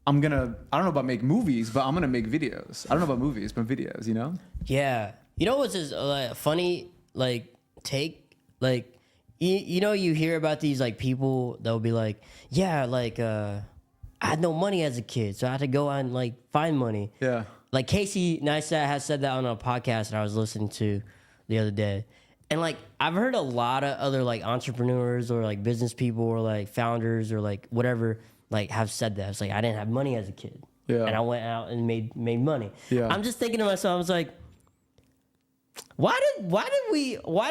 I don't know about make movies, but I'm gonna make videos. I don't know about movies, but videos, Yeah. You know what's this funny, take? You hear about these, people that will be like, yeah, I had no money as a kid, so I had to go out and, find money. Yeah. Like, Casey Neistat has said that on a podcast that I was listening to the other day. And, I've heard a lot of other, entrepreneurs or, business people or, founders or, whatever, have said that. It's like, I didn't have money as a kid. Yeah. And I went out and made money. Yeah. I'm just thinking to myself, I was like, why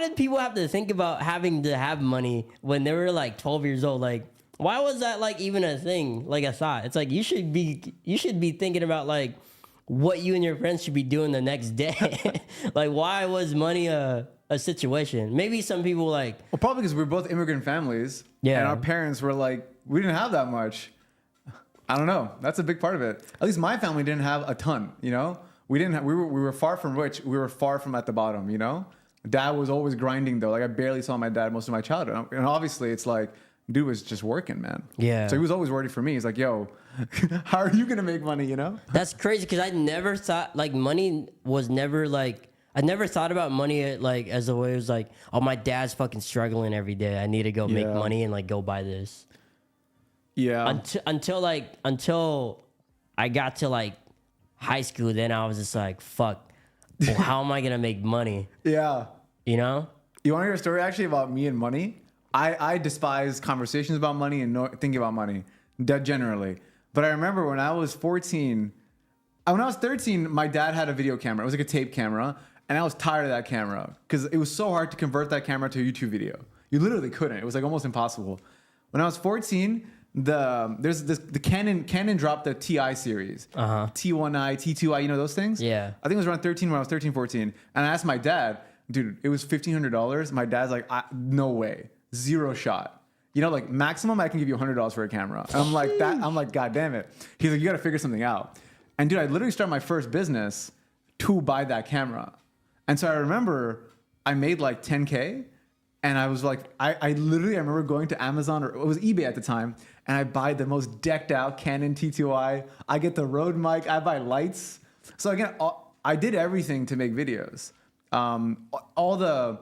did people have to think about having to have money when they were 12 years old? Why was that even a thing, a thought? It's like you should be thinking about what you and your friends should be doing the next day. Why was money a situation? Maybe some people well, probably because we're both immigrant families. Yeah. And our parents were we didn't have that much. I don't know. That's a big part of it. At least my family didn't have a ton, We didn't have, we were far from rich. We were far from at the bottom, Dad was always grinding though. I barely saw my dad most of my childhood. And obviously it's dude was just working, man. Yeah. So he was always worried for me. He's like, yo, how are you going to make money, That's crazy because I never thought money was never I never thought about money as a way it was oh, my dad's fucking struggling every day. I need to go make money and go buy this. Yeah. Until I got to high school, then I was just fuck. Well, how am I gonna make money? Yeah. You want to hear a story actually about me and money? I despise conversations about money and thinking about money generally. But I remember when I was 14, when I was 13, my dad had a video camera. It was a tape camera. And I was tired of that camera because it was so hard to convert that camera to a YouTube video. You literally couldn't. It was almost impossible. When I was 14, the Canon dropped the TI series. T1i, T2i, those things? Yeah. I think it was around 13 when I was 13, 14. And I asked my dad, dude, it was $1,500. My dad's like, no way. Zero shot. Maximum I can give you $100 for a camera. And I'm like, God damn it. He's like, you got to figure something out. And dude, I literally started my first business to buy that camera. And so I remember I made $10K and I was I literally remember going to Amazon or it was eBay at the time and I buy the most decked out Canon T2i. I get the Rode mic. I buy lights. So again, I did everything to make videos. All the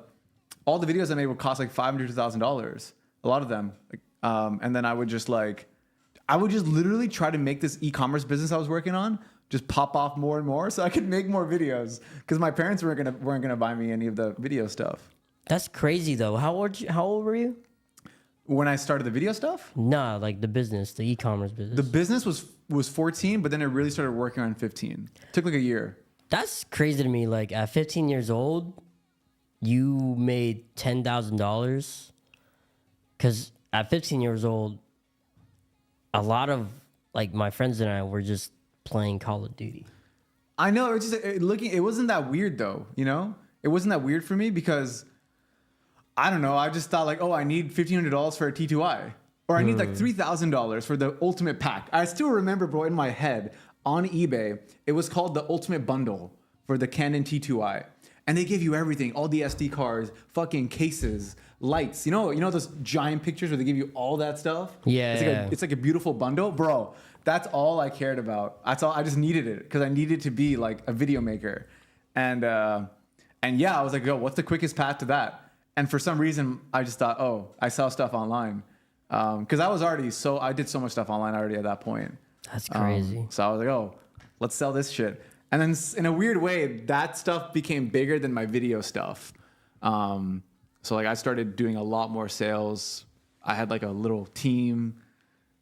videos I made would cost $500 to $1,000. A lot of them. And then I would just literally try to make this e-commerce business I was working on just pop off more and more so I could make more videos because my parents weren't gonna buy me any of the video stuff. That's crazy though. How old were you? When I started the video stuff? Nah, the business, the e-commerce business. The business was 14, but then it really started working on 15. It took a year. That's crazy to me. At 15 years old, you made $10,000. Because at 15 years old, a lot of my friends and I were just playing Call of Duty. I know. It's just it wasn't that weird though. It wasn't that weird for me because I don't know. I just thought I need $1,500 for a T2i, or I need $3,000 for the ultimate pack. I still remember, bro, in my head on eBay, it was called the ultimate bundle for the Canon T2i, and they give you everything, all the SD cards, fucking cases, lights. You know those giant pictures where they give you all that stuff. Yeah, it's like a beautiful bundle, bro. That's all I cared about. That's all. I just needed it because I needed to be a video maker, and yeah, I was like, yo, what's the quickest path to that? And for some reason, I just thought, oh, I sell stuff online. Because I did so much stuff online already at that point. That's crazy. So I was like, oh, let's sell this shit. And then in a weird way, that stuff became bigger than my video stuff. So like I started doing a lot more sales. I had like a little team,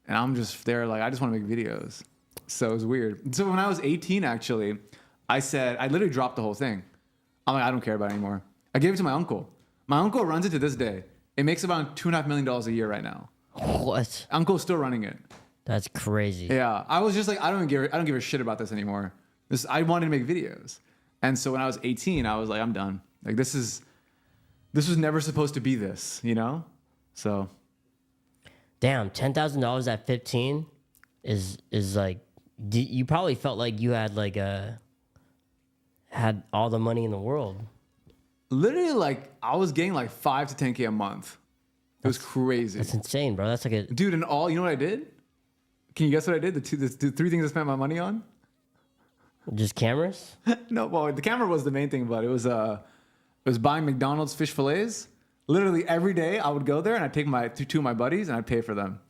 and I'm just there like, I just want to make videos. So it was weird. So when I was 18, actually, I literally dropped the whole thing. I'm like, I don't care about it anymore. I gave it to my uncle. My uncle runs it to this day. It makes about $2.5 million a year right now. What? Uncle's still running it. That's crazy. Yeah, I was just like, I don't give a shit about this anymore. I wanted to make videos, and so when I was 18, I was like, I'm done. Like this was never supposed to be this, you know? So, damn, $10,000 at 15 is like, you probably felt like you had like had all the money in the world. Literally, like I was getting like 5 to 10K a month. It was crazy. That's insane, bro. That's like a dude. And you know what I did? Can you guess what I did? The three things I spent my money on. Just cameras? No, well, the camera was the main thing, but it was buying McDonald's fish fillets. Literally every day, I would go there and I'd take two of my buddies and I'd pay for them.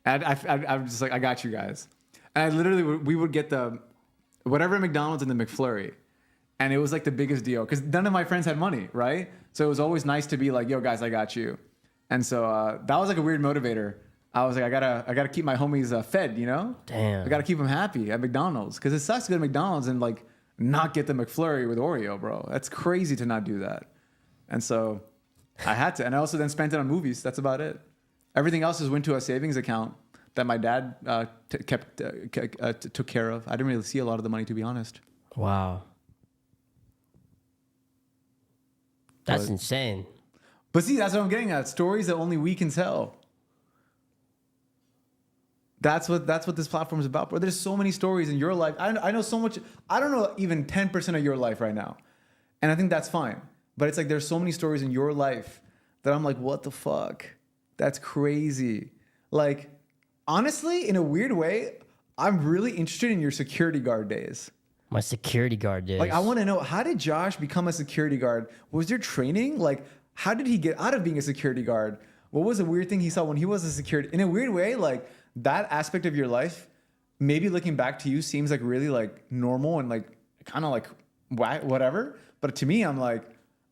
And I was just like, I got you guys. And we would get the whatever McDonald's and the McFlurry. And it was like the biggest deal because none of my friends had money, right? So it was always nice to be like, yo, guys, I got you. And so that was like a weird motivator. I was like, I gotta keep my homies fed, you know? Damn. I gotta keep them happy at McDonald's because it sucks to go to McDonald's and like not get the McFlurry with Oreo, bro. That's crazy to not do that. And so I had to. And I also then spent it on movies. That's about it. Everything else just went to a savings account that my dad took care of. I didn't really see a lot of the money, to be honest. Wow. That's insane. But see, that's what I'm getting at. Stories that only we can tell. That's what this platform is about, bro. There's so many stories in your life. I know so much. I don't know even 10% of your life right now. And I think that's fine. But it's like there's so many stories in your life that I'm like, what the fuck? That's crazy. Like, honestly, in a weird way, I'm really interested in your security guard days. My security guard days. Like, I want to know, how did Josh become a security guard? Was there training? Like, how did he get out of being a security guard? What was a weird thing he saw when he was a security? In a weird way, like, that aspect of your life, maybe looking back to you seems like really like normal and like kind of like whatever. But to me, I'm like,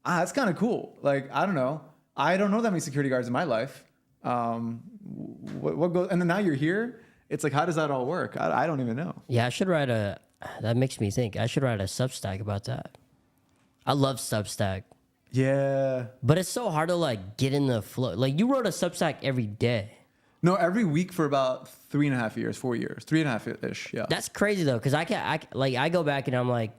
that's kind of cool. Like, I don't know. I don't know that many security guards in my life. What goes? And then now you're here. It's like, how does that all work? I don't even know. Yeah, that makes me think. I should write a Substack about that. I love Substack. Yeah. But it's so hard to like get in the flow. Like you wrote a Substack every day. No, every week for about 3.5 years, 4 years, 3.5-ish. Yeah. That's crazy though, because I go back and I'm like,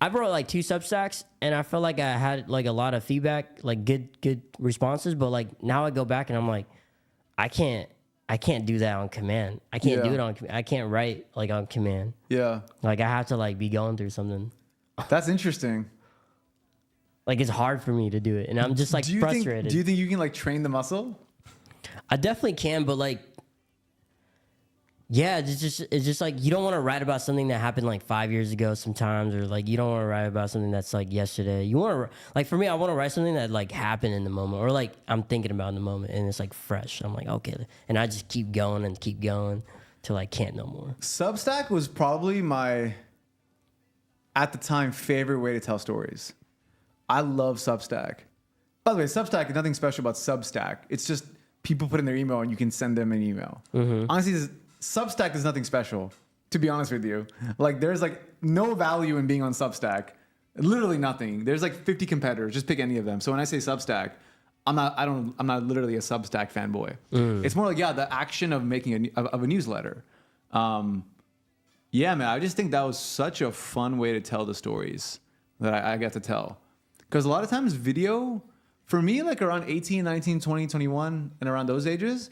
I wrote like 2 Substacks and I felt like I had like a lot of feedback, like good responses. But like now I go back and I'm like, I can't do that on command. I can't do it I can't write like on command. Yeah. Like I have to like be going through something. That's interesting. Like it's hard for me to do it, and I'm just like frustrated. Do you think you can like train the muscle? I definitely can, but like, yeah, it's just like you don't want to write about something that happened like 5 years ago sometimes, or like you don't want to write about something that's like yesterday. You want to like for me, I want to write something that like happened in the moment, or like I'm thinking about in the moment, and it's like fresh. I'm like okay, and I just keep going till I can't no more. Substack was probably my, at the time, favorite way to tell stories. I love Substack. By the way, Substack is nothing special about Substack. It's just people put in their email and you can send them an email. Mm-hmm. Honestly, Substack is nothing special, to be honest with you. Like, there's like no value in being on Substack. Literally nothing. There's like 50 competitors. Just pick any of them. So when I say Substack, I'm not literally a Substack fanboy. It's more like, the action of making a newsletter. Yeah, man, I just think that was such a fun way to tell the stories that I got to tell. Because a lot of times video, for me, like around 18, 19, 20, 21, and around those ages,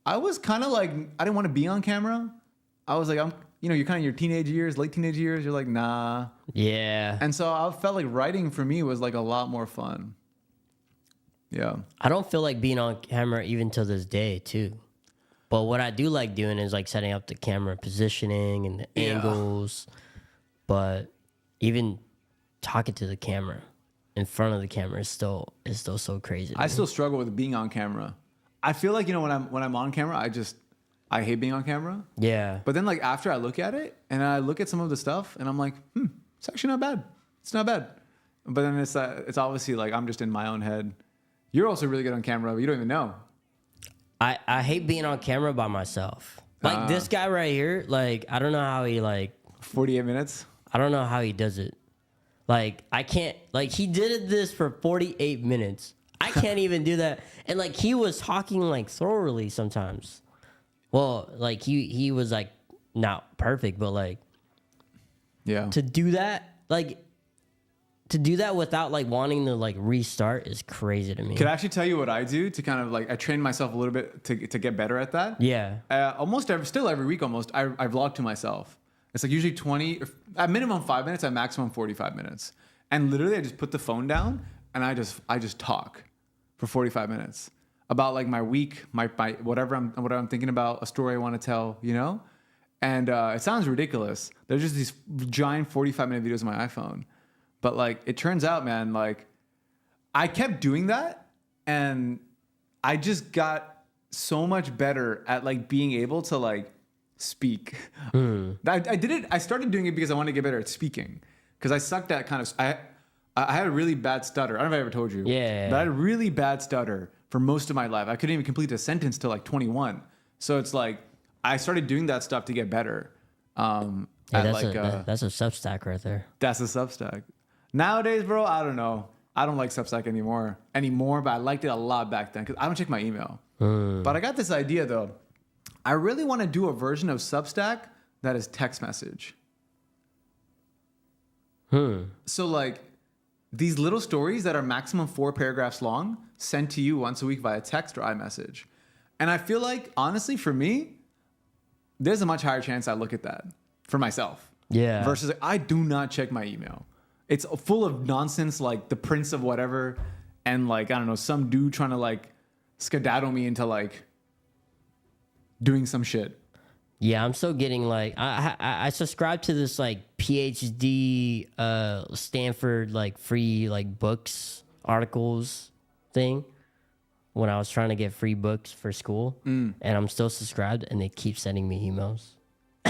I was kind of like, I didn't want to be on camera. I was like, you're kind of your teenage years, late teenage years. You're like, nah. Yeah. And so I felt like writing for me was like a lot more fun. Yeah. I don't feel like being on camera even till this day, too. But what I do like doing is like setting up the camera positioning and the angles. But even talking to the camera in front of the camera is still so crazy. to I me. still struggle with being on camera. I feel like, when I'm on camera, I hate being on camera. Yeah. But then like after I look at it and I look at some of the stuff and I'm like, it's actually not bad. It's not bad. But then it's obviously like I'm just in my own head. You're also really good on camera, but you don't even know. I hate being on camera by myself. Like this guy right here, like I don't know how he 48 minutes. I don't know how he does it. Like I can't he did this for 48 minutes. I can't even do that. And like he was talking like thoroughly sometimes. Well, like he was like not perfect, but like to do that without like wanting to like restart is crazy to me. Could I actually tell you what I do to kind of like, I train myself a little bit to get better at that? Yeah. Still every week almost, I vlog to myself. It's like usually 20, at minimum 5 minutes, at maximum 45 minutes. And literally I just put the phone down and I just talk for 45 minutes about like my week, my whatever I'm thinking about, a story I want to tell, And it sounds ridiculous. There's just these giant 45-minute videos on my iPhone. But like, it turns out, man, like I kept doing that and I just got so much better at like being able to like speak. I did it. I started doing it because I wanted to get better at speaking because I sucked at kind of, I had a really bad stutter. I don't know if I ever told you. Yeah. But I had a really bad stutter for most of my life. I couldn't even complete a sentence till like 21. So it's like, I started doing that stuff to get better. That's a Substack right there. That's a Substack. Nowadays, bro, I don't know. I don't like Substack anymore, but I liked it a lot back then because I don't check my email. But I got this idea though. I really want to do a version of Substack that is text message. So like these little stories that are maximum 4 paragraphs long sent to you once a week via text or iMessage. And I feel like, honestly, for me, there's a much higher chance I look at that for myself. Yeah. Versus I do not check my email. It's full of nonsense like the prince of whatever and like, I don't know, some dude trying to like skedaddle me into like doing some shit. Yeah, I'm still getting like I subscribe to this like PhD Stanford like free like books articles thing when I was trying to get free books for school, and I'm still subscribed, and they keep sending me emails.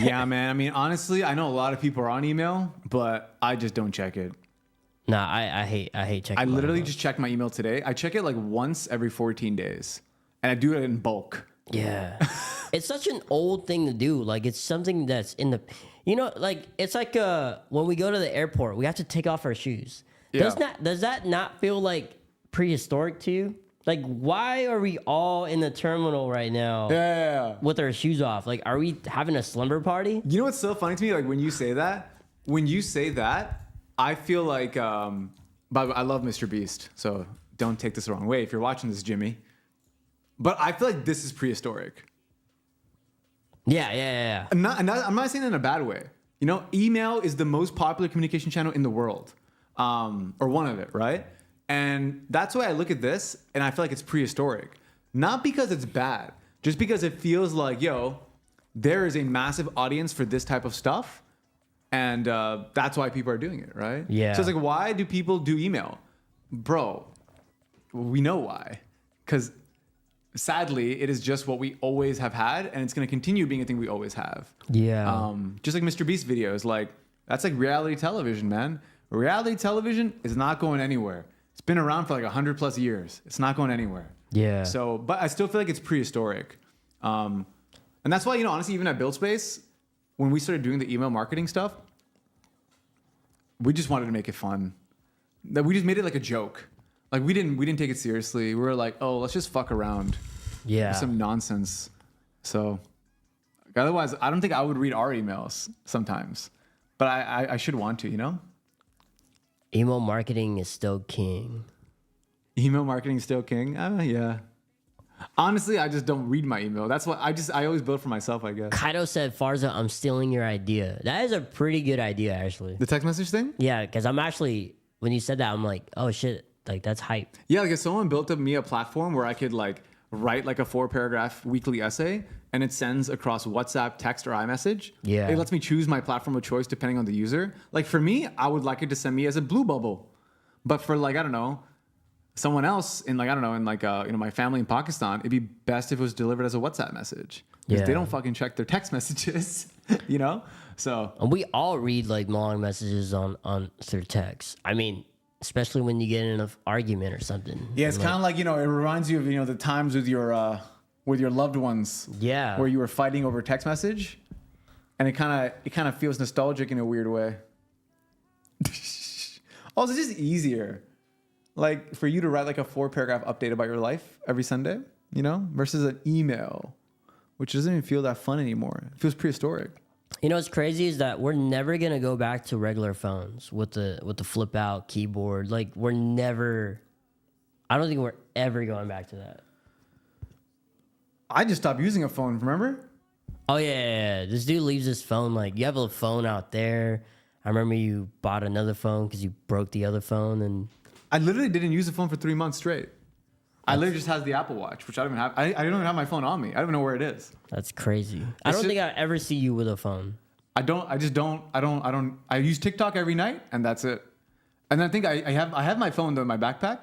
Yeah, man. I mean, honestly, I know a lot of people are on email, but I just don't check it. Nah, I hate checking. I my literally email. just checked my email today. I check it like once every 14 days, and I do it in bulk. Yeah. It's such an old thing to do. Like it's something that's in the, like it's like when we go to the airport, we have to take off our shoes. Yeah. Does that not feel like prehistoric to you? Like why are we all in the terminal right now? Yeah. With our shoes off? Like are we having a slumber party? You know what's so funny to me? Like when you say that, I feel like, but I love Mr. Beast, so don't take this the wrong way if you're watching this, Jimmy. But I feel like this is prehistoric. Yeah. I'm not saying that in a bad way. Email is the most popular communication channel in the world, or one of it, right? And that's why I look at this and I feel like it's prehistoric. Not because it's bad, just because it feels like, there is a massive audience for this type of stuff. And that's why people are doing it, right? Yeah. So it's like, why do people do email? Bro, we know why. Because sadly, it is just what we always have had, and it's going to continue being a thing we always have. Yeah. Just like Mr. Beast videos, like that's like reality television, man. Reality television is not going anywhere. It's been around for like 100+ years. It's not going anywhere. Yeah. So, but I still feel like it's prehistoric. And that's why, honestly, even at buildspace, when we started doing the email marketing stuff, we just wanted to make it fun. That we just made it like a joke. Like we didn't take it seriously. We were like, oh, let's just fuck around. Yeah. With some nonsense. So otherwise, I don't think I would read our emails sometimes. But I should want to, Email marketing is still king. Email marketing is still king? Yeah. Honestly, I just don't read my email. That's what I always build for myself, I guess. Kaido said, Farza, I'm stealing your idea. That is a pretty good idea, actually. The text message thing? Yeah, because I'm actually, when you said that, I'm like, oh shit, like that's hype. Yeah, like if someone built up me a platform where I could like write like a 4-paragraph weekly essay and it sends across WhatsApp, text, or iMessage. Yeah. It lets me choose my platform of choice depending on the user. Like for me, I would like it to send me as a blue bubble. But for like, I don't know, someone else in like, I don't know, in like, my family in Pakistan, it'd be best if it was delivered as a WhatsApp message. Because they don't fucking check their text messages, you know? So. And we all read like long messages on through text. I mean, especially when you get in an argument or something. Yeah, it's kind of like, it reminds you of, the times with your loved ones. Yeah. Where you were fighting over text message. And it kind of feels nostalgic in a weird way. Also, it's just easier. Like for you to write like a 4-paragraph update about your life every Sunday, versus an email, which doesn't even feel that fun anymore. It feels prehistoric. What's crazy is that we're never gonna go back to regular phones with the flip out keyboard. Like I don't think we're ever going back to that. I just stopped using a phone, remember? Oh yeah. This dude leaves his phone, like, you have a phone out there. I remember you bought another phone because you broke the other phone, and I literally didn't use the phone for 3 months straight. I literally just has the Apple Watch, which I don't even have. I don't even have my phone on me. I don't even know where it is. That's crazy. I don't think I ever see you with a phone. I use TikTok every night, and that's it. And I think I have my phone though in my backpack.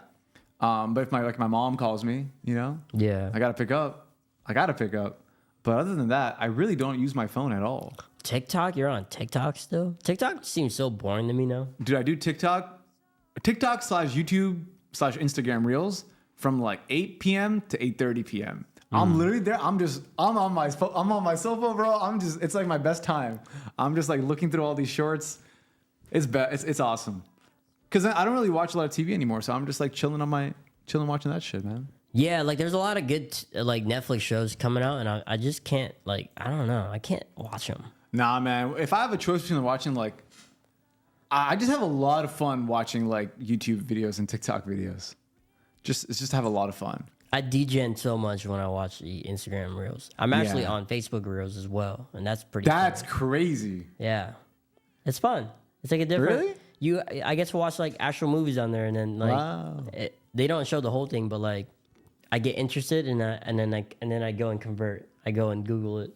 But if my mom calls me, Yeah. I gotta pick up. But other than that, I really don't use my phone at all. TikTok? You're on TikTok still? TikTok seems so boring to me now. Dude, I do TikTok/YouTube/Instagram Reels from like 8 p.m. to 8:30 p.m. I'm literally there. I'm on my cell phone, bro. It's like my best time. I'm just like looking through all these shorts. It's awesome. Cause I don't really watch a lot of TV anymore, so I'm just like chilling watching that shit, man. Yeah, like there's a lot of good like Netflix shows coming out, and I just can't, like, I don't know, I can't watch them. Nah, man. If I have a choice between watching like, I just have a lot of fun watching like YouTube videos and TikTok videos. It's just have a lot of fun. I degen so much when I watch the Instagram Reels. I'm actually on Facebook Reels as well, and that's pretty. That's fun. Crazy. Yeah, it's fun. It's like a different. Really? I get to watch like actual movies on there, and then like they don't show the whole thing, but like I get interested, and then I go and convert. I go and Google it.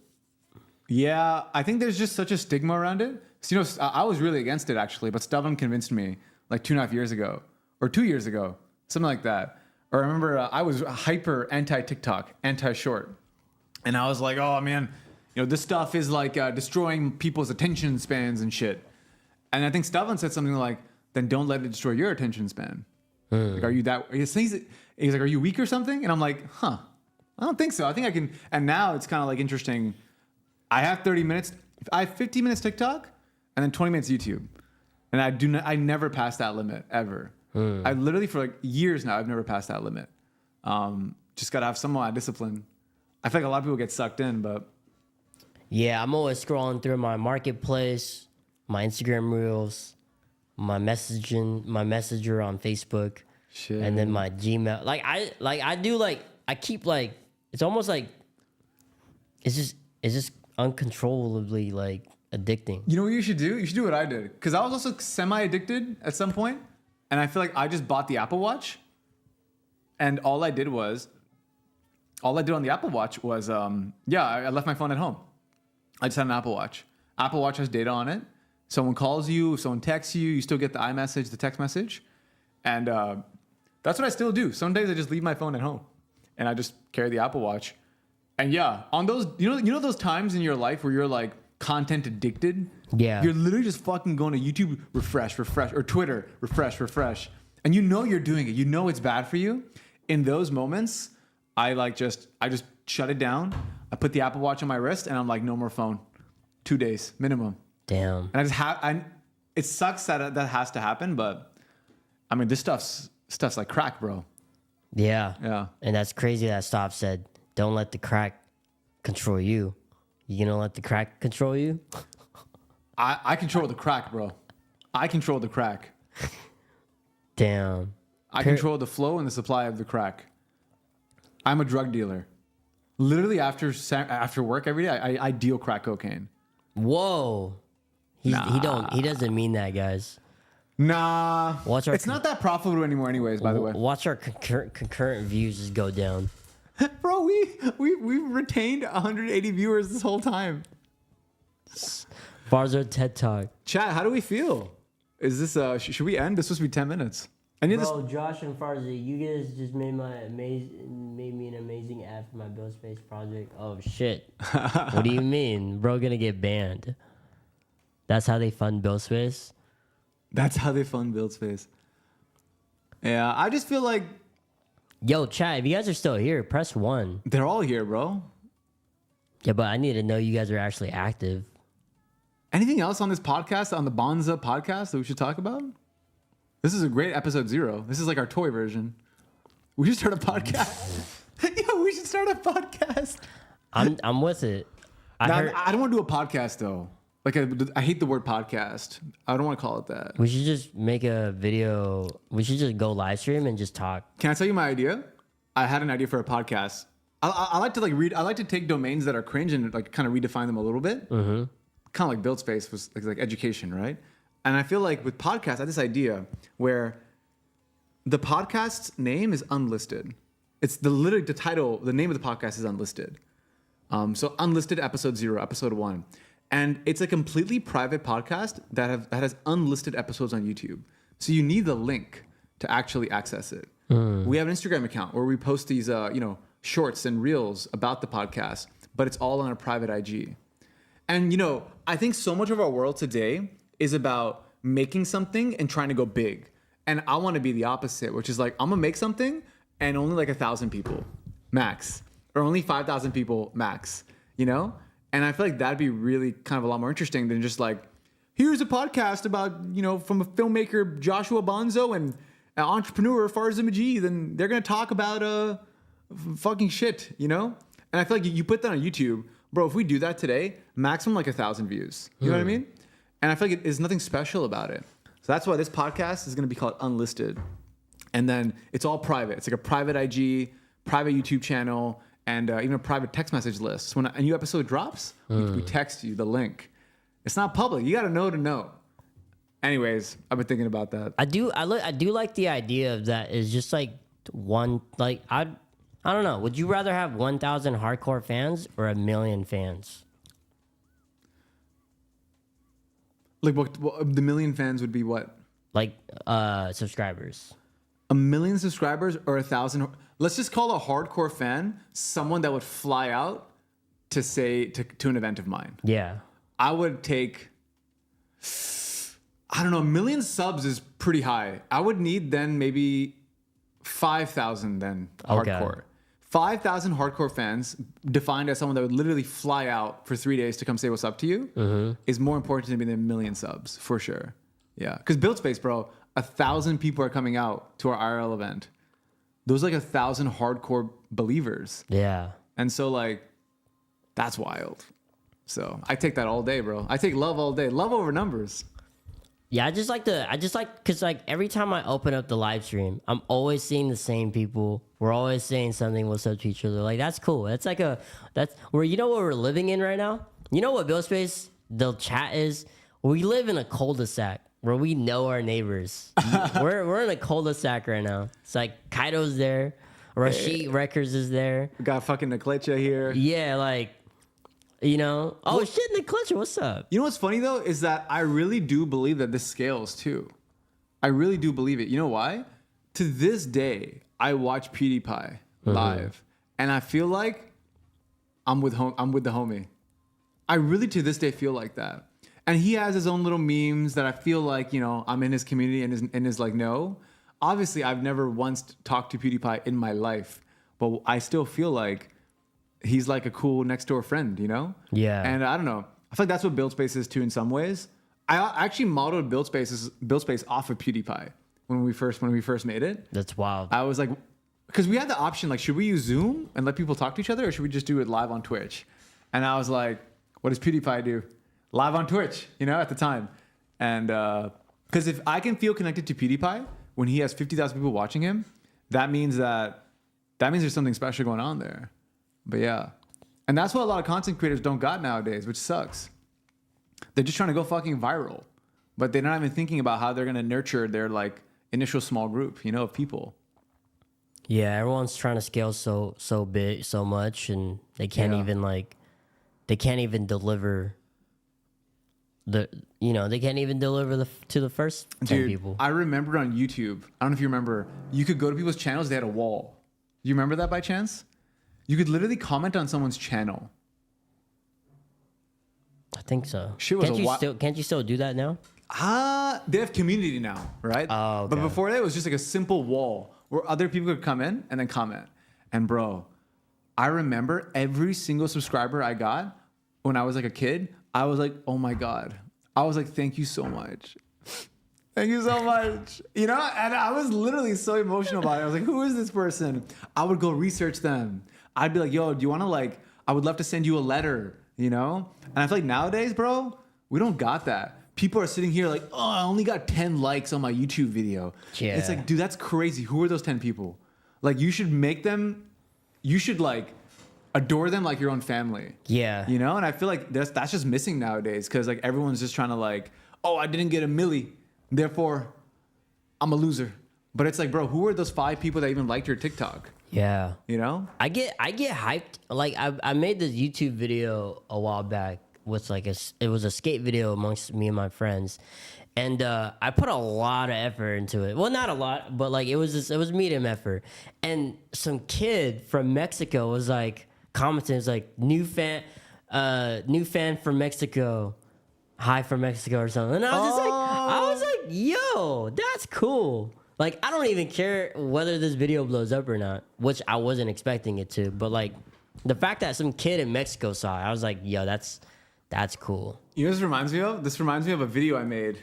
Yeah, I think there's just such a stigma around it. So, I was really against it actually, but Stubborn convinced me like 2.5 years ago or 2 years ago, something like that. Or I remember I was hyper anti-TikTok, anti-short, and I was like, oh man, this stuff is like destroying people's attention spans and shit. And I think Stubborn said something like, then don't let it destroy your attention span. Like, are you that? He's like, are you weak or something? And I'm like, I don't think so. I think I can. And now it's kind of like interesting. I have 30 minutes. I have 15 minutes TikTok, and then 20 minutes YouTube. And I never pass that limit ever. I literally for like years now, I've never passed that limit. Just gotta have some amount of discipline. I feel like a lot of people get sucked in, but yeah, I'm always scrolling through my marketplace, my Instagram Reels, my messenger on Facebook, shit, and then my Gmail. I keep like, it's almost like it's just uncontrollably like addicting. You know what you should do? You should do what I did, because I was also semi-addicted at some point, and I feel like I just bought the Apple Watch, and all I did on the Apple Watch was I left my phone at home. I just had an Apple Watch. Apple Watch has data on it. Someone calls you, if someone texts you, you still get the iMessage, the text message. And that's what I still do. Some days I just leave my phone at home and I just carry the Apple Watch. And yeah, on those, you know those times in your life where you're like content addicted? Yeah. You're literally just fucking going to YouTube, refresh, or Twitter, refresh. And you're doing it. You know it's bad for you. In those moments, I just shut it down. I put the Apple Watch on my wrist and I'm like, no more phone. 2 days minimum. Damn. And it sucks that has to happen, but I mean, this stuff's like crack, bro. Yeah. Yeah. And that's crazy that Stop said, don't let the crack control you. You gonna let the crack control you? I control the crack, bro. I control the crack. Damn. I control the flow and the supply of the crack. I'm a drug dealer. Literally after work every day, I deal crack cocaine. Whoa. He doesn't mean that, guys. Nah. It's not that profitable anymore anyways, by the way. Watch our concurrent views just go down. Bro, we've retained 180 viewers this whole time. Barzo TED Talk. Chat, how do we feel? Is this should we end? This supposed to be 10 minutes. Any of this? Bro, Josh and Farzi, you guys just made me an amazing ad for my buildspace project. Oh shit! What do you mean, bro? Gonna get banned? That's how they fund buildspace. That's how they fund buildspace. Yeah, I just feel like Yo, chat, if you guys are still here, press 1. they're all here, bro. Yeah, but I need to know you guys are actually active. Anything else on this podcast, on the Bonza podcast, that we should talk about? This is a great episode 0. This is like our toy version. We should start a podcast. Yo, we should start a podcast. I'm with it. I don't want to do a podcast though. Like I hate the word podcast. I don't want to call it that. We should just make a video. We should just go live stream and just talk. Can I tell you my idea? I had an idea for a podcast. I like to like read. I like to take domains that are cringe and like kind of redefine them a little bit. Mm-hmm. Kind of like buildspace was like education, right? And I feel like with podcasts, I had this idea where the podcast's name is unlisted. It's literally the title. The name of the podcast is unlisted. So unlisted episode 0, episode 1. And it's a completely private podcast that has unlisted episodes on YouTube. So you need the link to actually access it. We have an Instagram account where we post these, shorts and reels about the podcast, but it's all on a private IG. And, I think so much of our world today is about making something and trying to go big. And I want to be the opposite, which is like, I'm going to make something and only like 1,000 people max, or only 5,000 people max, And I feel like that'd be really kind of a lot more interesting than just like, here's a podcast about, from a filmmaker, Joshua Bonzo, and an entrepreneur, Farzah Majid, and they're going to talk about fucking shit, And I feel like you put that on YouTube, bro, if we do that today, maximum like 1,000 views. You know what I mean? And I feel like there's nothing special about it. So that's why this podcast is going to be called Unlisted. And then it's all private. It's like a private IG, private YouTube channel, and even a private text message list. So when a new episode drops, we text you the link. It's not public. You got to know. Anyways, I've been thinking about that. I do like the idea of that. Is just like one, like I don't know. Would you rather have 1,000 hardcore fans or 1 million fans? Like what the million fans would be what? Like subscribers. 1 million subscribers or 1,000? Let's just call a hardcore fan someone that would fly out to an event of mine. Yeah. I would take, I don't know, 1 million subs is pretty high. I would need then maybe 5,000 then hardcore. 5,000 hardcore fans defined as someone that would literally fly out for 3 days to come say what's up to you is more important to me than 1 million subs for sure. Yeah. Because buildspace, bro, 1,000 people are coming out to our IRL event. Those like 1,000 hardcore believers. Yeah. And so like, that's wild. So I take that all day, bro. I take love all day. Love over numbers. Yeah, I just like, cause like every time I open up the live stream, I'm always seeing the same people. We're always saying something, what's up to each other. Like, that's cool. That's where, you know what we're living in right now? You know what Buildspace, the chat is? We live in a cul-de-sac where we know our neighbors. we're in a cul-de-sac right now. It's like Kaido's there. Rashid Records is there. We got fucking Naklecha here. Yeah, like, oh shit, Naklecha, what's up? You know what's funny though is that I really do believe that this scales too. I really do believe it. You know why? To this day, I watch PewDiePie live, and I feel like I'm with the homie. I really to this day feel like that. And he has his own little memes that I feel like I'm in his community and is like no. Obviously, I've never once talked to PewDiePie in my life, but I still feel like he's like a cool next door friend, Yeah. And I don't know. I feel like that's what Buildspace is too in some ways. I actually modeled Buildspace off of PewDiePie when we first made it. That's wild. I was like, because we had the option like, should we use Zoom and let people talk to each other, or should we just do it live on Twitch? And I was like, what does PewDiePie do? Live on Twitch, at the time. And because if I can feel connected to PewDiePie when he has 50,000 people watching him, that means there's something special going on there. But yeah. And that's what a lot of content creators don't got nowadays, which sucks. They're just trying to go fucking viral. But they're not even thinking about how they're going to nurture their like initial small group, of people. Yeah, everyone's trying to scale so big, so much, and they can't even deliver they can't even deliver to the first 10 Dude, people. I remember on YouTube, I don't know if you remember, you could go to people's channels, they had a wall. You remember that by chance? You could literally comment on someone's channel. I think so. Shit was Can't you still do that now? They have community now, right? Oh, okay. But before that, it was just like a simple wall where other people could come in and then comment. And bro, I remember every single subscriber I got when I was like a kid, I was like, oh my God. I was like, thank you so much. Thank you so much. And I was literally so emotional about it. I was like, who is this person? I would go research them. I'd be like, yo, do you want to I would love to send you a letter, And I feel like nowadays, bro, we don't got that. People are sitting here like, oh, I only got 10 likes on my YouTube video. Yeah. It's like, dude, that's crazy. Who are those 10 people? You should adore them like your own family. Yeah. And I feel like that's just missing nowadays because everyone's just trying to oh, I didn't get a milli, therefore I'm a loser. But it's like, bro, who are those 5 people that even liked your TikTok? Yeah. I get hyped. I made this YouTube video a while back with it was a skate video amongst me and my friends. And I put a lot of effort into it. Well, not a lot, but it was medium effort. And some kid from Mexico was commenting, was new fan from Mexico, hi from Mexico or something. And I was like, yo, that's cool. I don't even care whether this video blows up or not, which I wasn't expecting it to. But the fact that some kid in Mexico saw it, I was like, yo, that's cool. You know what this reminds me of? This reminds me of a video I made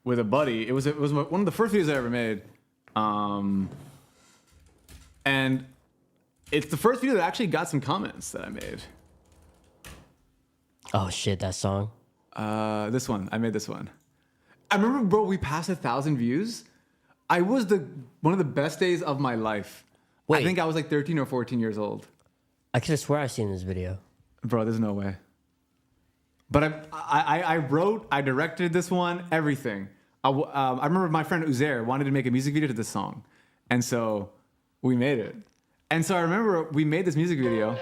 with a buddy. It was one of the first videos I ever made. And it's the first video that actually got some comments that I made. Oh, shit, that song? This one. I made this one. I remember, bro, we passed 1,000 views. I was one of the best days of my life. Wait. I think I was 13 or 14 years old. I could have swear I've seen this video. Bro, there's no way. But I wrote, I directed this one, everything. I remember my friend Uzair wanted to make a music video to this song. And so we made it. And so I remember we made this music video.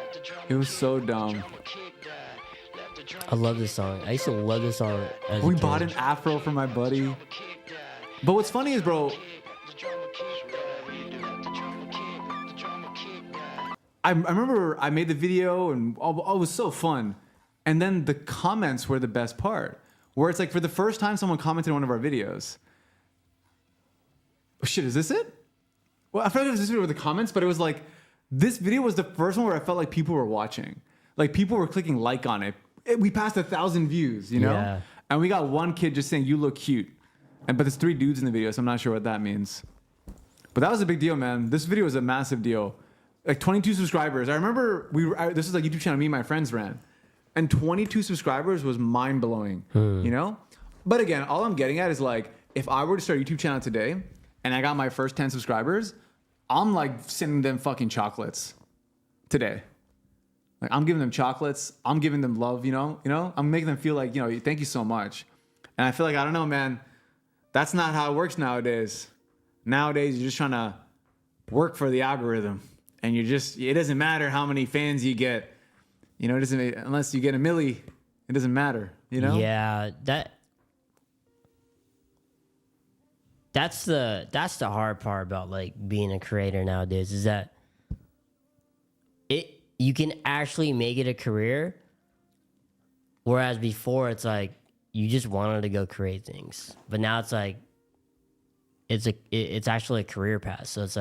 It was so dumb. I love this song. I used to love this song as a We kid. bought an afro for my buddy. But what's funny is, bro, I remember I made the video and it was so fun. And then the comments were the best part. Where it's for the first time someone commented on one of our videos. Oh, shit, is this it? Well, I forgot it was this video with the comments, but it was this video was the first one where I felt like people were watching. People were clicking on it. We passed 1,000 views, Yeah. And we got one kid just saying, you look cute. But there's 3 dudes in the video, so I'm not sure what that means. But that was a big deal, man. This video was a massive deal. 22 subscribers. I remember this was a YouTube channel me and my friends ran. And 22 subscribers was mind-blowing, But again, all I'm getting at is if I were to start a YouTube channel today and I got my first 10 subscribers, I'm sending them fucking chocolates today. I'm giving them chocolates. I'm giving them love, I'm making them feel thank you so much. And I feel I don't know, man, that's not how it works nowadays. Nowadays, you're just trying to work for the algorithm. And it doesn't matter how many fans you get. It doesn't, unless you get a milli, it doesn't matter, Yeah, that's the hard part about being a creator nowadays is that you can actually make it a career, whereas before it's you just wanted to go create things, but now it's it's actually a career path. So it's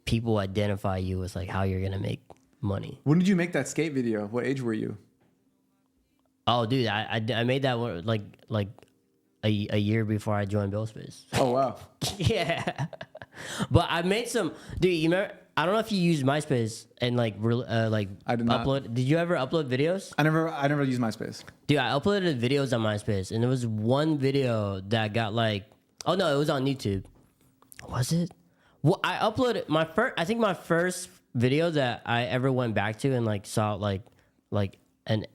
people identify you as how you're gonna make money. When did you make that skate video? What age were you? Oh, dude, I made that one a year before I joined buildspace. Oh wow. Yeah, but I made some. Dude, you remember? I don't know if you used MySpace and I did not. upload. Did you ever upload videos? I never used MySpace. Dude, I uploaded videos on MySpace, and there was one video that got oh no, it was on YouTube. Was it? Well, I uploaded my first. I think my first video that I ever went back to and saw an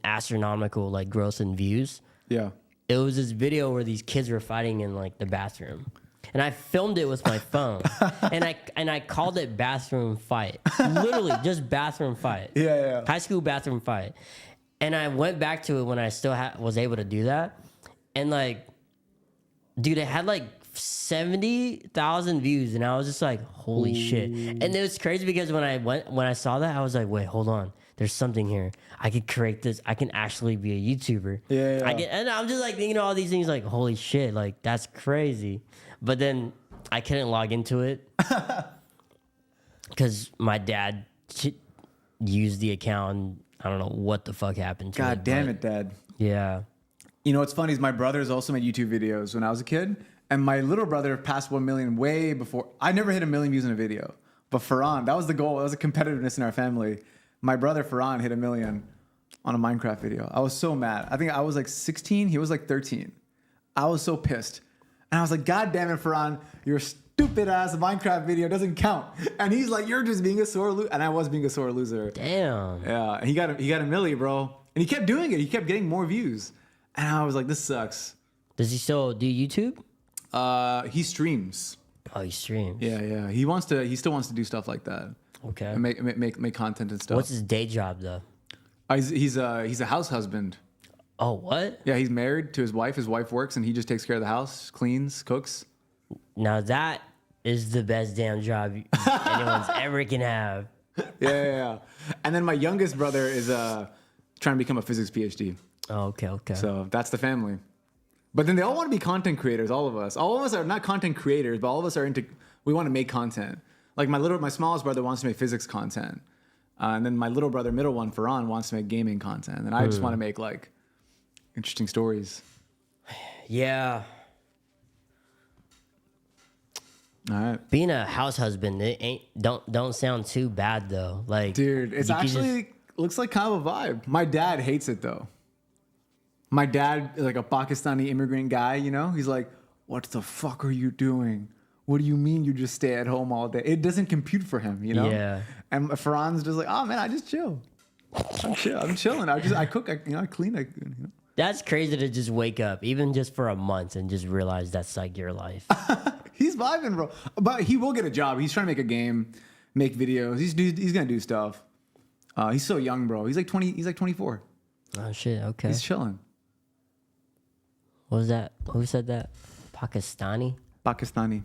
astronomical growth in views. Yeah. It was this video where these kids were fighting in the bathroom. And I filmed it with my phone. and I called it bathroom fight. Literally just bathroom fight. Yeah. High school bathroom fight. And I went back to it when I still was able to do that. And like, dude, it had like 70,000 views. And I was just like, holy shit. And it was crazy because when I saw that, I was like, wait, hold on. There's something here. I could create this. I can actually be a YouTuber. Yeah. And I'm just like thinking all these things like, holy shit, like that's crazy. But then I couldn't log into it because my dad used the account. And I don't know what the fuck happened to it. God damn it, Dad. Yeah. You know what's funny is my brothers also made YouTube videos when I was a kid, and my little brother passed 1 million way before. I never hit 1 million views in a video, but Farhan, that was the goal. That was a competitiveness in our family. My brother Farhan hit 1 million on a Minecraft video. I was so mad. I think I was like 16. He was like 13. I was so pissed. And I was like, God damn it, Farhan, your stupid ass Minecraft video doesn't count. And he's like, you're just being a sore loser. And I was being a sore loser. Damn. Yeah. And he got a milli, bro. And he kept doing it. He kept getting more views. And I was like, this sucks. Does he still do YouTube? He streams. Oh, he streams. Yeah. He still wants to do stuff like that. Okay. And make content and stuff. What's his day job though? He's a house husband. Oh, what? Yeah, he's married to his wife. His wife works, and he just takes care of the house, cleans, cooks. Now that is the best damn job anyone's ever can have. Yeah. And then my youngest brother is trying to become a physics PhD. Oh, okay. So that's the family. But then they all want to be content creators. All of us are not content creators, but all of us are we want to make content. Like my smallest brother wants to make physics content, and then my little brother, middle one, Farhan, wants to make gaming content, and I just want to make like interesting stories. Yeah. All right. Being a house husband, it don't sound too bad though. Like, Dude, it's actually looks like kind of a vibe. My dad hates it though. My dad is like a Pakistani immigrant guy, you know? He's like, what the fuck are you doing? What do you mean you just stay at home all day? It doesn't compute for him, you know? Yeah. And Farhan's just like, oh man, I just chill. I'm chilling. I cook, I clean, you know? That's crazy to just wake up, even just for a month, and just realize that's like your life. He's vibing, bro. But he will get a job. He's trying to make a game, make videos. He's gonna do stuff. He's so young, bro. He's like 20. He's like 24. Oh shit. Okay. He's chilling. What was that? Who said that? Pakistani? Pakistani.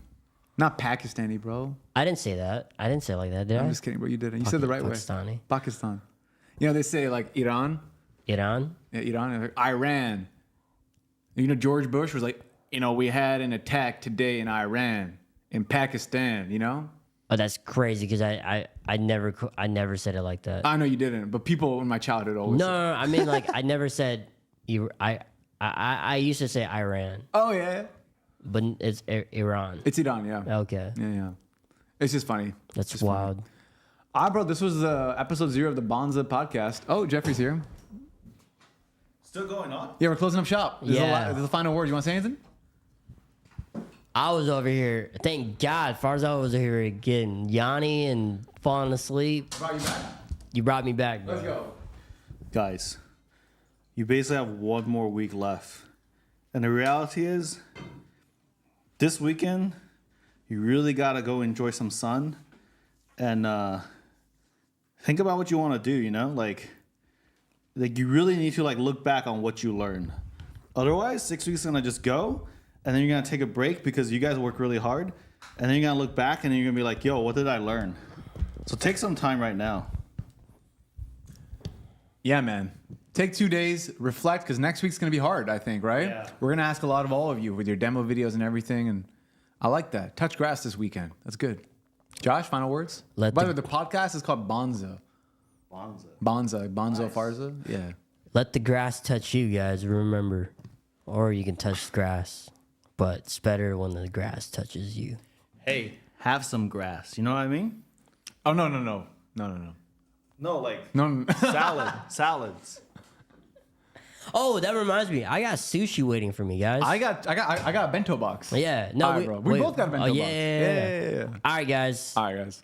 Not Pakistani, bro. I didn't say that. I didn't say it like that, did I? I'm just kidding, bro. You didn't. You said the right Pakistani. way. Pakistan. You know, they say like Iran. Iran? Yeah, Iran. Iran. You know, George Bush was like, you know, we had an attack today in Iran, in Pakistan, you know? Oh, that's crazy because I never said it like that. I know you didn't, but people in my childhood always No, said. I mean like I never said I used to say Iran, Oh, yeah. but it's Iran. It's Iran, yeah. Okay. Yeah. It's just funny. That's just wild. Funny. Bro, this was episode 0 of the Bonza podcast. Oh, Jeffrey's here. Still going on? Yeah, we're closing up shop. This Yeah. is the final word. You want to say anything? I was over here. Thank God, Farzal was over here getting Yanni and falling asleep. Brought you back? You brought me back, bro. Let's go. Guys, you basically have one more week left. And the reality is, this weekend, you really got to go enjoy some sun and think about what you want to do, you know? Like you really need to like look back on what you learned. Otherwise, 6 weeks is going to just go, and then you're going to take a break because you guys work really hard, and then you're going to look back and then you're going to be like, yo, what did I learn? So take some time right now. Yeah, man. Take 2 days, reflect, because next week's going to be hard, I think, right? Yeah. We're going to ask a lot of all of you with your demo videos and everything, and I like that. Touch grass this weekend. That's good. Josh, final words? By the way, the podcast is called Bonza. Bonza. Bonzo Farza? Yeah. Let the grass touch you, guys. Remember, or you can touch the grass, but it's better when the grass touches you. Hey, have some grass. You know what I mean? Oh, no. No, like No. salads. Oh, that reminds me. I got sushi waiting for me, guys. I got a bento box. Yeah. No, All right, bro. We both got a bento box. Yeah. All right, guys. All right, guys.